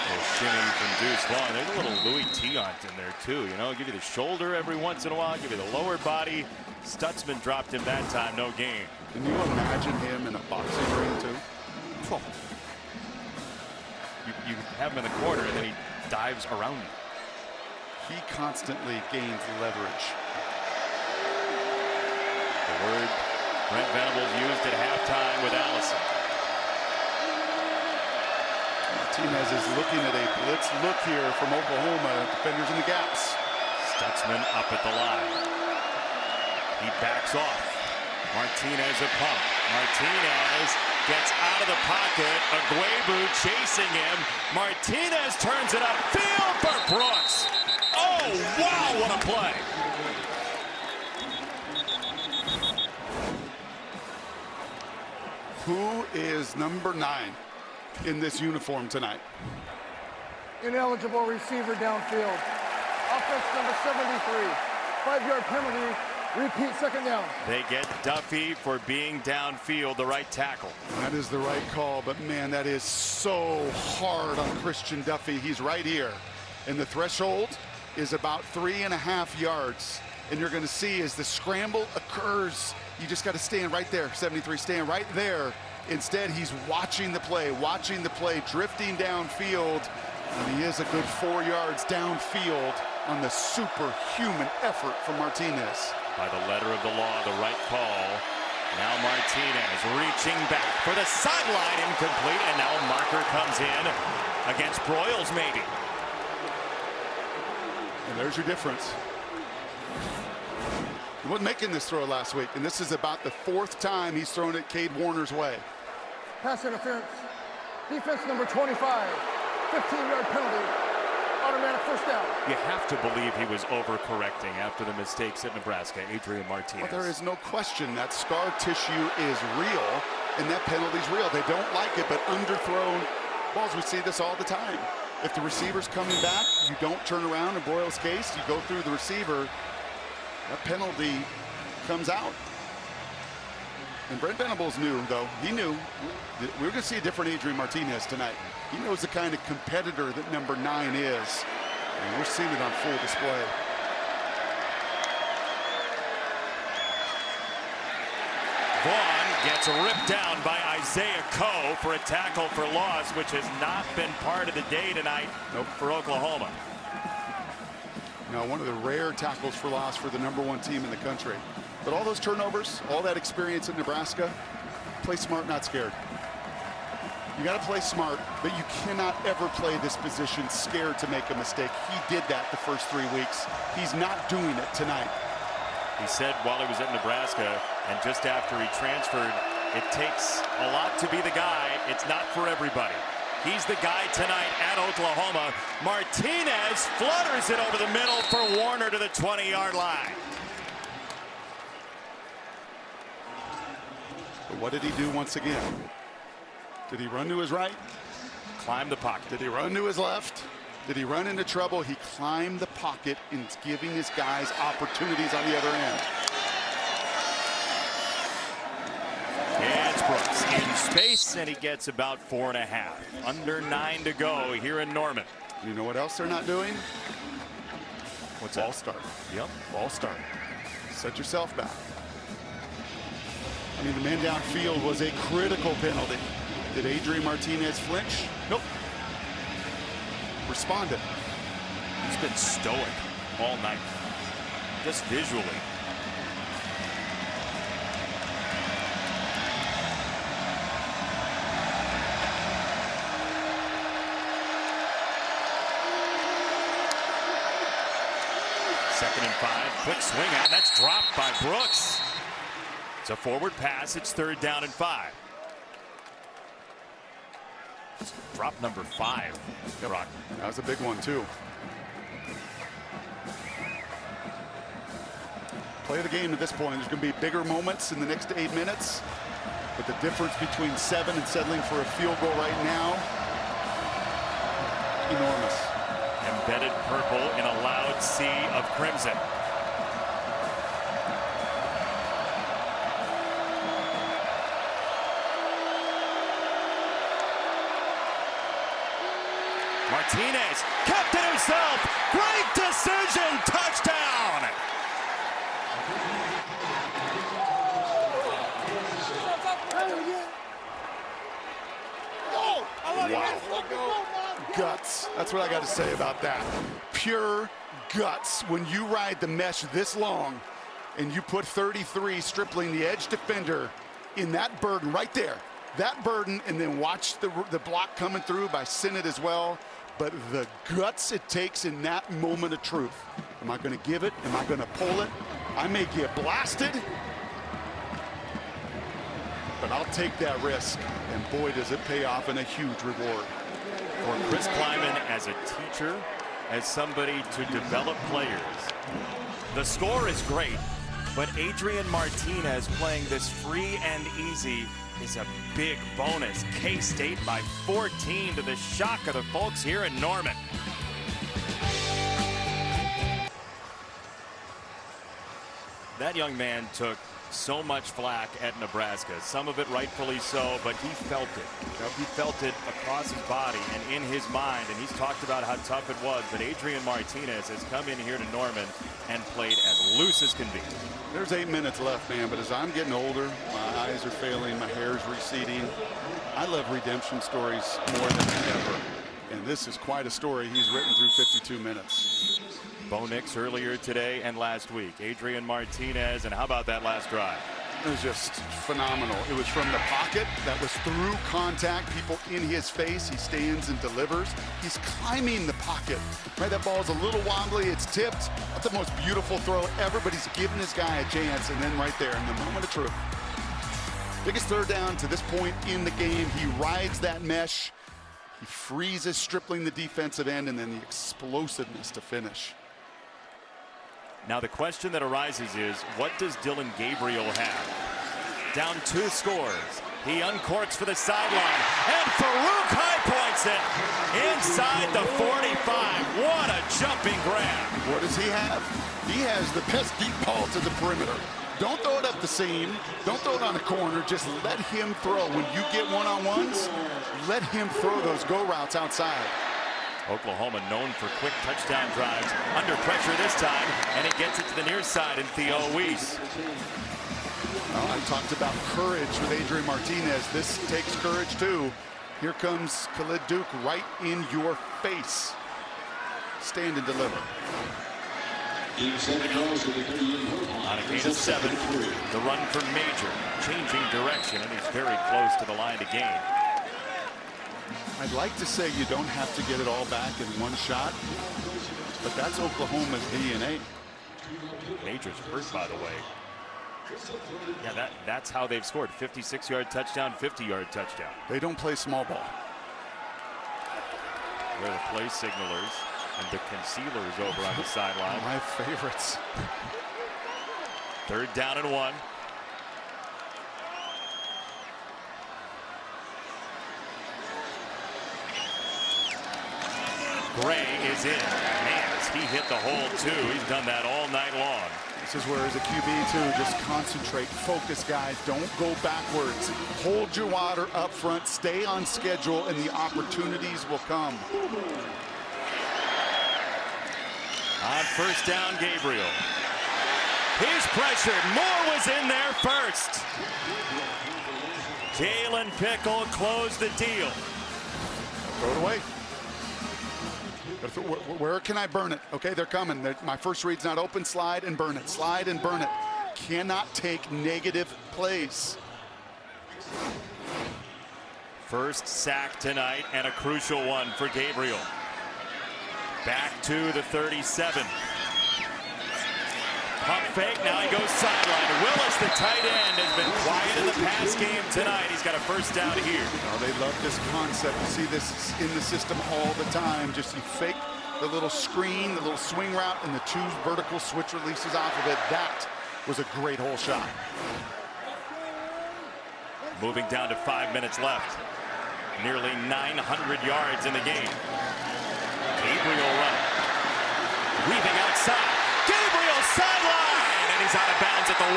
A little shimmy from Deuce Vaughn. There's a little Louis Tiant in there too. You know, give you the shoulder every once in a while, give you the lower body. Stutzman dropped him that time, no gain. Can you imagine him in a boxing ring too? Oh. You have him in the corner and then he dives around you. He constantly gains leverage. The word Brent Venables used at halftime with Allison. Martinez is looking at a blitz look here from Oklahoma. Defenders in the gaps. Stutzman up at the line. He backs off. Martinez a pump. Martinez gets out of the pocket. Aguebu chasing him. Martinez turns it upfield for Brooks. Oh, wow, what a play. Who is number 9 in this uniform tonight? Ineligible receiver downfield. Offense number 73. 5-yard penalty. Repeat, second down. They get Duffy for being downfield, the right tackle. That is the right call, but man, that is so hard on Christian Duffy. He's right here, and the threshold is about 3.5 yards. And you're going to see as the scramble occurs, you just got to stand right there. 73, stand right there. Instead, he's watching the play, drifting downfield, and he is a good 4 yards downfield on the superhuman effort from Martinez. By the letter of the law, the right call. Now Martinez reaching back for the sideline, incomplete, and now a marker comes in against Broyles, maybe. And there's your difference. He wasn't making this throw last week, and this is about the 4th time he's thrown it Cade Warner's way. Pass interference. Defense number 25. 15-yard penalty. Automatic first down. You have to believe he was overcorrecting after the mistakes at Nebraska. Adrian Martinez. Well, there is no question that scar tissue is real, and that penalty's real. They don't like it, but underthrown balls, we see this all the time. If the receiver's coming back, you don't turn around. In Broyles' case, you go through the receiver. That penalty comes out. And Brent Venables knew, though. He knew we were going to see a different Adrian Martinez tonight. He knows the kind of competitor that number 9 is. And we're seeing it on full display. Vaughn gets ripped down by Isaiah Coe for a tackle for loss, which has not been part of the day tonight for Oklahoma. Now, one of the rare tackles for loss for the number 1 team in the country. But all those turnovers, all that experience in Nebraska, play smart, not scared. You got to play smart, but you cannot ever play this position scared to make a mistake. He did that the first 3 weeks. He's not doing it tonight. He said while he was at Nebraska and just after he transferred, it takes a lot to be the guy. It's not for everybody. He's the guy tonight at Oklahoma. Martinez flutters it over the middle for Warner to the 20-yard line. But what did he do once again? Did he run to his right? Climb the pocket. Did he run to his left? Did he run into trouble? He climbed the pocket and giving his guys opportunities on the other end. It's Brooks in space, and he gets about 4.5. Under 9 to go here in Norman. You know what else they're not doing? What's Ball that? start. Yep. Ball start. Set yourself back. I mean, the man downfield was a critical penalty. Did Adrian Martinez flinch? Nope. Responded. He's been stoic all night, just visually. Second and 5, quick swing out, that's dropped by Brooks. It's a forward pass, it's 3rd down and 5. It's drop number 5, Brock. That was a big one, too. Play the game at this point. There's going to be bigger moments in the next 8 minutes. But the difference between 7 and settling for a field goal right now, enormous. Embedded purple in a loud sea of crimson. Martinez kept it himself. Great decision. Touchdown. Wow. Guts. That's what I got to say about that. Pure guts. When you ride the mesh this long and you put 33 stripling the edge defender in that burden right there, that burden, and then watch the block coming through by Sinnott as well. But the guts it takes in that moment of truth. Am I going to give it? Am I going to pull it? I may get blasted, but I'll take that risk. And boy, does it pay off in a huge reward. For Chris Kleiman, as a teacher, as somebody to develop players, the score is great, but Adrian Martinez playing this free and easy is a big bonus. K-State by 14 to the shock of the folks here in Norman. That young man took so much flack at Nebraska, some of it rightfully so, but he felt it. He felt it across his body and in his mind, and he's talked about how tough it was. But Adrian Martinez has come in here to Norman and played as loose as can be. There's 8 minutes left, man, but as I'm getting older, my eyes are failing, my hair's receding. I love redemption stories more than ever, and this is quite a story he's written through 52 minutes. Bo Nix earlier today and last week. Adrian Martinez, and how about that last drive? It was just phenomenal. It was from the pocket. That was through contact. People in his face. He stands and delivers. He's climbing the pocket. Right, that ball's a little wobbly. It's tipped. Not the most beautiful throw ever, but he's giving this guy a chance. And then right there in the moment of truth. Biggest third down to this point in the game. He rides that mesh. He freezes Stripling the defensive end, and then the explosiveness to finish. Now the question that arises is, what does Dillon Gabriel have? Down 2 scores. He uncorks for the sideline, and Farouk high points it inside the 45. What a jumping grab. What does he have? He has the best deep ball to the perimeter. Don't throw it up the seam. Don't throw it on the corner. Just let him throw. When you get one-on-ones, let him throw those go routes outside. Oklahoma known for quick touchdown drives. Under pressure this time, and he gets it to the near side in Theo Weiss. Well, I talked about courage with Adrian Martinez. This takes courage too. Here comes Khalid Duke right in your face. Stand and deliver. On a gain of 7, the run for Major, changing direction, and he's very close to the line to gain. I'd like to say you don't have to get it all back in one shot, but that's Oklahoma's DNA. Major's hurt, by the way. Yeah, that's how they've scored. 56-yard touchdown, 50-yard touchdown. They don't play small ball. They're the play signalers and the concealers over on the sideline. My favorites. 3rd down and 1. Gray is in. Man, he hit the hole too. He's done that all night long. This is where, as a QB too, just concentrate, focus, guys. Don't go backwards. Hold your water up front. Stay on schedule, and the opportunities will come. On 1st down, Gabriel. He's pressured. Moore was in there first. Jalen Pickle closed the deal. Throw it away. Where can I burn it? Okay, they're coming. My first read's not open. Slide and burn it. Slide and burn it. Cannot take negative plays. First sack tonight, and a crucial one for Gabriel. Back to the 37. Pump fake, now he goes sideline. Willis, the tight end, has been quiet in the pass game tonight. He's got a 1st down here. Oh, they love this concept. You see this in the system all the time. Just you fake the little screen, the little swing route, and the 2 vertical switch releases off of it. That was a great hole shot. Moving down to 5 minutes left. Nearly 900 yards in the game. Gabriel running. Weaving outside. Gabriel sideline, and he's out of bounds at the 1.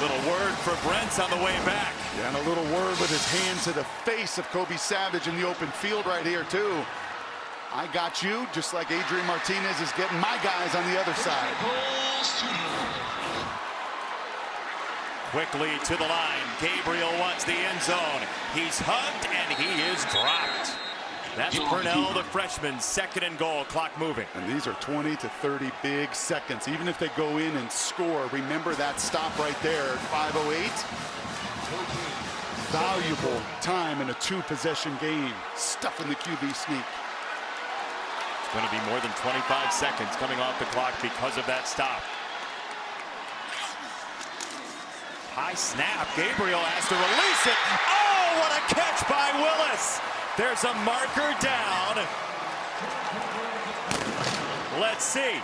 Little word for Brents on the way back. Yeah, and a little word with his hand to the face of Kobe Savage in the open field right here too. I got you, just like Adrian Martinez is getting my guys on the other side. Quickly to the line. Gabriel wants the end zone. He's hugged, and he is dropped. That's Purnell, the freshman, 2nd and goal, clock moving. And these are 20 to 30 big seconds. Even if they go in and score, remember that stop right there at 5:08. Valuable time in a 2-possession game. Stuffing the QB sneak. It's going to be more than 25 seconds coming off the clock because of that stop. High snap. Gabriel has to release it. Oh, what a catch by Willis. There's a marker down. Let's see.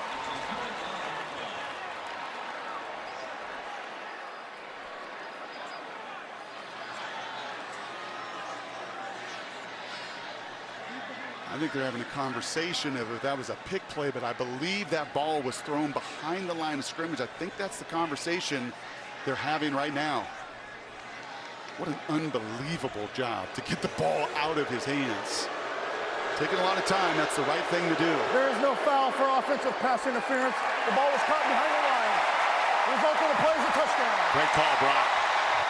I think they're having a conversation of if that was a pick play, but I believe that ball was thrown behind the line of scrimmage. I think that's the conversation they're having right now. What an unbelievable job to get the ball out of his hands. Taking a lot of time, that's the right thing to do. There is no foul for offensive pass interference. The ball was caught behind the line. The result of the play is a touchdown. Great call, Brock.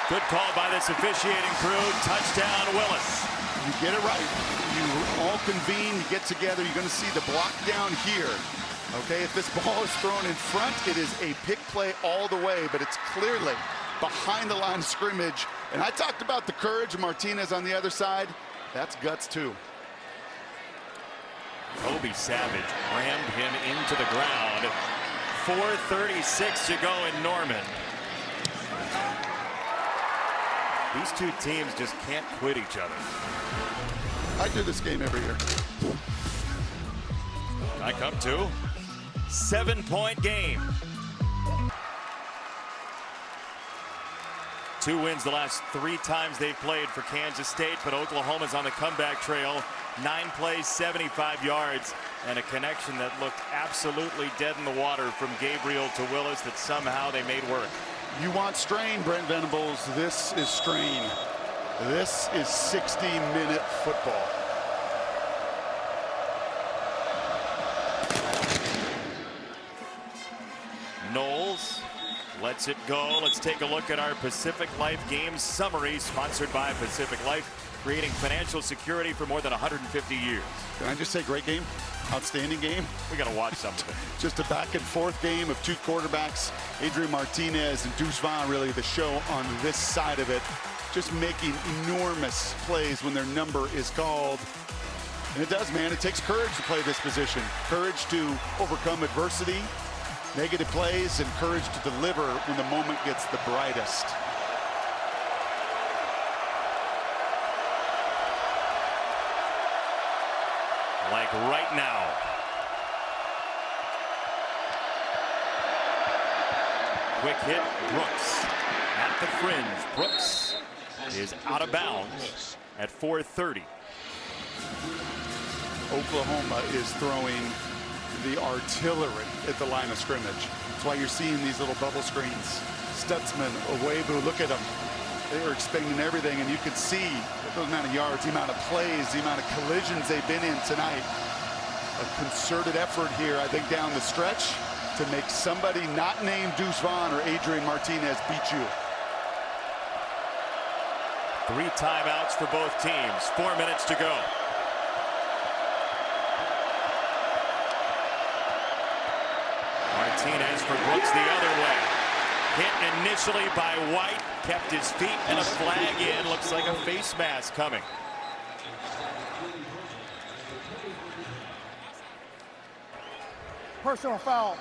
Good call by this officiating crew. Touchdown, Willis. You get it right. You all convene, you get together, you're going to see the block down here. Okay, if this ball is thrown in front, it is a pick play all the way, but it's clearly behind the line of scrimmage. And I talked about the courage of Martinez on the other side. That's guts too. Kobe Savage rammed him into the ground. 4:36 to go in Norman. These two teams just can't quit each other. I do this game every year. I come to 7-point game. 2 wins the last 3 times they've played for Kansas State, but Oklahoma's on the comeback trail. 9 plays, 75 yards, and a connection that looked absolutely dead in the water from Gabriel to Willis that somehow they made work. You want strain, Brent Venables. This is strain. This is 60-minute football. Knowles lets it go. Let's take a look at our Pacific Life game summary, sponsored by Pacific Life, creating financial security for more than 150 years. Can I just say great game? Outstanding game. We got to watch some of it. Just a back and forth game of 2 quarterbacks. Adrian Martinez and Deuce Vaughn really the show on this side of it. Just making enormous plays when their number is called. And it does, man. It takes courage to play this position. Courage to overcome adversity, negative plays, and courage to deliver when the moment gets the brightest. Like right now. Quick hit, Brooks at the fringe. Brooks is out of bounds at 4:30. Oklahoma is throwing the artillery at the line of scrimmage. That's why you're seeing these little bubble screens. Stutzman, Owebu, look at them. They are expending everything, and you can see the amount of yards, the amount of plays, the amount of collisions they've been in tonight. A concerted effort here, I think, down the stretch to make somebody not named Deuce Vaughn or Adrian Martinez beat you. 3 timeouts for both teams. 4 minutes to go. Martinez for Brooks the other way. Hit initially by White, kept his feet, and a flag in. Looks like a face mask coming. Personal foul,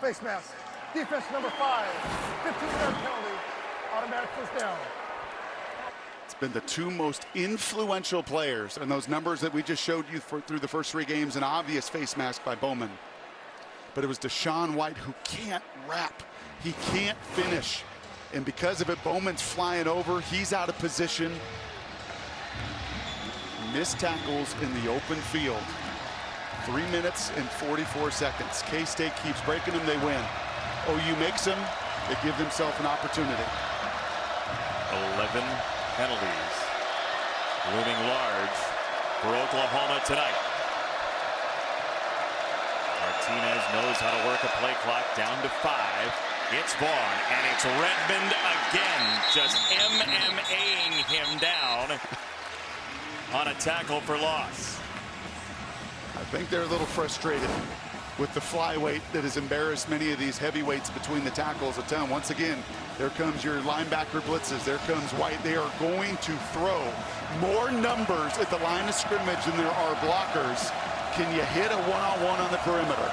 face mask. Defense number 5, 15-yard penalty, automatic first down. It's been the 2 most influential players, and those numbers that we just showed you through the first 3 games, an obvious face mask by Bowman. But it was Deshaun White who can't wrap. He can't finish. And because of it, Bowman's flying over. He's out of position. Missed tackles in the open field. 3 minutes and 44 seconds. K-State keeps breaking them, they win. OU makes them, they give themselves an opportunity. 11 penalties looming large for Oklahoma tonight. Martinez knows how to work a play clock down to 5. It's Vaughn, and it's Redmond again, just MMAing him down on a tackle for loss. I think they're a little frustrated with the flyweight that has embarrassed many of these heavyweights between the tackles. A ton. Once again, there comes your linebacker blitzes. There comes White. They are going to throw more numbers at the line of scrimmage than there are blockers. can you hit a one-on-one on the perimeter?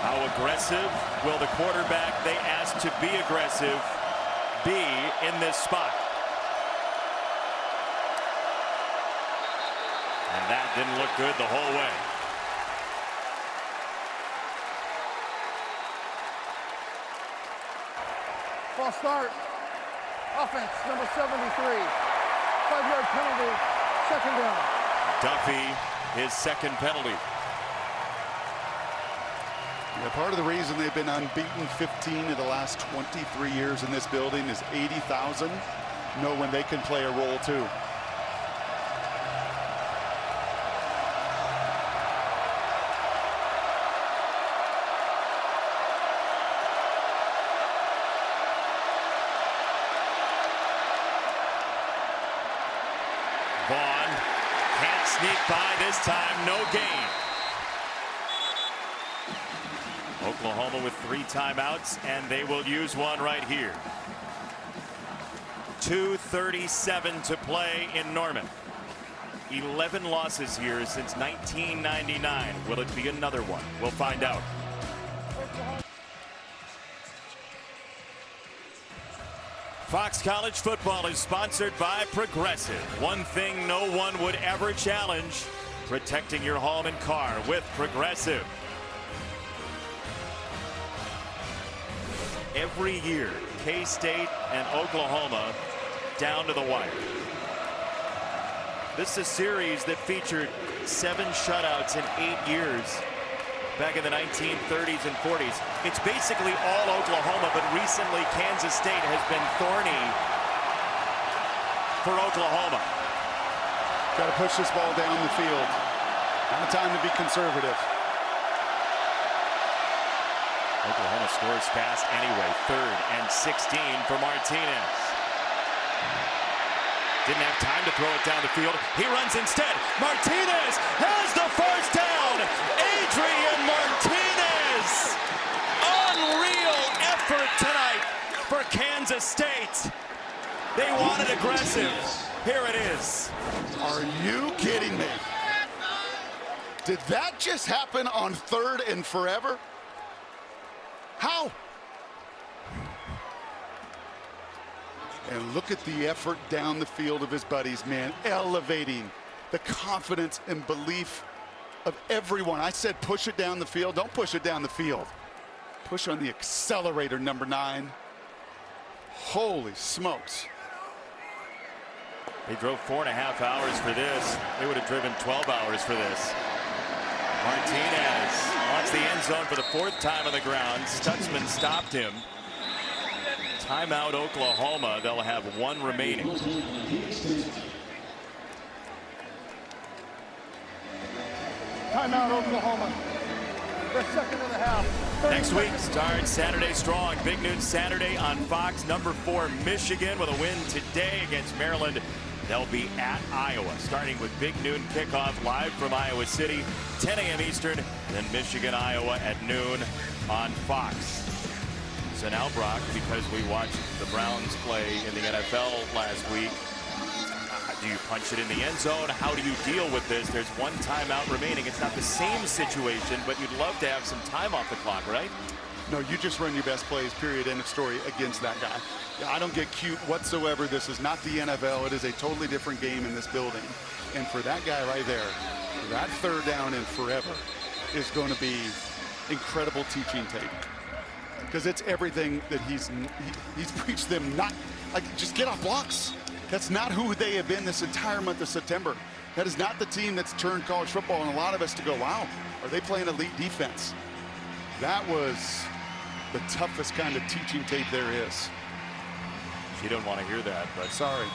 How aggressive will the quarterback they asked to be aggressive be in this spot? And that didn't look good the whole way. False start. Offense, number 73. 5-yard penalty, second down. Duffy, his second penalty. Yeah, part of the reason they've been unbeaten 15 of the last 23 years in this building is 80,000 know when they can play a role too. Vaughn can't sneak by this time, no gain. Oklahoma with 3 timeouts, and they will use one right here. 2:37 to play in Norman. 11 losses here since 1999. Will it be another one? We'll find out. Fox College Football is sponsored by Progressive. One thing no one would ever challenge: protecting your home and car with Progressive. Every year, K-State and Oklahoma down to the wire. This is a series that featured 7 shutouts in 8 years back in the 1930s and 40s. It's basically all Oklahoma, but recently Kansas State has been thorny for Oklahoma. Got to push this ball down the field. Not time to be conservative. Oklahoma scores fast anyway. 3rd and 16 for Martinez. Didn't have time to throw it down the field. He runs instead. Martinez has the first down. Adrian Martinez. Unreal effort tonight for Kansas State. They wanted aggressive. Here it is. Are you kidding me? Did that just happen on 3rd and forever? How? And look at the effort down the field of his buddies, man, elevating the confidence and belief of everyone. I said push it down the field. Don't push it down the field. Push on the accelerator, number 9. Holy smokes. They drove 4.5 hours for this. They would have driven 12 hours for this. Martinez wants the end zone for the 4th time on the ground. Stutzman stopped him. Timeout Oklahoma. They'll have 1 remaining. Timeout Oklahoma. Their second and a half. Next week starts Saturday strong. Big noon Saturday on Fox. Number 4 Michigan with a win today against Maryland. They'll be at Iowa, starting with big noon kickoff live from Iowa City, 10 a.m. Eastern, then Michigan, Iowa at noon on Fox. So now, Brock, because we watched the Browns play in the NFL last week, do you punch it in the end zone? How do you deal with this? There's 1 timeout remaining. It's not the same situation, but you'd love to have some time off the clock, right? No, you just run your best plays, period, end of story, against that guy. I don't get cute whatsoever. This is not the NFL. It is a totally different game in this building. And for that guy right there, that 3rd down and forever is going to be incredible teaching tape. Because it's everything that he's preached them not, like, just get off blocks. That's not who they have been this entire month of September. That is not the team that's turned college football and a lot of us to go, wow, are they playing elite defense? That was the toughest kind of teaching tape there is. You don't want to hear that, but sorry.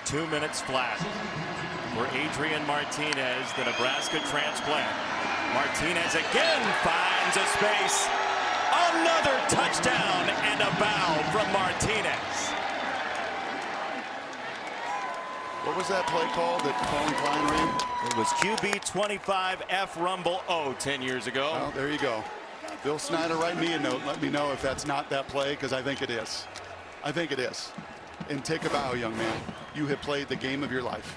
Two minutes flat for Adrian Martinez, the Nebraska transplant. Martinez again finds a space. Another touchdown and a bow from Martinez. What was that play called that Colin Klein ran? It was QB 25 F Rumble 10 years ago. Well, there you go. Bill Snyder, write me a note. Let me know if that's not that play, because I think it is. I think it is. And take a bow, young man. You have played the game of your life.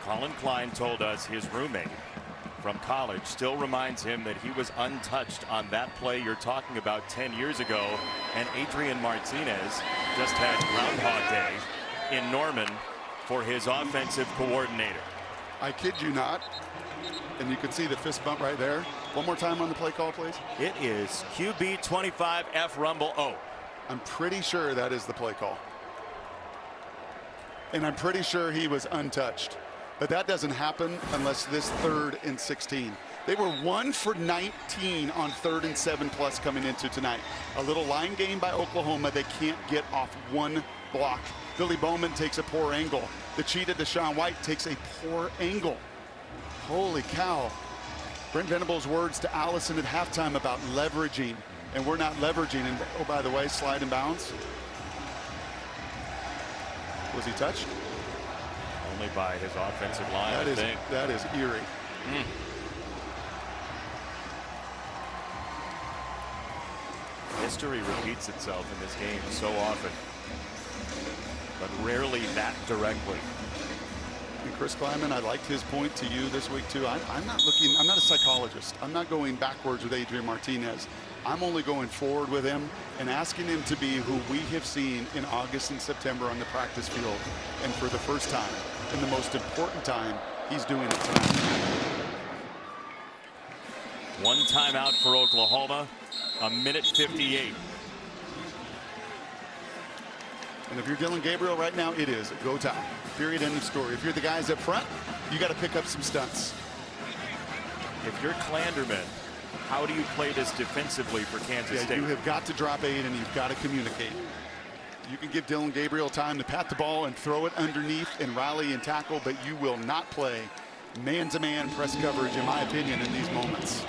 Colin Klein told us his roommate from college still reminds him that he was untouched on that play you're talking about 10 years ago. And Adrian Martinez just had Groundhog Day in Norman for his offensive coordinator. I kid you not. And you can see the fist bump right there. One more time on the play call, please. It is QB 25 F Rumble O. I'm pretty sure that is the play call. And I'm pretty sure he was untouched. But that doesn't happen unless this 3rd and 16. They were 1 for 19 on 3rd and 7+ coming into tonight. A little line game by Oklahoma. They can't get off one block. Billy Bowman takes a poor angle. The cheetah Deshaun White takes a poor angle. Holy cow. Brent Venables' words to Allison at halftime about leveraging, and we're not leveraging. And oh, by the way, slide and bounce. Was he touched? Only by his offensive line, I think. That is eerie. History repeats itself in this game so often, but rarely that directly. And Chris Kleiman, I liked his point to you this week too. I'm not a psychologist. I'm not going backwards with Adrian Martinez. I'm only going forward with him and asking him to be who we have seen in August and September on the practice field. And for the first time, and the most important time, he's doing it tonight. One timeout for Oklahoma, a minute 58. And if you're Dillon Gabriel right now, it is go time. Period, end of story. If you're the guys up front, you got to pick up some stunts. If you're Clanderman, how do you play this defensively for Kansas State? You have got to drop 8 and you've got to communicate. You can give Dillon Gabriel time to pat the ball and throw it underneath and rally and tackle, but you will not play man-to-man press coverage, in my opinion, in these moments.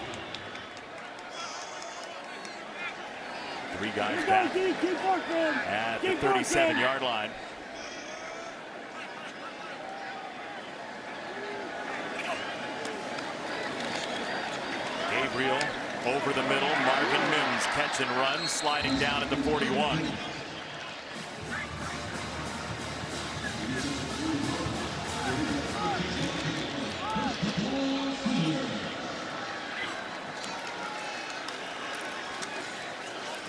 3 guys back at the 37-yard line. Gabriel over the middle. Marvin Mims catch and run, sliding down at the 41.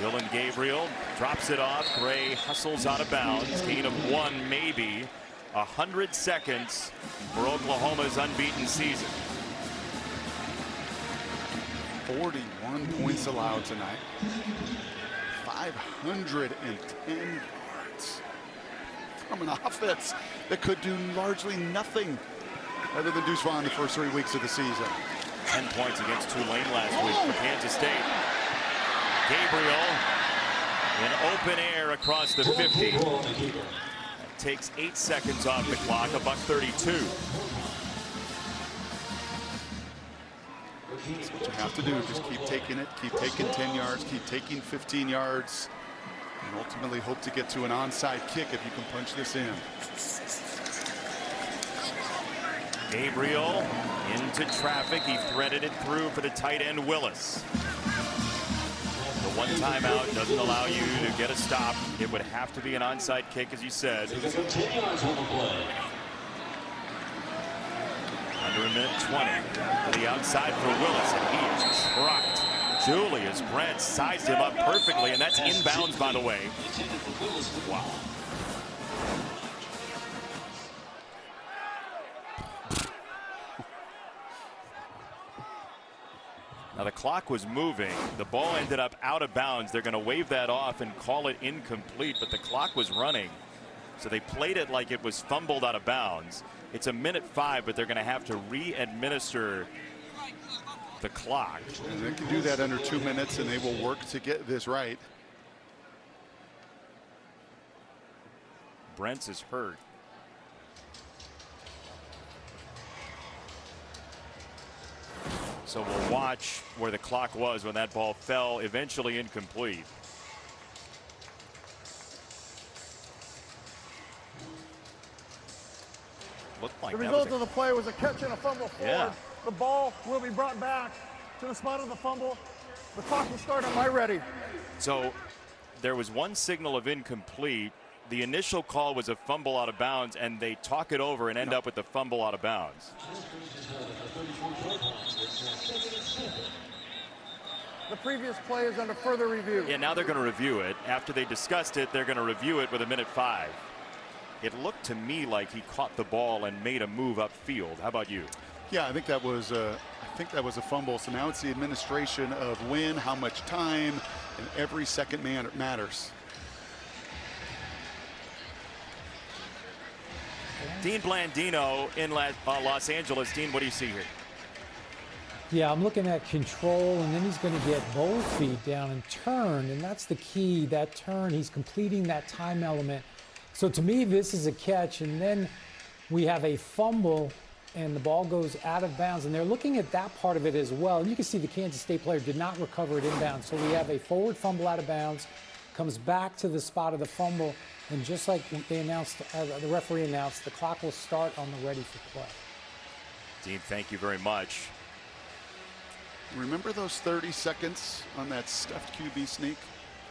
Dillon Gabriel drops it off. Gray hustles out of bounds. Gain of 1, maybe. 100 seconds for Oklahoma's unbeaten season. 41 points allowed tonight. 510 yards from an offense that could do largely nothing other than Deuce Vaughn the first 3 weeks of the season. 10 points against Tulane last week for Kansas State. Gabriel in open air across the 50. That takes 8 seconds off the clock, $1:32. That's what you have to do. Just keep taking it, keep taking 10 yards, keep taking 15 yards, and ultimately hope to get to an onside kick if you can punch this in. Gabriel into traffic. He threaded it through for the tight end Willis. The one timeout doesn't allow you to get a stop. It would have to be an onside kick, as you said. Under a minute 20 to the outside for Willis, and he is trucked. Julius Brent sized him up perfectly, and that's inbounds, by the way. Wow. Now the clock was moving. The ball ended up out of bounds. They're going to wave that off and call it incomplete, but the clock was running. So they played it like it was fumbled out of bounds. It's a minute 5, but they're going to have to re-administer the clock. And they can do that under 2 minutes, and they will work to get this right. Brents is hurt. So we'll watch where the clock was when that ball fell, eventually incomplete. Looked like the result of the play was a catch and a fumble forward. Yeah. The ball will be brought back to the spot of the fumble. The clock will start on my ready. So there was one signal of incomplete. The initial call was a fumble out of bounds, and they talk it over and end up with the fumble out of bounds. The previous play is under further review. Yeah, now they're going to review it. After they discussed it, they're going to review it with 1:05. It looked to me like he caught the ball and made a move upfield. How about you? Yeah, I think that was a fumble. So now it's the administration of when, how much time, and every second matters. Dean Blandino in Los Angeles. Dean, what do you see here? Yeah, I'm looking at control, and then he's going to get both feet down and turn, and that's the key, that turn. He's completing that time element. So to me, this is a catch, and then we have a fumble, and the ball goes out of bounds, and they're looking at that part of it as well. And you can see the Kansas State player did not recover it inbound. So we have a forward fumble out of bounds, comes back to the spot of the fumble, and just like they announced, the referee announced, the clock will start on the ready for play. Dean, thank you very much. Remember those 30 seconds on that stuffed QB sneak?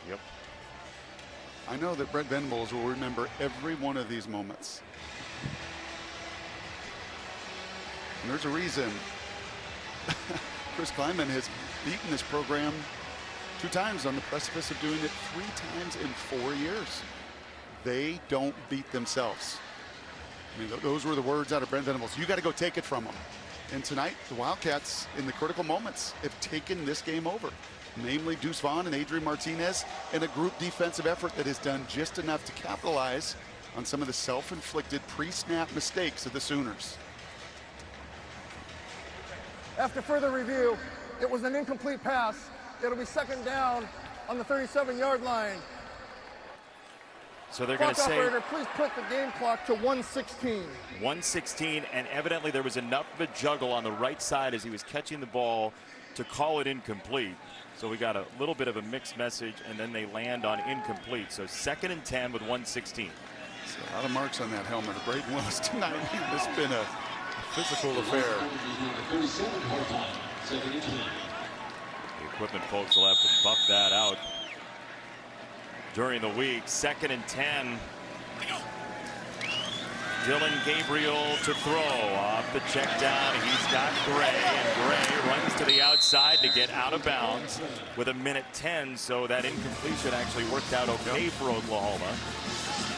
Yep. I know that Brent Venables will remember every one of these moments. And there's a reason Chris Kleiman has beaten this program 2 times, on the precipice of doing it 3 times in 4 years. They don't beat themselves. I mean, those were the words out of Brent Venables. You got to go take it from them. And tonight, the Wildcats, in the critical moments, have taken this game over. Namely, Deuce Vaughn and Adrian Martinez, in a group defensive effort that has done just enough to capitalize on some of the self-inflicted pre-snap mistakes of the Sooners. After further review, it was an incomplete pass. It'll be second down on the 37-yard line. So they're going to say, operator, please put the game clock to 1:16. 1:16, and evidently there was enough of a juggle on the right side as he was catching the ball to call it incomplete. So we got a little bit of a mixed message, and then they land on incomplete. So 2nd and 10 with 1:16. So a lot of marks on that helmet of Braden Willis tonight. It's been a physical affair. The equipment folks will have to buff that out during the week. 2nd and 10. Dillon Gabriel to throw off the check down. He's got Gray, and Gray runs to the outside to get out of bounds with 1:10. So that incompletion actually worked out okay for Oklahoma.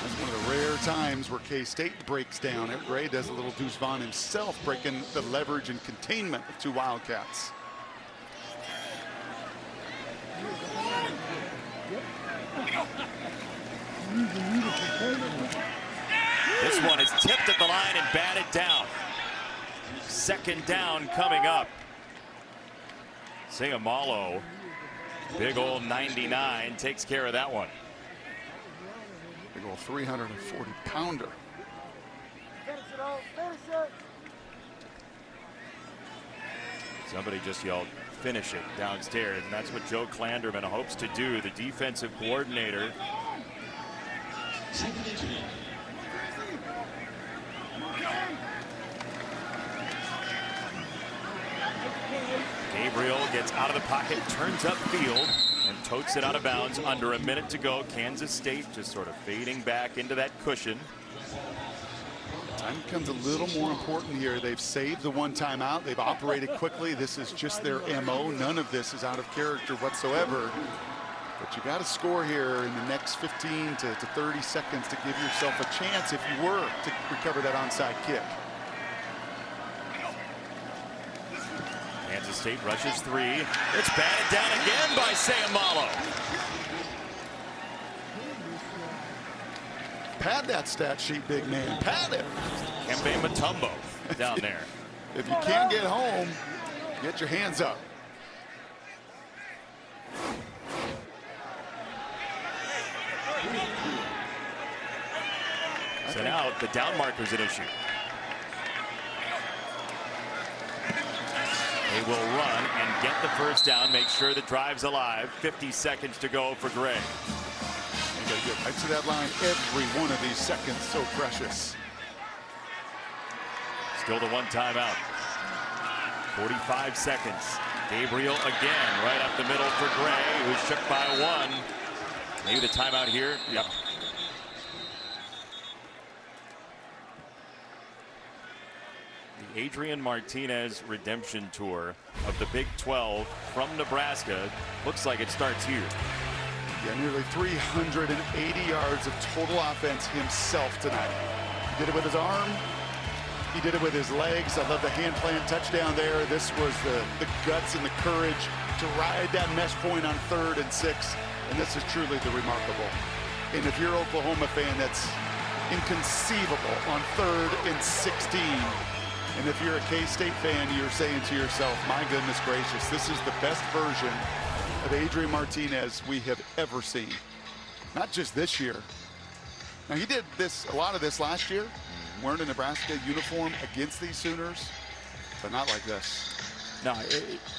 That's one of the rare times where K-State breaks down. Eric Gray does a little Deuce Vaughn himself, breaking the leverage and containment of 2 Wildcats. This one is tipped at the line and batted down. 2nd down coming up. Sayamalo, big old 99, takes care of that one. Big old 340-pounder. Somebody just yelled, "Finish it," downstairs, and that's what Joe Klanderman hopes to do, the defensive coordinator. Gabriel gets out of the pocket, turns upfield, and totes it out of bounds. Under 1 minute to go. Kansas State just sort of fading back into that cushion. Time becomes a little more important here. They've saved the 1 timeout. They've operated quickly. This is just their MO. None of this is out of character whatsoever. But you got to score here in the next 15 to 30 seconds to give yourself a chance if you were to recover that onside kick. Kansas State rushes 3. It's batted down again by Sayamalo. Pad that stat sheet, big man. Pad it. Kembe Mutombo down there. If you can't get home, get your hands up. So now the down marker's an issue. They will run and get the 1st down, make sure the drive's alive. 50 seconds to go for Gray. You got to get right to that line. Every one of these seconds so precious. Still the 1 timeout. 45 seconds. Gabriel again, right up the middle for Gray, who's shook by one. Maybe the timeout here. Yep. The Adrian Martinez redemption tour of the Big 12 from Nebraska looks like it starts here. Yeah, nearly 380 yards of total offense himself tonight. He did it with his arm. He did it with his legs. I love the hand plant touchdown there. This was the guts and the courage to ride that mesh point on 3rd and 6. And this is truly the remarkable. And if you're an Oklahoma fan, that's inconceivable on 3rd and 16. And if you're a K-State fan, you're saying to yourself, my goodness gracious, this is the best version of Adrian Martinez we have ever seen. Not just this year. Now, he did a lot of this last year, wearing a Nebraska uniform against these Sooners, but not like this. No,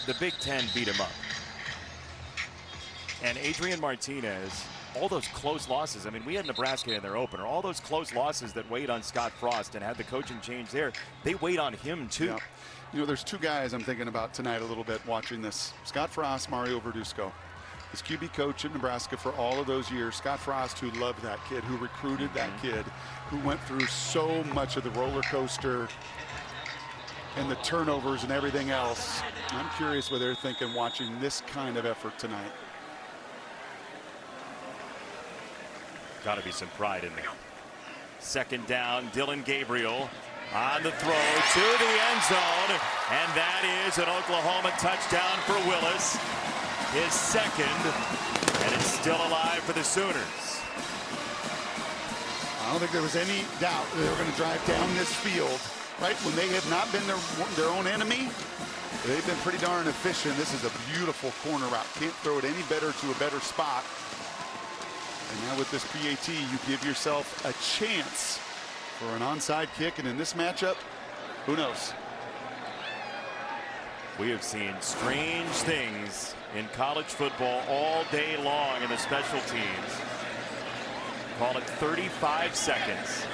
the Big Ten beat him up. And Adrian Martinez, all those close losses, I mean, we had Nebraska in their opener. All those close losses that weighed on Scott Frost and had the coaching change there, they weighed on him too. Yeah. You know, there's two guys I'm thinking about tonight a little bit watching this. Scott Frost, Mario Verduzco. His QB coach in Nebraska for all of those years. Scott Frost, who loved that kid, who recruited that kid, who went through so much of the roller coaster and the turnovers and everything else. I'm curious what they're thinking watching this kind of effort tonight. Got to be some pride in there. 2nd down, Dillon Gabriel on the throw to the end zone, and that is an Oklahoma touchdown for Willis. His 2nd, and it's still alive for the Sooners. I don't think there was any doubt they were going to drive down this field, right? When they have not been their own enemy, they've been pretty darn efficient. This is a beautiful corner route. Can't throw it any better to a better spot. And now with this PAT, you give yourself a chance for an onside kick. And in this matchup, who knows? We have seen strange things in college football all day long in the special teams. Call it 35 seconds.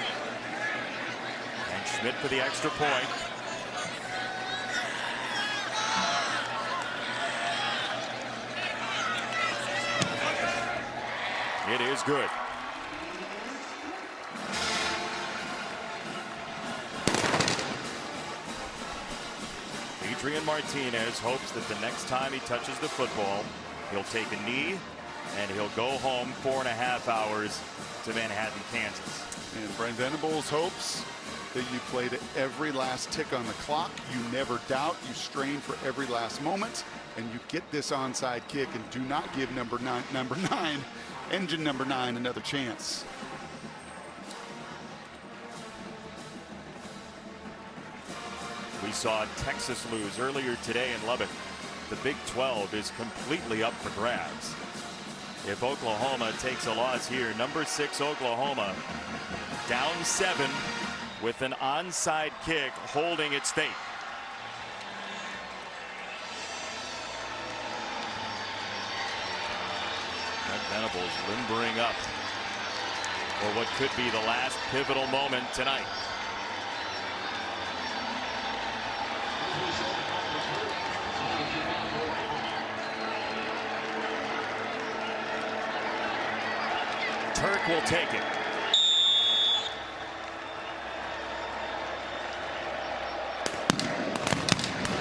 And Schmidt for the extra point. It is good. Adrian Martinez hopes that the next time he touches the football, he'll take a knee and he'll go home 4.5 hours to Manhattan, Kansas. And Brent Venables hopes that you play to every last tick on the clock. You never doubt. You strain for every last moment, and you get this onside kick and do not give engine number 9 another chance. We saw Texas lose earlier today in Lubbock. The Big 12 is completely up for grabs. If Oklahoma takes a loss here, number 6 Oklahoma down 7 with an onside kick holding its fate. Venables limbering up for what could be the last pivotal moment tonight. Turk will take it.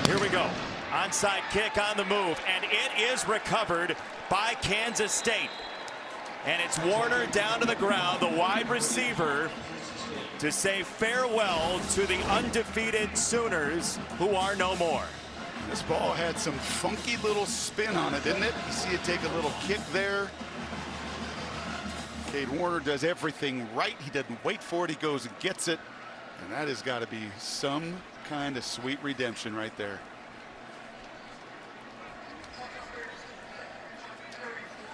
Here we go. Onside kick on the move, and it is recovered by Kansas State. And it's Warner down to the ground, the wide receiver, to say farewell to the undefeated Sooners, who are no more. This ball had some funky little spin on it, didn't it? You see it take a little kick there. Cade Warner does everything right. He doesn't wait for it. He goes and gets it. And that has got to be some kind of sweet redemption right there.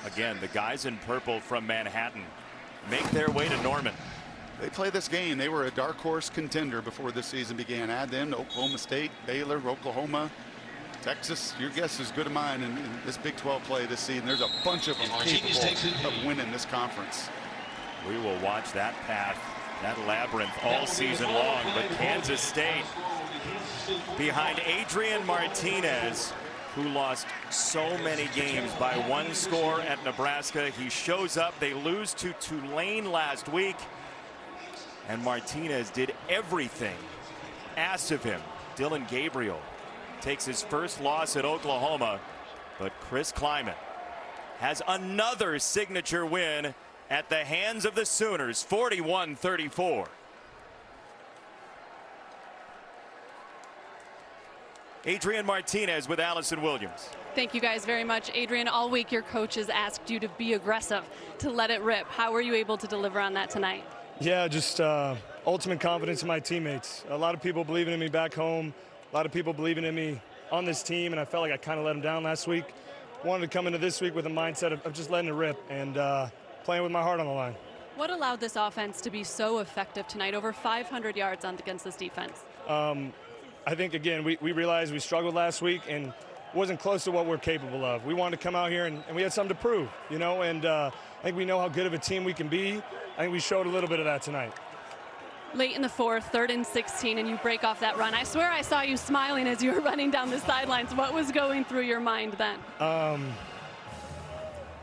Again, the guys in purple from Manhattan make their way to Norman. They play this game. They were a dark horse contender before this season began. Add them to Oklahoma State, Baylor, Oklahoma, Texas. Your guess is good of mine in this Big 12 play this season. There's a bunch of them capable of winning this conference. We will watch that path, that labyrinth all season long. But Kansas State behind Adrian Martinez, who lost so many games by 1 score at Nebraska. He shows up. They lose to Tulane last week. And Martinez did everything asked of him. Dillon Gabriel takes his first loss at Oklahoma. But Chris Kleiman has another signature win at the hands of the Sooners, 41-34. Adrian Martinez with Allison Williams. Thank you guys very much. Adrian, all week your coaches asked you to be aggressive, to let it rip. How were you able to deliver on that tonight? Yeah, just ultimate confidence in my teammates. A lot of people believing in me back home, a lot of people believing in me on this team, and I felt like I kind of let them down last week. Wanted to come into this week with a mindset of just letting it rip and playing with my heart on the line. What allowed this offense to be so effective tonight, over 500 yards against this defense? I think, again, we realized we struggled last week and wasn't close to what we're capable of. We wanted to come out here and we had something to prove, you know, and I think we know how good of a team we can be. I think we showed a little bit of that tonight. Late in the fourth, 3rd and 16, and you break off that run. I swear I saw you smiling as you were running down the sidelines. What was going through your mind then?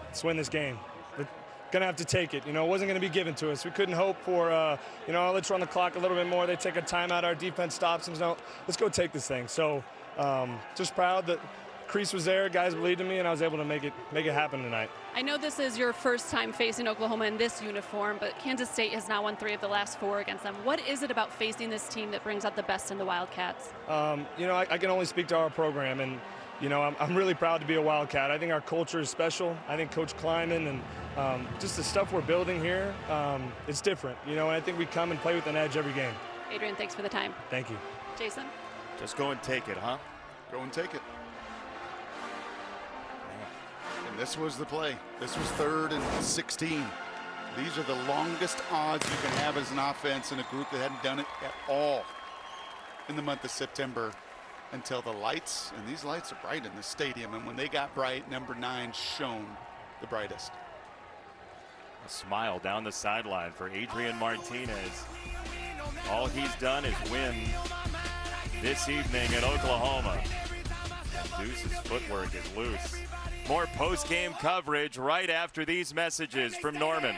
Let's win this game. We're going to have to take it. You know, it wasn't going to be given to us. We couldn't hope for, you know, let's run the clock a little bit more. They take a timeout. Our defense stops them. No, let's go take this thing. So just proud that crease was there. Guys believed in me, and I was able to make it happen tonight. I know this is your first time facing Oklahoma in this uniform, but Kansas State has now won 3 of the last 4 against them. What is it about facing this team that brings out the best in the Wildcats? You know, I can only speak to our program, and you know, I'm really proud to be a Wildcat. I think our culture is special. I think Coach Kleiman and just the stuff we're building here, it's different. You know, and I think we come and play with an edge every game. Adrian, thanks for the time. Thank you. Jason? Just go and take it, huh? Go and take it. And this was the play. This was 3rd and 16. These are the longest odds you can have as an offense in a group that hadn't done it at all in the month of September until the lights, and these lights are bright in the stadium, and when they got bright, number 9 shone the brightest. A smile down the sideline for Adrian Martinez. All he's done is win this evening at Oklahoma. And Deuce's footwork is loose. More post-game coverage right after these messages from Norman.